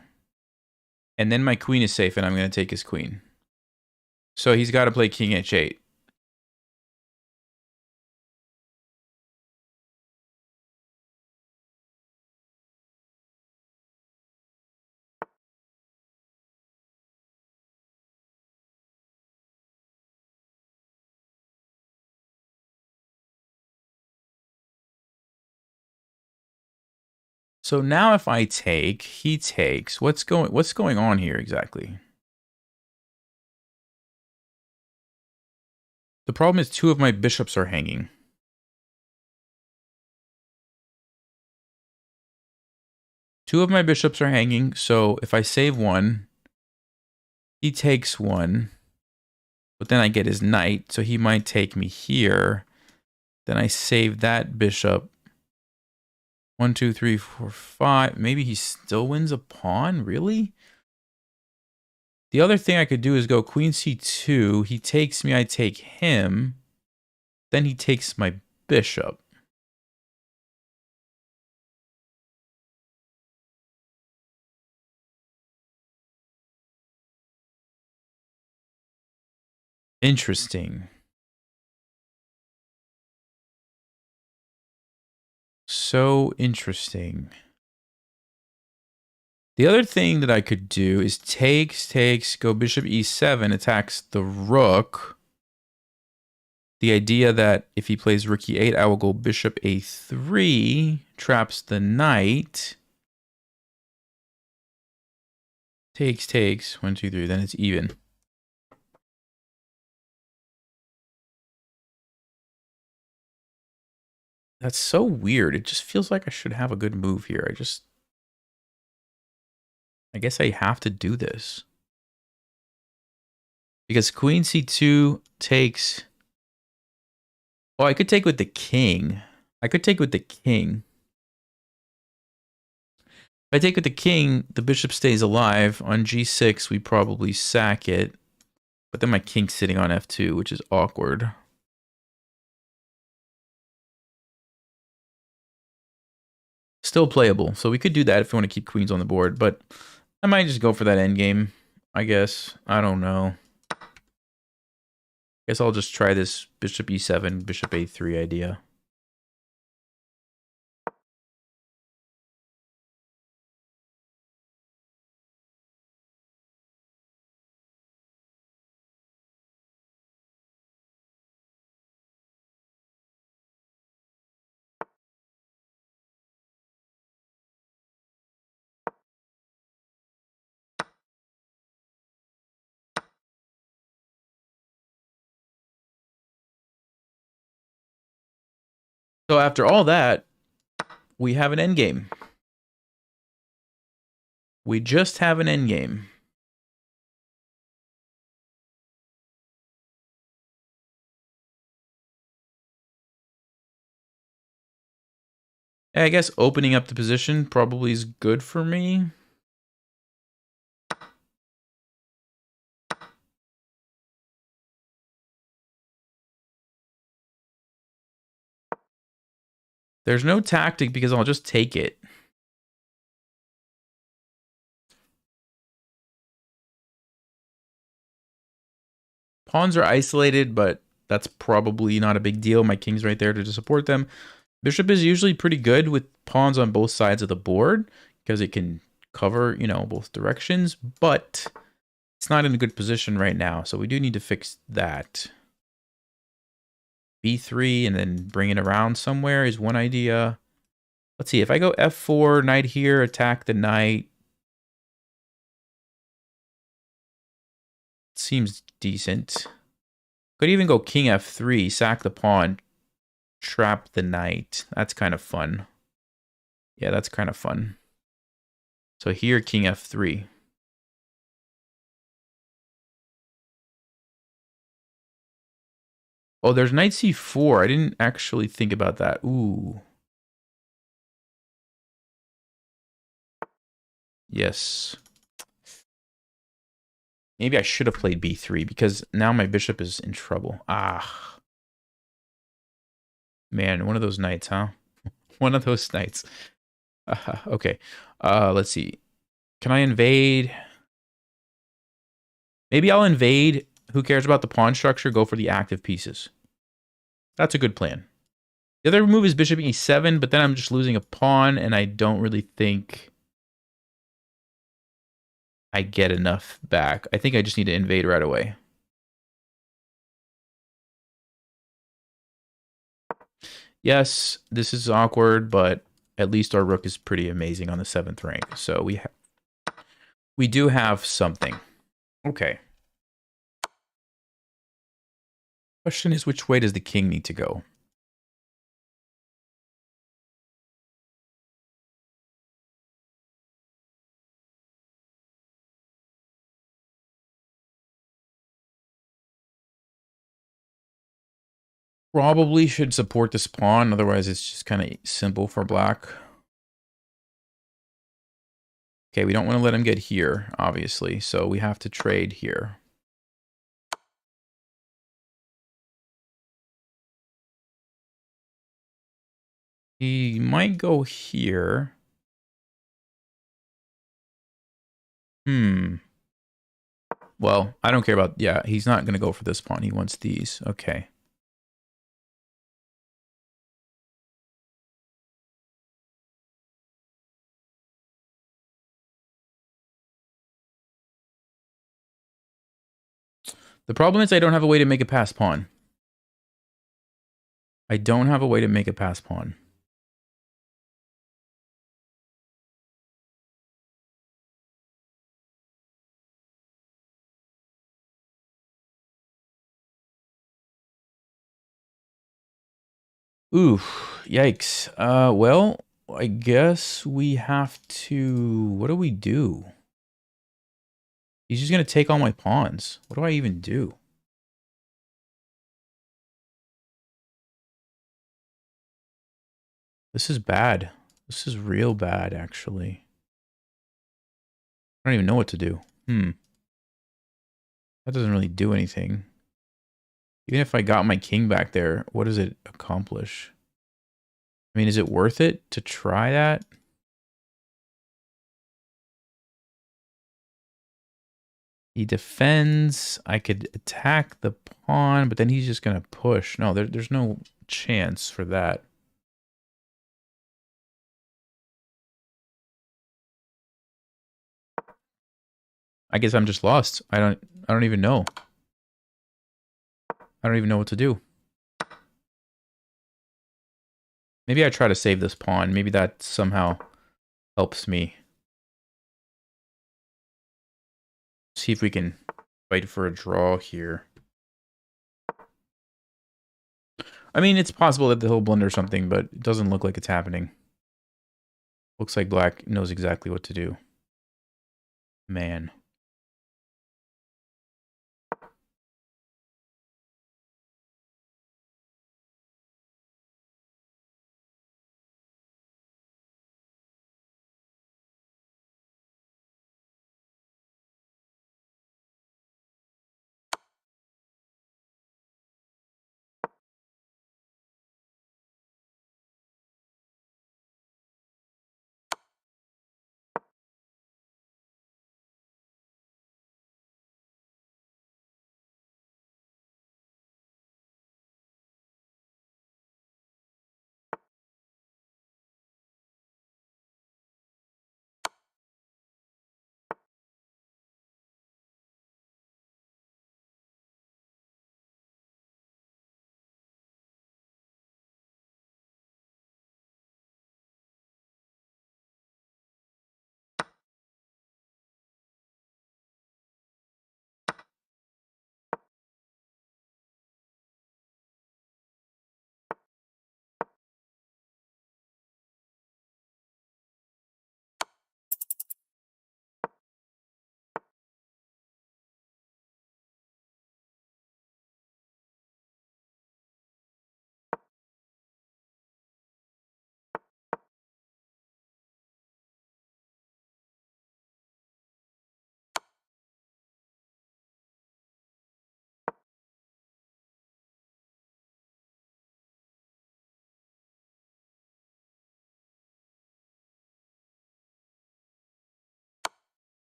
And then my queen is safe, and I'm going to take his queen. So he's got to play king h8. So now if I take, he takes. What's going on here exactly? The problem is two of my bishops are hanging. Two of my bishops are hanging, so if I save one, he takes one. But then I get his knight, so he might take me here. Then I save that bishop. 1, 2, 3, 4, 5. Maybe he still wins a pawn? Really? The other thing I could do is go queen c2. He takes me, I take him. Then he takes my bishop. Interesting. So interesting. The other thing that I could do is takes, go bishop e7, attacks the rook. The idea that if he plays rook e8, I will go bishop a3, traps the knight. Takes, 1, 2, 3, then it's even. That's so weird. It just feels like I should have a good move here. I guess I have to do this. Because queen c2 takes... Oh, I could take with the king. I could take with the king. If I take with the king, the bishop stays alive. On g6, we probably sack it. But then my king's sitting on f2, which is awkward. Still playable, so we could do that if we want to keep queens on the board, but I might just go for that endgame, I guess. I don't know. Guess I'll just try this bishop e7, bishop a3 idea. So after all that, we have an endgame. We just have an endgame. I guess opening up the position probably is good for me. There's no tactic because I'll just take it. Pawns are isolated, but that's probably not a big deal. My king's right there to support them. Bishop is usually pretty good with pawns on both sides of the board because it can cover, you know, both directions, but it's not in a good position right now. So we do need to fix that. b3 and then bring it around somewhere is one idea. Let's see, if I go f4, knight here, attack the knight. Seems decent. Could even go king f3, sack the pawn, trap the knight. That's kind of fun. Yeah, that's kind of fun. So here, king f3. Oh, there's knight c4. I didn't actually think about that. Ooh. Yes. Maybe I should have played b3 because now my bishop is in trouble. Ah. Man, one of those knights, huh? One of those knights. Okay. Let's see. Can I invade? Maybe I'll invade. Who cares about the pawn structure? Go for the active pieces. That's a good plan. The other move is bishop e7, but then I'm just losing a pawn, and I don't really think I get enough back. I think I just need to invade right away. Yes, this is awkward, but at least our rook is pretty amazing on the 7th rank. So we do have something. Okay. Question is, which way does the king need to go? Probably should support this pawn, otherwise it's just kind of simple for black. Okay, we don't want to let him get here, obviously, so we have to trade here. He might go here. Well, I don't care about... Yeah, he's not going to go for this pawn. He wants these. Okay. The problem is I don't have a way to make a pass pawn. I don't have a way to make a pass pawn. Oof, yikes. Well, I guess we have to... What do we do? He's just going to take all my pawns. What do I even do? This is bad. This is real bad, actually. I don't even know what to do. That doesn't really do anything. Even if I got my king back there, what does it accomplish? I mean, is it worth it to try that? He defends. I could attack the pawn, but then he's just going to push. No, there's no chance for that. I guess I'm just lost. I don't even know. I don't even know what to do. Maybe I try to save this pawn. Maybe that somehow helps me. See if we can fight for a draw here. I mean, it's possible that he'll blunder something, but it doesn't look like it's happening. Looks like black knows exactly what to do. Man.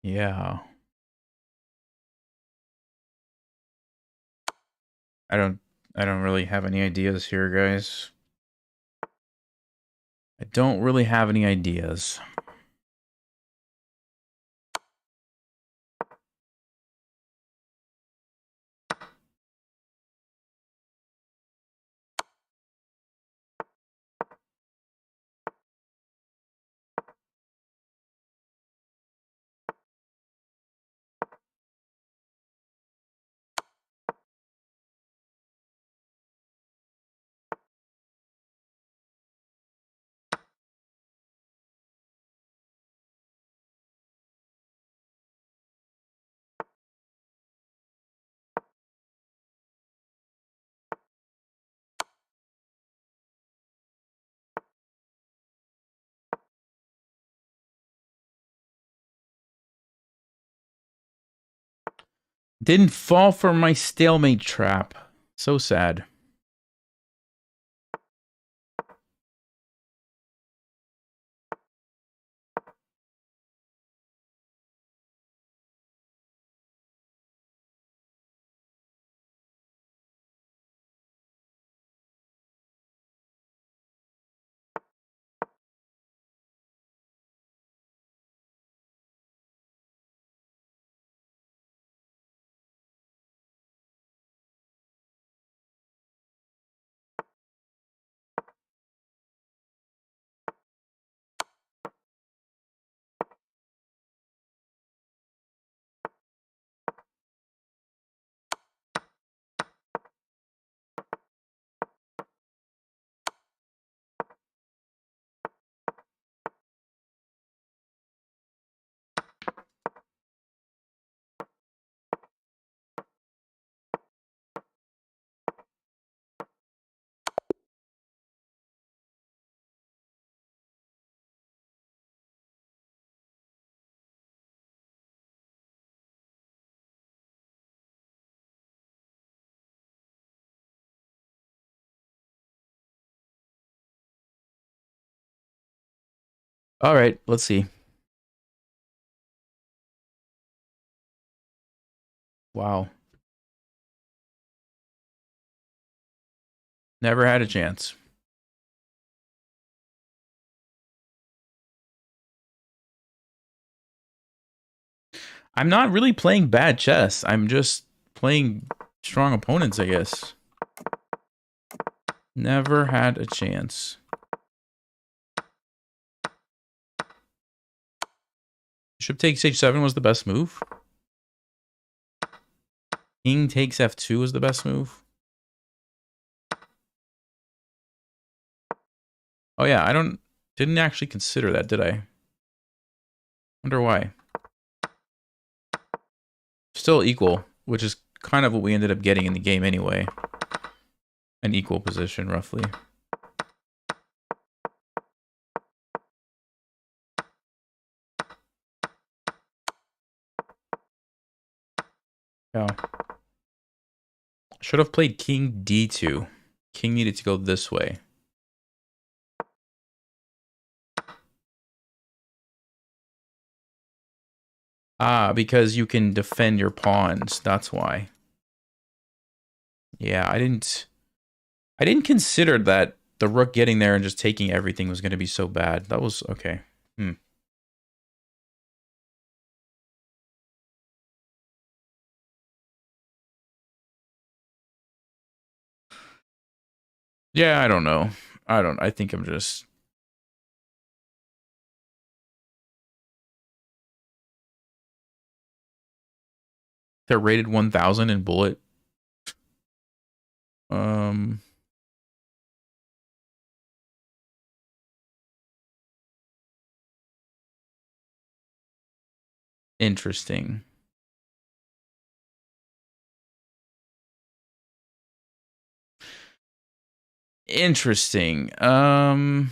Yeah. I don't really have any ideas here, guys. I don't really have any ideas. Didn't fall for my stalemate trap. So sad. All right, let's see. Wow. Never had a chance. I'm not really playing bad chess. I'm just playing strong opponents, I guess. Never had a chance. Bishop takes h7 was the best move. King takes f2 was the best move. Oh yeah, didn't actually consider that, did I? Wonder why. Still equal, which is kind of what we ended up getting in the game anyway. An equal position, roughly. Yeah. Should have played king d2. King needed to go this way. Ah, because you can defend your pawns. That's why. Yeah, I didn't consider that the rook getting there and just taking everything was going to be so bad. That was okay. Yeah, I don't know. I think I'm just... They're rated 1,000 in bullet. Interesting. Interesting. Oh,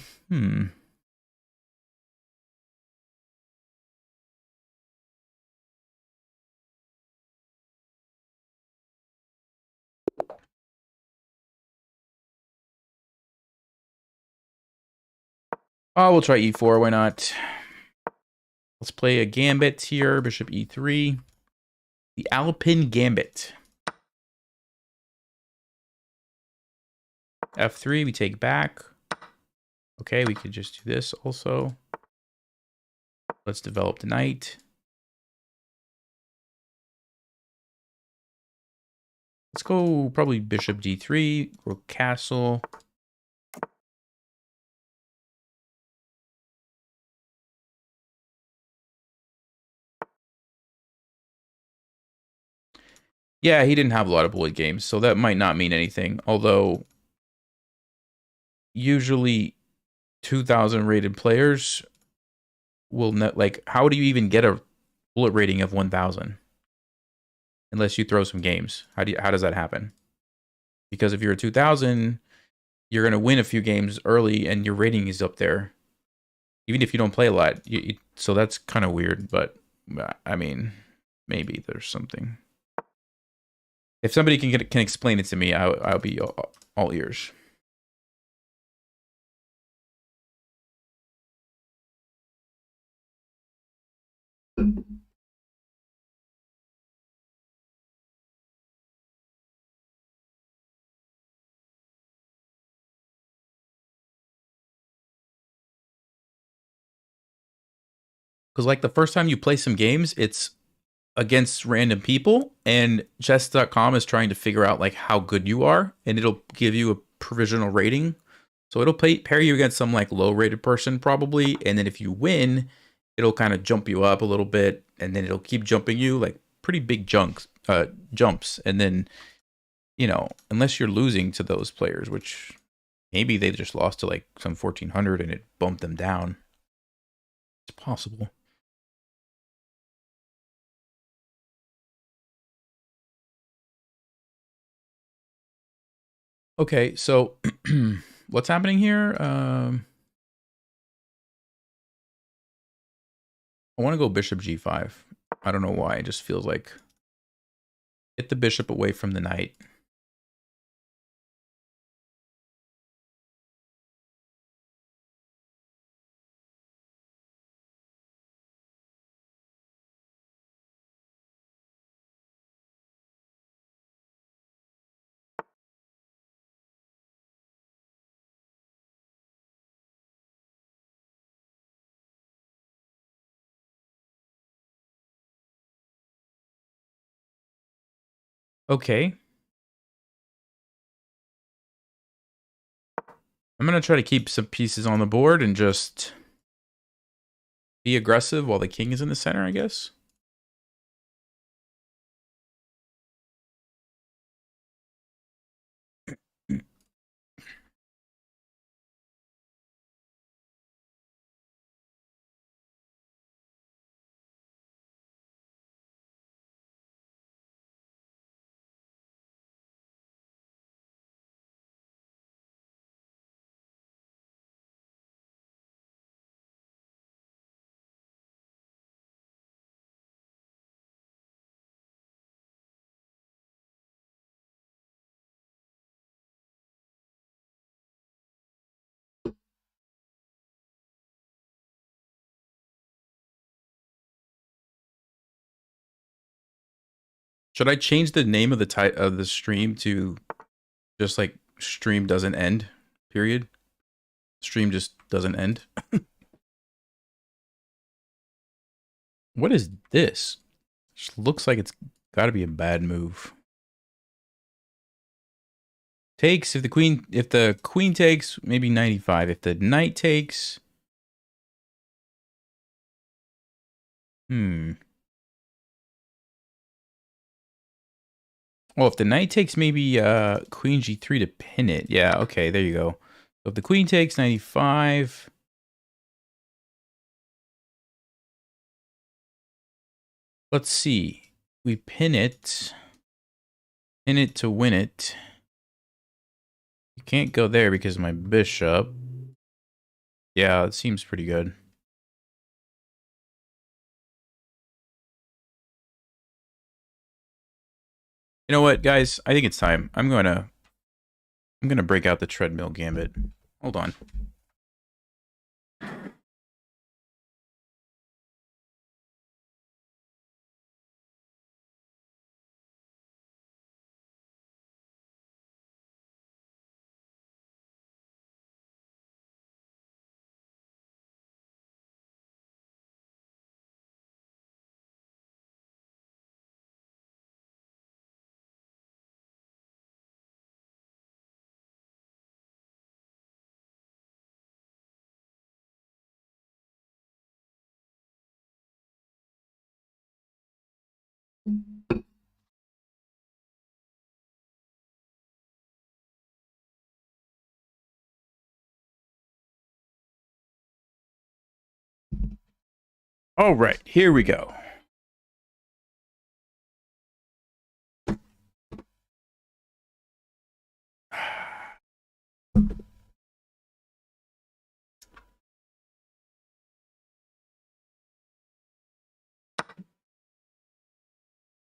we'll try e4. Why not? Let's play a gambit here. Bishop e3. The Alapin Gambit. f3, we take back. Okay, we could just do this also. Let's develop the knight. Let's go probably bishop d3, rook castle. Yeah, he didn't have a lot of bullet games, so that might not mean anything. Although, usually 2,000 rated players will not, like, how do you even get a bullet rating of 1,000? Unless you throw some games. How does that happen? Because if you're a 2,000, you're going to win a few games early and your rating is up there. Even if you don't play a lot. So that's kind of weird, but I mean, maybe there's something. If somebody can explain it to me, I'll be all ears. Because like the first time you play some games, it's against random people, and chess.com is trying to figure out like how good you are, and it'll give you a provisional rating. So it'll pair you against some like low rated person probably, and then if you win, it'll kind of jump you up a little bit, and then it'll keep jumping you like pretty big jumps, and then unless you're losing to those players, which maybe they just lost to like some 1,400 and it bumped them down. It's possible. Okay, so what's happening here? I want to go bishop g5. I don't know why. It just feels like get the bishop away from the knight. Okay. I'm going to try to keep some pieces on the board and just be aggressive while the king is in the center, I guess. Should I change the name of the stream to just like stream doesn't end, period? Stream just doesn't end. What is this? Just looks like it's got to be a bad move. Takes if the queen takes, maybe 95. If the knight takes, well, if the knight takes, maybe queen g3 to pin it. Yeah, okay, there you go. So if the queen takes 95. Let's see. We pin it to win it. You can't go there because of my bishop. Yeah, it seems pretty good. You know what, guys? I think it's time. I'm gonna break out the treadmill gambit. Hold on. All right, here we go.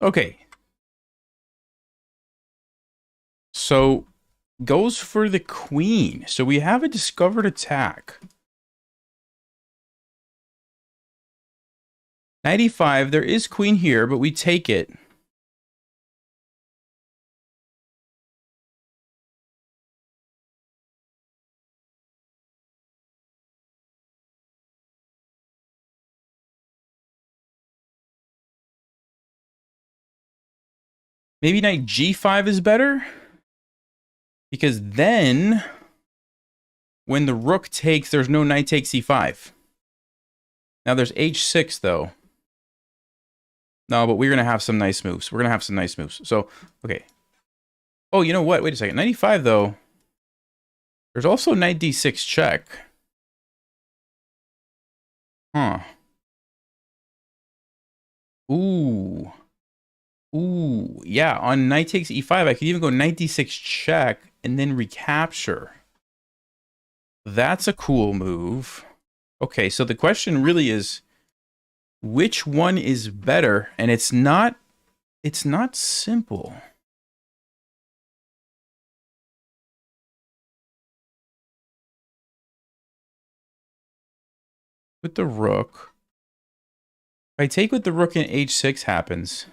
Okay. So, goes for the queen. So we have a discovered attack. 95, there is queen here, but we take it. Maybe knight g5 is better? Because then, when the rook takes, there's no knight takes e5. Now there's h6, though. No, but we're going to have some nice moves. We're going to have some nice moves. So, okay. Oh, you know what? Wait a second. 95, though. There's also knight d6 check. Huh. Ooh. Ooh. Yeah, on knight takes e5, I could even go knight d6 check and then recapture. That's a cool move. Okay, so the question really is, which one is better? And it's not simple. With the rook. If I take with the rook and h6 happens.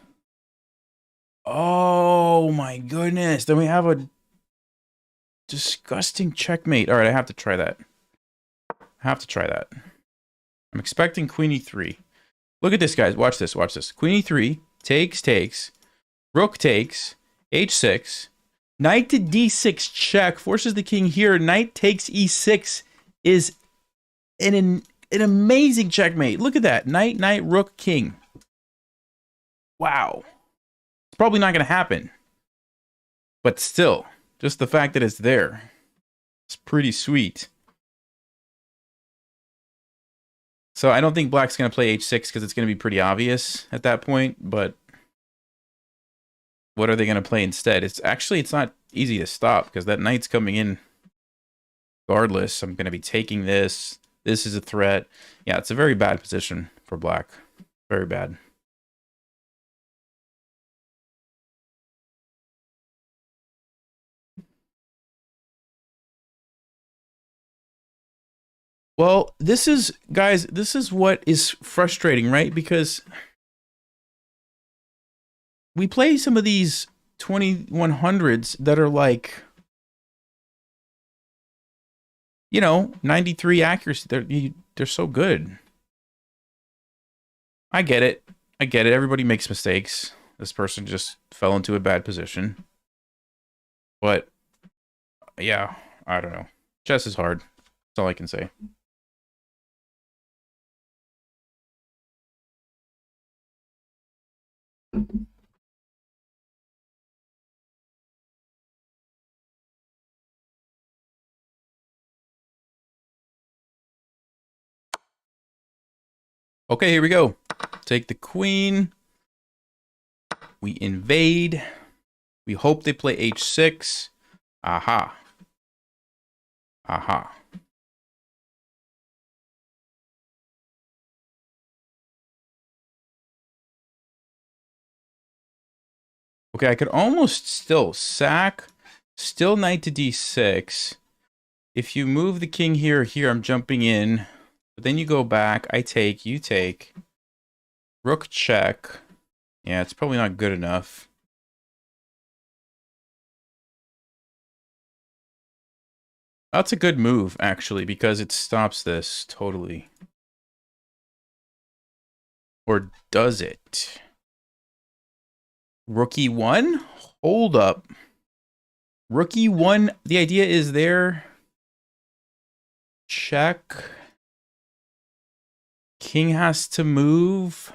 Oh my goodness. Then we have a disgusting checkmate. All right, I have to try that. I'm expecting queen e3. Look at this, guys. Watch this. Queen e3 takes. Rook takes. h6. Knight to d6 check. Forces the king here. Knight takes e6 is an amazing checkmate. Look at that. Knight, knight, rook, king. Wow. It's probably not going to happen. But still, just the fact that it's there. It's pretty sweet. So I don't think black's going to play h6 because it's going to be pretty obvious at that point. But what are they going to play instead? It's not easy to stop because that knight's coming in regardless. I'm going to be taking this. This is a threat. Yeah, it's a very bad position for black. Very bad. Well, this is, guys, this is what is frustrating, right? Because we play some of these 2100s that are like, you know, 93 accuracy. They're so good. I get it. I get it. Everybody makes mistakes. This person just fell into a bad position. But, yeah, I don't know. Chess is hard. That's all I can say. Okay, here we go. Take the queen. We invade. We hope they play h6. Aha. Aha. Okay, I could almost still sack. Still knight to d6. If you move the king here, I'm jumping in. But then you go back. I take, you take. Rook check. Yeah, it's probably not good enough. That's a good move, actually, because it stops this totally. Or does it? Rook e1? Hold up. Rook e1, the idea is there. Check. King has to move.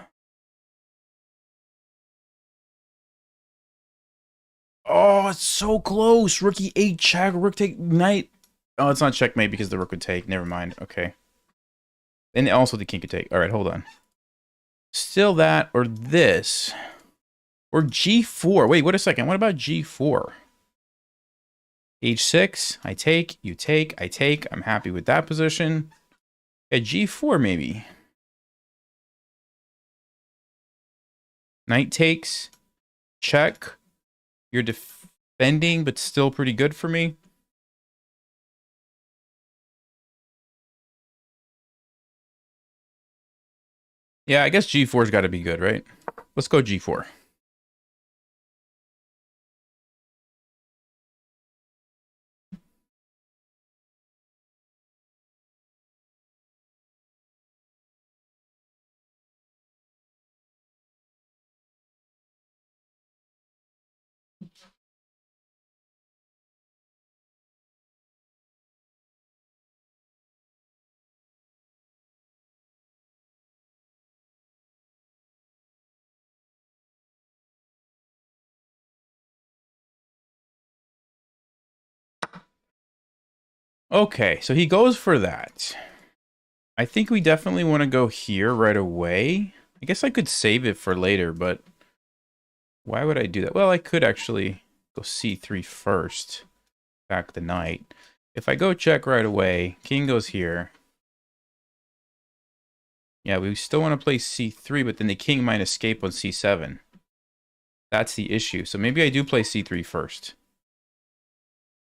Oh, it's so close. Rook e8 check. Rook take knight. Oh, it's not checkmate because the rook would take. Never mind. Okay. And also the king could take. All right, hold on. Still that or this. Or g4. Wait, wait a second. What about g4? h6. I take. You take. I take. I'm happy with that position. At g4 maybe. Knight takes. Check. You're defending, but still pretty good for me. Yeah, I guess g4's got to be good, right? Let's go g4. Okay, so he goes for that. I think we definitely want to go here right away. I guess I could save it for later, but why would I do that? Well, I could actually go c3 first. Back the knight. If I go check right away, king goes here. Yeah, we still want to play c3, but then the king might escape on c7. That's the issue. So maybe I do play c3 first.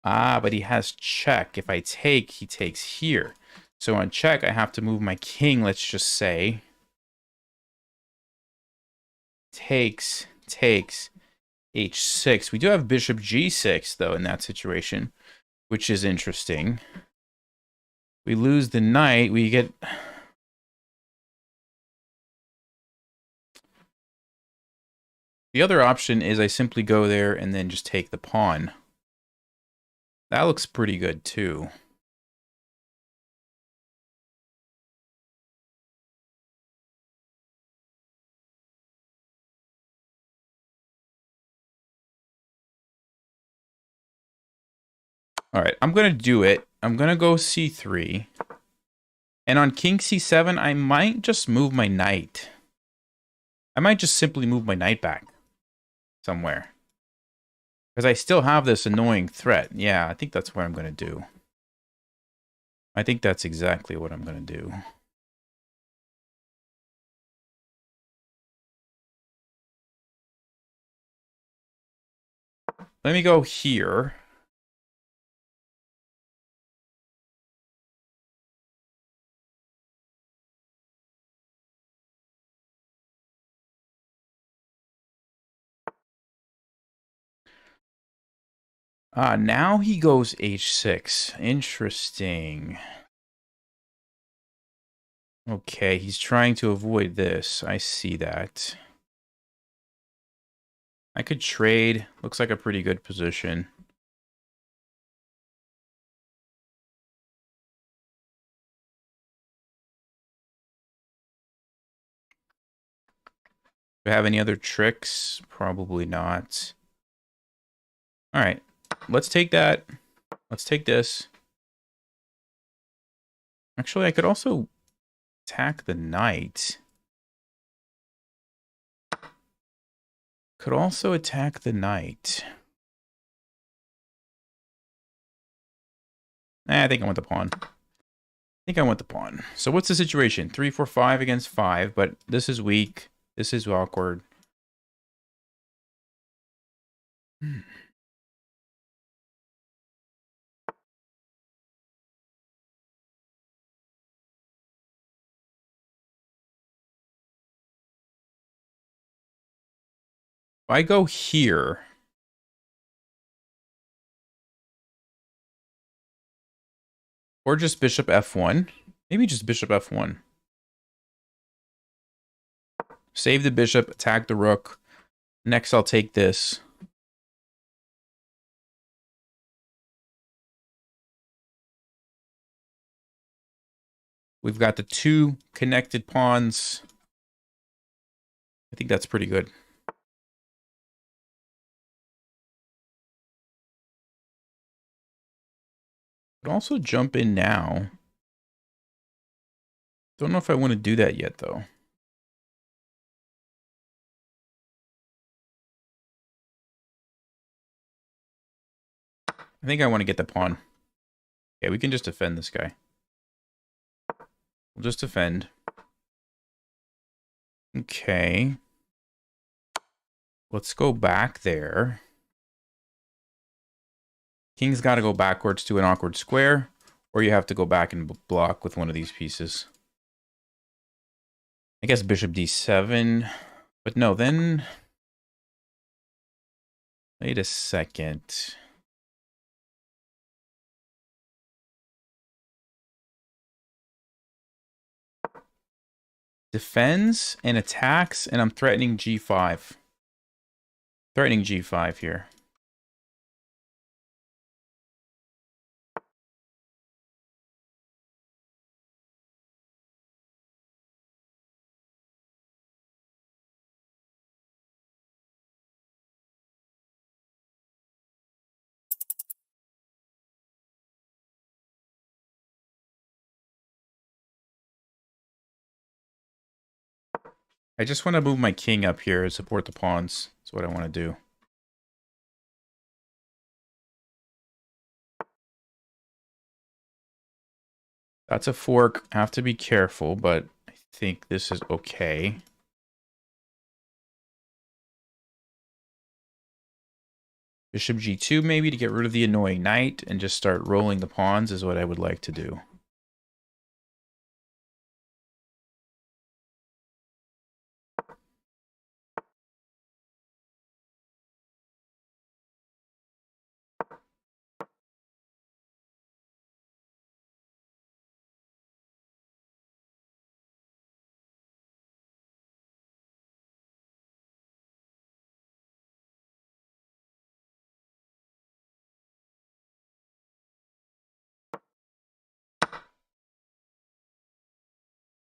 Ah, but he has check. If I take, he takes here. So on check, I have to move my king, let's just say. Takes, h6. We do have bishop g6, though, in that situation, which is interesting. We lose the knight. We get... The other option is I simply go there and then just take the pawn. That looks pretty good too. All right, I'm going to do it. I'm going to go c3. And on king c7, I might just move my knight. I might just simply move my knight back somewhere. Because I still have this annoying threat. Yeah, I think that's what I'm going to do. I think that's exactly what I'm going to do. Let me go here. Now he goes h6. Interesting. Okay, he's trying to avoid this. I see that. I could trade. Looks like a pretty good position. Do I have any other tricks? Probably not. All right, let's take that. Let's take this. Actually, I could also attack the knight. Could also attack the knight. I think I want the pawn. So what's the situation? 3, 4, 5 against 5, but this is weak. This is awkward. If I go here, or just bishop f1, maybe just bishop f1. Save the bishop, attack the rook. Next, I'll take this. We've got the 2 connected pawns. I think that's pretty good. Could also jump in now. Don't know if I want to do that yet, though. I think I want to get the pawn. Okay, we can just defend this guy. We'll just defend. Okay. Let's go back there. King's got to go backwards to an awkward square, or you have to go back and block with one of these pieces. I guess bishop d7. But no, then... Wait a second. Defends and attacks, and I'm threatening g5. Threatening g5 here. I just want to move my king up here and support the pawns. That's what I want to do. That's a fork. Have to be careful, but I think this is okay. Bishop g2 maybe to get rid of the annoying knight and just start rolling the pawns is what I would like to do.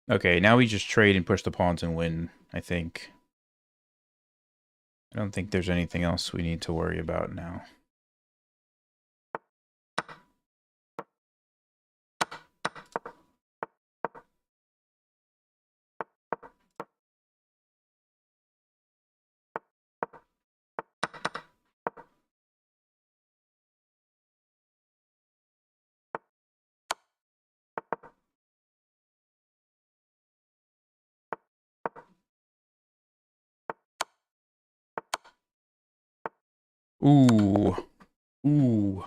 Okay, now we just trade and push the pawns and win, I think. I don't think there's anything else we need to worry about now. Ooh. Ooh.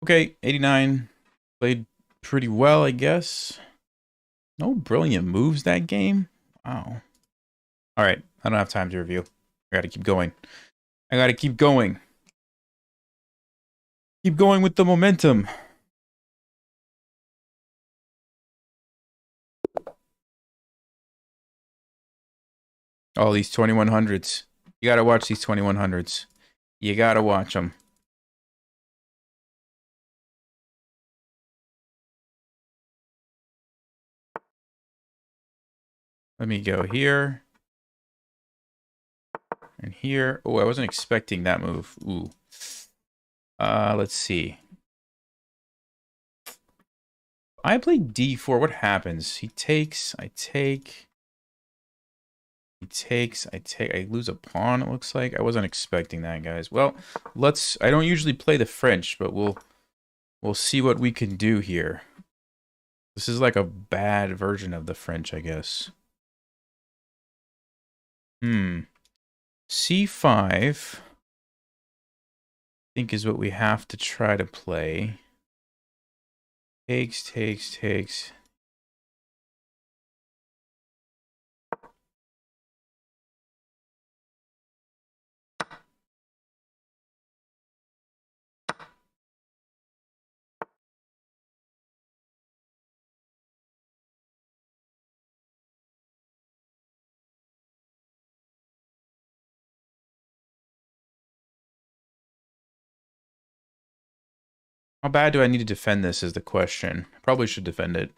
Okay, 89. Played pretty well, I guess. No brilliant moves that game. Wow. All right, I don't have time to review. I gotta keep going. I gotta keep going. Keep going with the momentum. Oh, these 2100s. You gotta watch these 2100s. You gotta watch them. Let me go here. And here. Oh, I wasn't expecting that move. Ooh. Let's see. I play d4. What happens? He takes. I take. He takes. I take. I lose a pawn, it looks like. I wasn't expecting that, guys. Well, let's... I don't usually play the French, but we'll see what we can do here. This is like a bad version of the French, I guess. C5, I think, is what we have to try to play. Takes, takes, takes. How bad do I need to defend this is the question. Probably should defend it.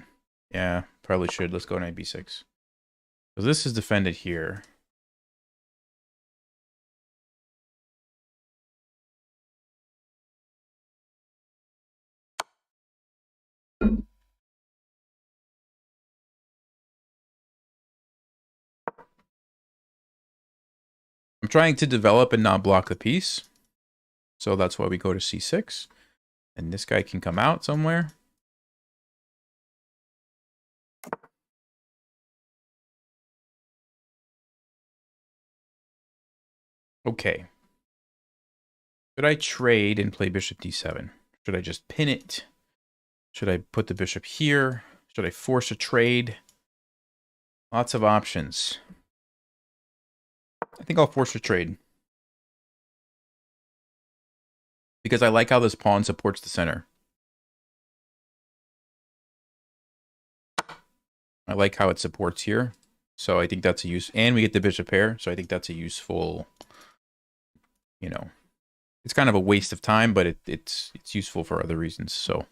Yeah, probably should. Let's go knight b6. So this is defended here. I'm trying to develop and not block the piece. So that's why we go to c6. And this guy can come out somewhere. Okay. Should I trade and play bishop d7? Should I just pin it? Should I put the bishop here? Should I force a trade? Lots of options. I think I'll force a trade. Because I like how this pawn supports the center. I like how it supports here. So I think that's a use. And we get the bishop pair. So I think that's a useful, you know. It's kind of a waste of time, but it's useful for other reasons. So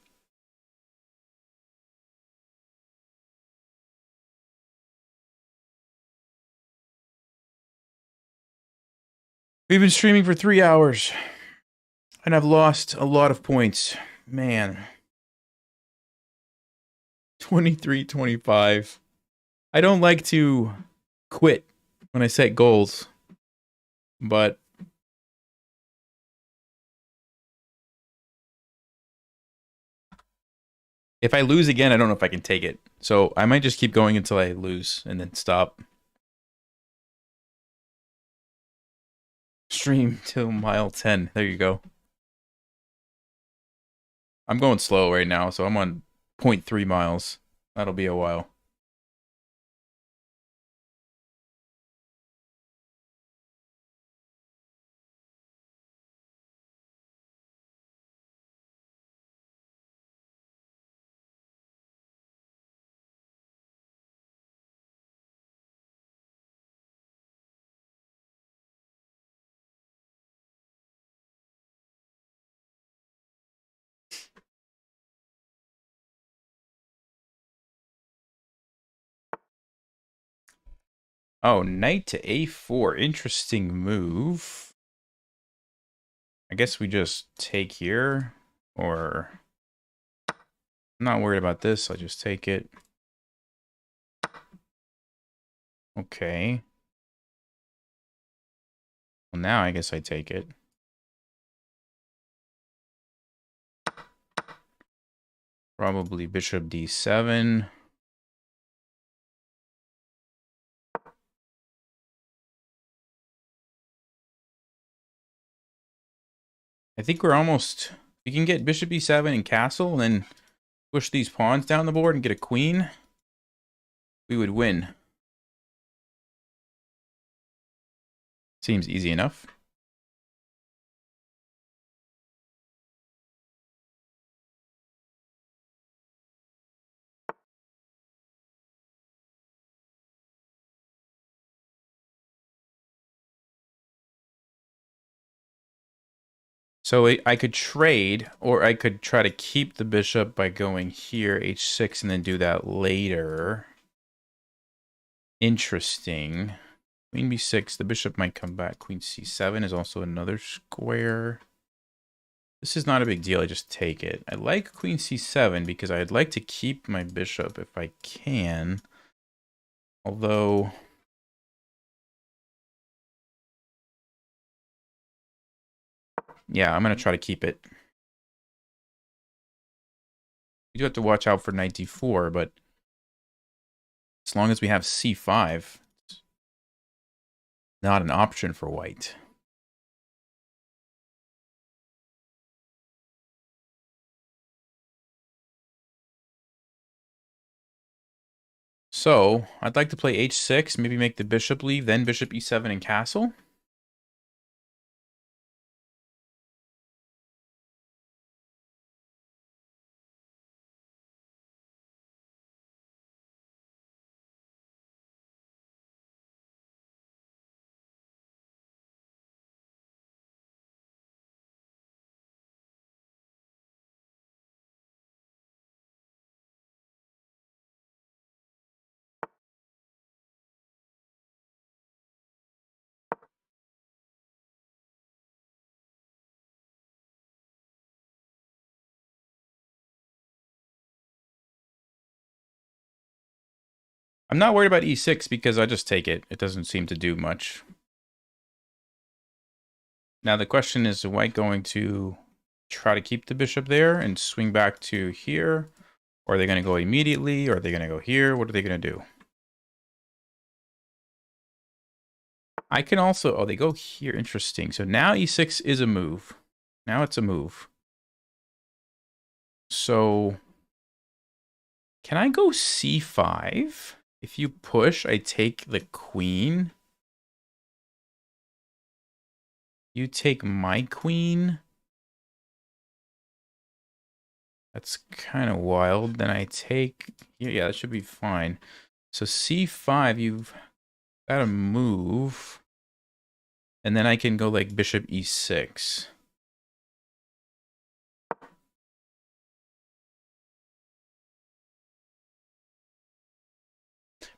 we've been streaming for 3 hours. And I've lost a lot of points. Man. 23-25. I don't like to quit when I set goals. But if I lose again, I don't know if I can take it. So I might just keep going until I lose and then stop. Stream till mile 10. There you go. I'm going slow right now, so I'm on 0.3 miles. That'll be a while. Oh, knight to a4. Interesting move. I guess we just take here, or I'm not worried about this. I'll just take it. Okay. Well, now I guess I take it. Probably bishop d7. I think we're almost... We can get bishop e7 and castle, and then push these pawns down the board and get a queen. We would win. Seems easy enough. So I could trade, or I could try to keep the bishop by going here, h6, and then do that later. Interesting. Queen b6, the bishop might come back. Queen c7 is also another square. This is not a big deal, I just take it. I like queen c7 because I'd like to keep my bishop if I can. Although... yeah, I'm going to try to keep it. You do have to watch out for knight d4, but as long as we have c5, it's not an option for white. So, I'd like to play h6, maybe make the bishop leave, then bishop e7 and castle. I'm not worried about e6 because I just take it. It doesn't seem to do much. Now the question is white going to try to keep the bishop there and swing back to here? Or are they going to go immediately? Or are they going to go here? What are they going to do? I can also... oh, they go here. Interesting. So now e6 is a move. Now it's a move. So... can I go c5? If you push, I take the queen. You take my queen. That's kind of wild. Then I take... yeah, that should be fine. So c5, you've got to move. And then I can go like bishop e6.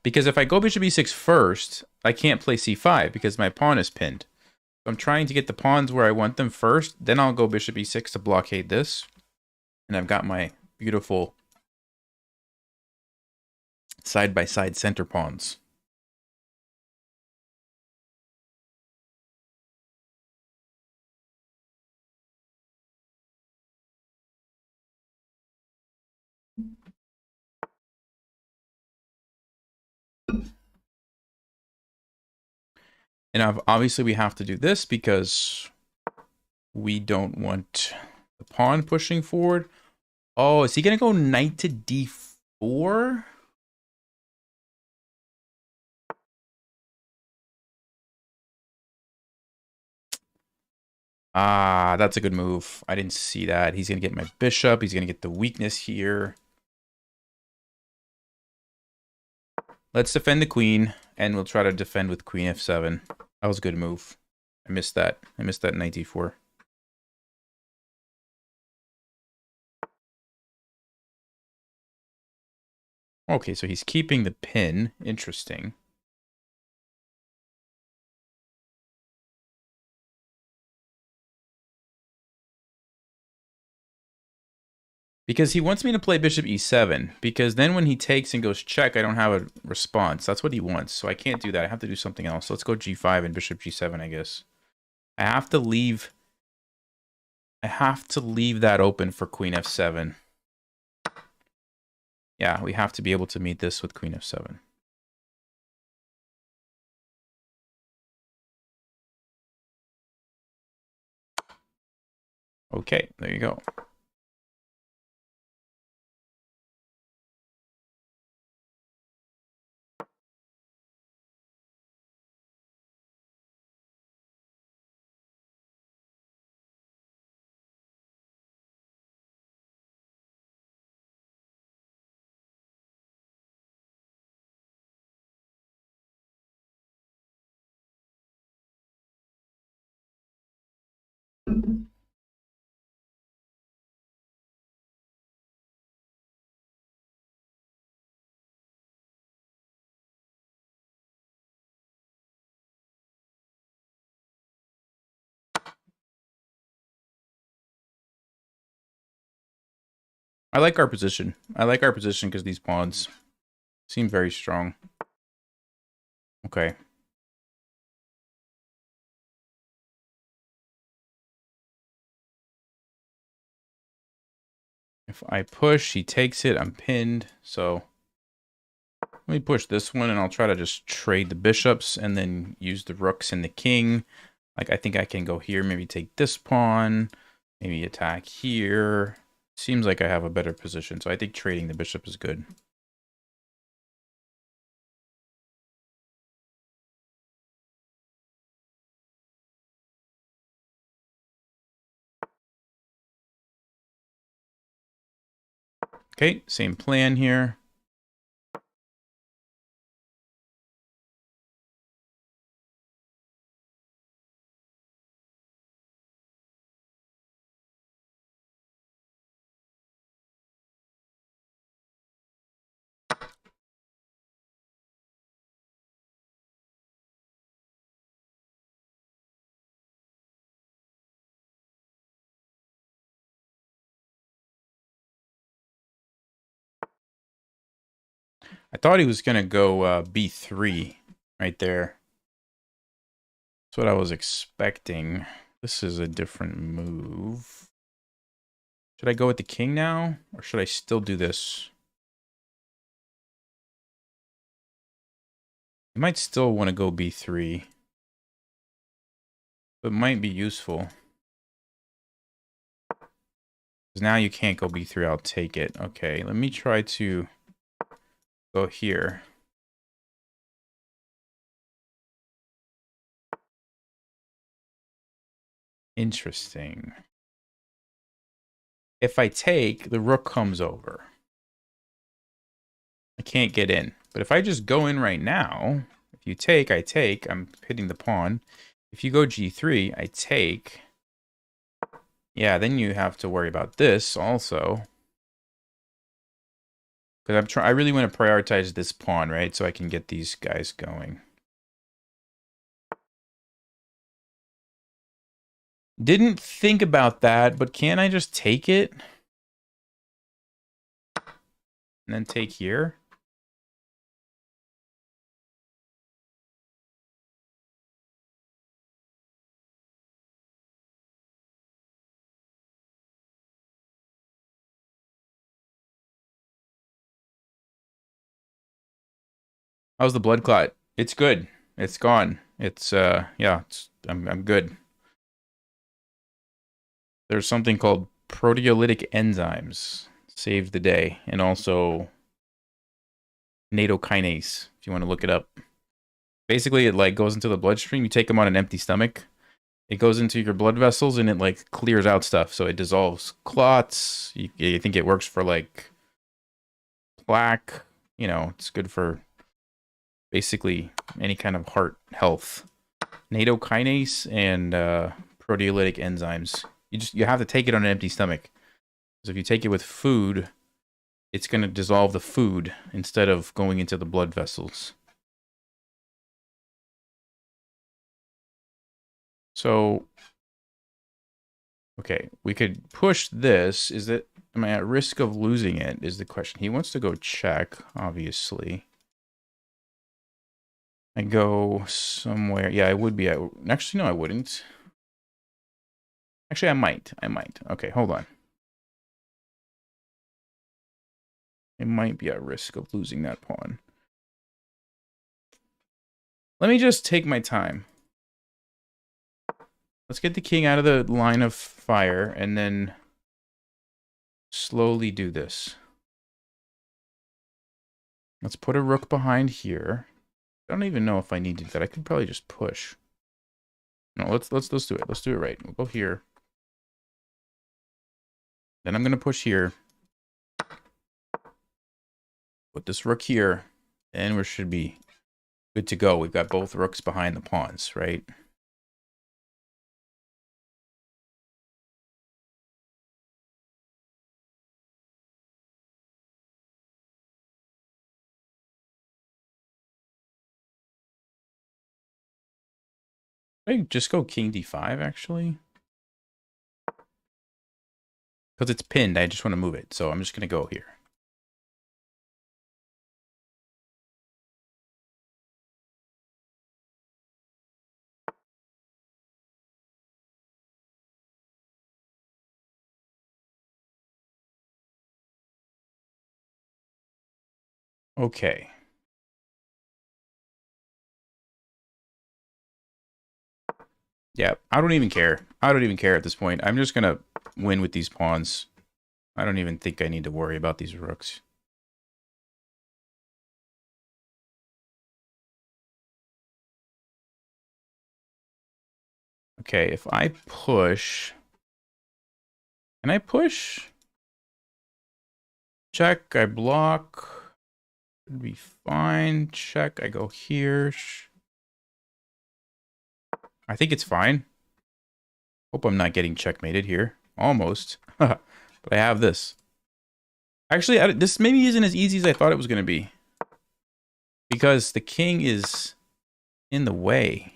Because if I go bishop e6 first, I can't play c5 because my pawn is pinned. So I'm trying to get the pawns where I want them first. Then I'll go bishop e6 to blockade this. And I've got my beautiful side-by-side center pawns. And obviously we have to do this because we don't want the pawn pushing forward. Oh, is he going to go knight to d4? Ah, that's a good move. I didn't see that. He's going to get my bishop. He's going to get the weakness here. Let's defend the queen, and we'll try to defend with queen f7. That was a good move. I missed that. I missed that knight d4. Okay, so he's keeping the pin. Interesting. Because he wants me to play bishop e7. Because then when he takes and goes check, I don't have a response. That's what he wants. So I can't do that. I have to do something else. Let's go g5 and bishop g7, I guess. I have to leave that open for queen f7. Yeah, we have to be able to meet this with queen f7. Okay, there you go. I like our position. I like our position because these pawns seem very strong. Okay. If I push, he takes it. I'm pinned. So let me push this one, and I'll try to just trade the bishops and then use the rooks and the king. Like, I think I can go here, maybe take this pawn, maybe attack here. Seems like I have a better position, so I think trading the bishop is good. Okay, same plan here. I thought he was going to go b3 right there. That's what I was expecting. This is a different move. Should I go with the king now? Or should I still do this? I might still want to go b3. But it might be useful. Because now you can't go b3. I'll take it. Okay, let me try to go here. Interesting. If I take, the rook comes over. I can't get in. But if I just go in right now, if you take, I take. I'm hitting the pawn. If you go g3, I take. Yeah, then you have to worry about this also. Because I really want to prioritize this pawn, right? So I can get these guys going. Didn't think about that, but can I just take it? And then take here? How's the blood clot? It's good. It's gone. It's yeah, I'm good. There's something called proteolytic enzymes. Saved the day. And also nattokinase, if you want to look it up. Basically, it like goes into the bloodstream. You take them on an empty stomach. It goes into your blood vessels and it like clears out stuff. So it dissolves clots. You think it works for like plaque. You know, it's good for basically any kind of heart health. Nattokinase and proteolytic enzymes. You have to take it on an empty stomach. Because if you take it with food, it's going to dissolve the food instead of going into the blood vessels. So Okay, we could push this. Am I at risk of losing it is the question. He wants to go check, obviously. I go somewhere. Yeah, I would be. Actually, no, I wouldn't. Actually, I might. Okay, hold on. I might be at risk of losing that pawn. Let me just take my time. Let's get the king out of the line of fire and then slowly do this. Let's put a rook behind here. I don't even know if I need to do that. I could probably just push. No, let's do it. Let's do it right. We'll go here. Then I'm gonna push here. Put this rook here, and we should be good to go. We've got both rooks behind the pawns, right? I just go king d5, actually. Because it's pinned, I just want to move it. So I'm just going to go here. Okay. Yeah, I don't even care. I don't even care at this point. I'm just going to win with these pawns. I don't even think I need to worry about these rooks. Okay, if I push... Can I push? Check, I block. Should be fine. Check, I go here. I think it's fine. Hope I'm not getting checkmated here. Almost. But I have this. Actually, this maybe isn't as easy as I thought it was going to be. Because the king is in the way.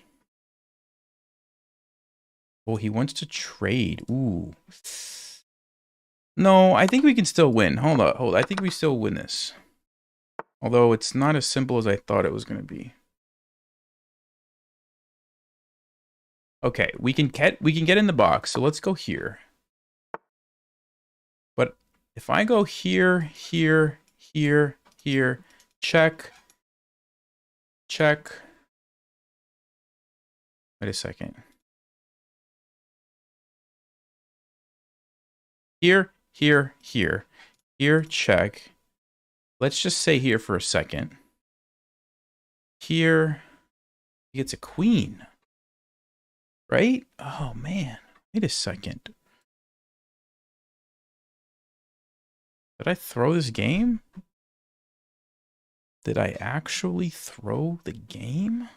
Oh, he wants to trade. Ooh. No, I think we can still win. Hold on. I think we still win this. Although it's not as simple as I thought it was going to be. Okay, we can get in the box. So let's go here. But if I go here, here, here, here, check, check. Wait a second. Here, here, here, here, check. Let's just say here for a second. Here, he gets a queen. Right? Oh, man. Wait a second. Did I throw this game? Did I actually throw the game?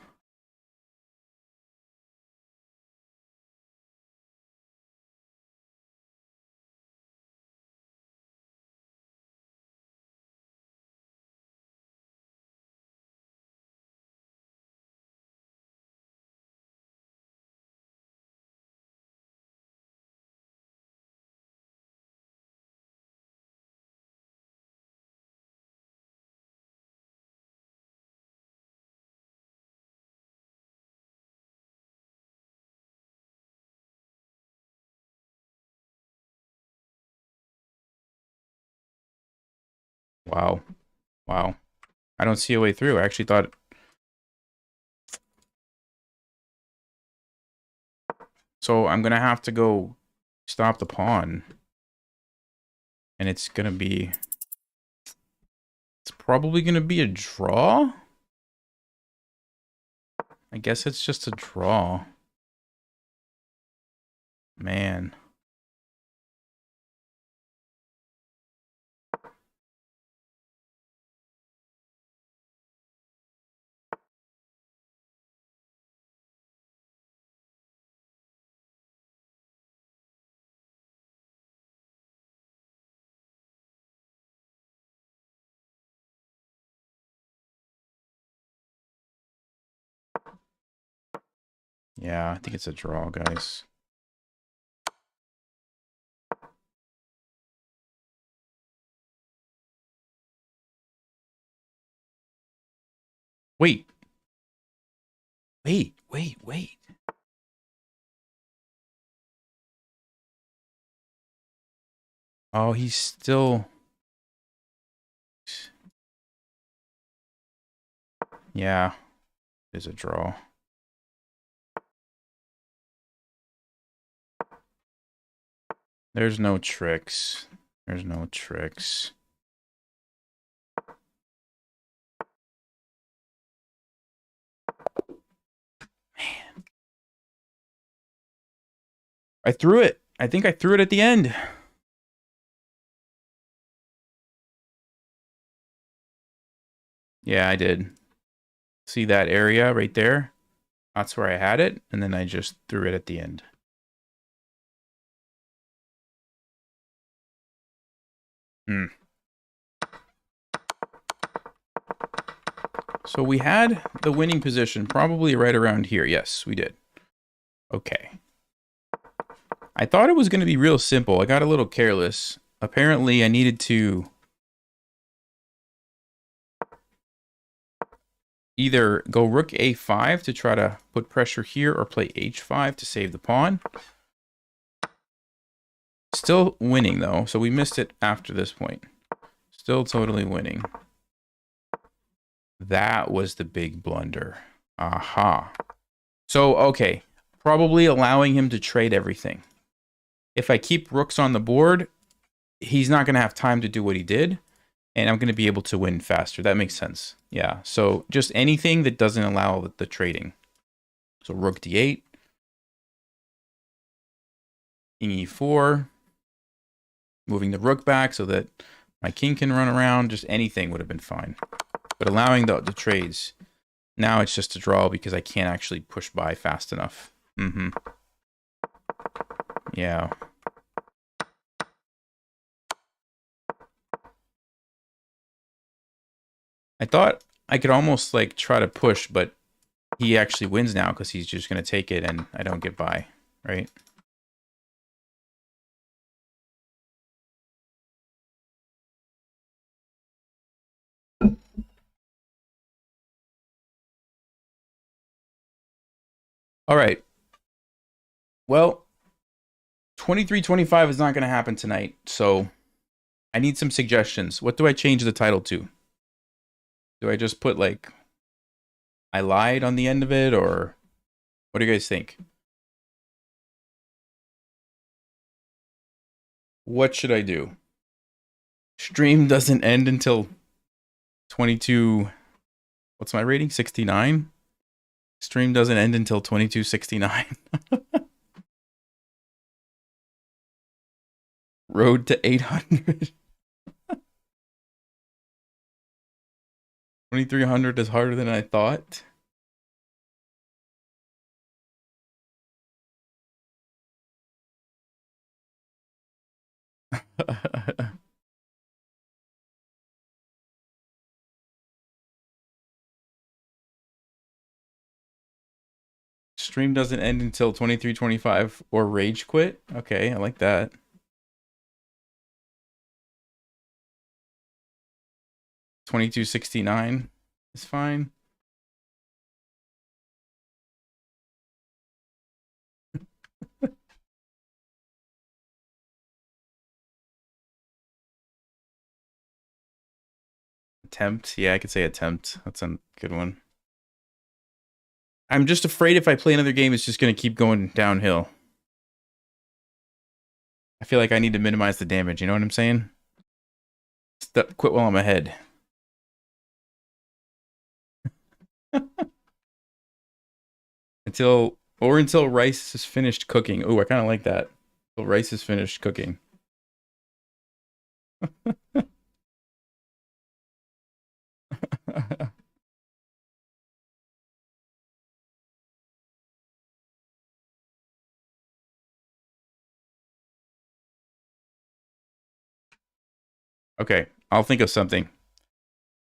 Wow. Wow. I don't see a way through. I actually thought... So I'm going to have to go stop the pawn. And it's going to be... It's probably going to be a draw? I guess it's just a draw. Man. Yeah, I think it's a draw, guys. Wait. Wait. Oh, he's still... Yeah. There's a draw. There's no tricks. There's no tricks. Man. I threw it. I think I threw it at the end. Yeah, I did. See that area right there? That's where I had it, and then I just threw it at the end. So we had the winning position probably right around here. Yes, we did. Okay. I thought it was going to be real simple. I got a little careless. Apparently, I needed to either go rook a5 to try to put pressure here or play h5 to save the pawn. Still winning, though, so we missed it after this point. Still totally winning. That was the big blunder. Aha. So, okay. Probably allowing him to trade everything. If I keep rooks on the board, he's not going to have time to do what he did. And I'm going to be able to win faster. That makes sense. Yeah. So, just anything that doesn't allow the trading. So, rook d8. King e4. Moving the rook back so that my king can run around. Just anything would have been fine. But allowing the trades, now it's just a draw because I can't actually push by fast enough. Yeah. I thought I could almost like try to push, but he actually wins now because he's just going to take it and I don't get by, right? All right. Well, 23-25 is not going to happen tonight, so I need some suggestions. What do I change the title to? Do I just put, like, I lied on the end of it, or what do you guys think? What should I do? Stream doesn't end until 22... What's my rating? 69? Stream doesn't end until 2269. Road to 800. 2300 is harder than I thought. Stream doesn't end until 2325 or rage quit. Okay, I like that. 2269 is fine. Attempt. Yeah, I could say attempt. That's a good one. I'm just afraid if I play another game, it's just going to keep going downhill. I feel like I need to minimize the damage. You know what I'm saying? Quit while I'm ahead. until rice is finished cooking. Oh, I kind of like that. Until rice is finished cooking. Okay, I'll think of something.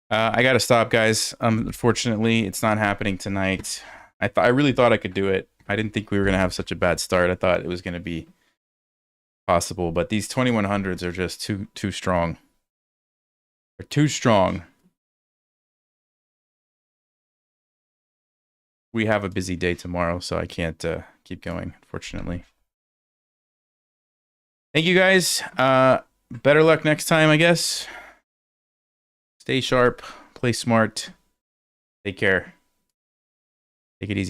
I gotta stop, guys. Unfortunately, it's not happening tonight. I really thought I could do it. I didn't think we were gonna have such a bad start. I thought it was gonna be possible, but these 2100s are just too strong. They're too strong. we have a busy day tomorrow, so I can't keep going, unfortunately. Thank you guys. Better luck next time, I guess. Stay sharp, play smart, take care. Take it easy.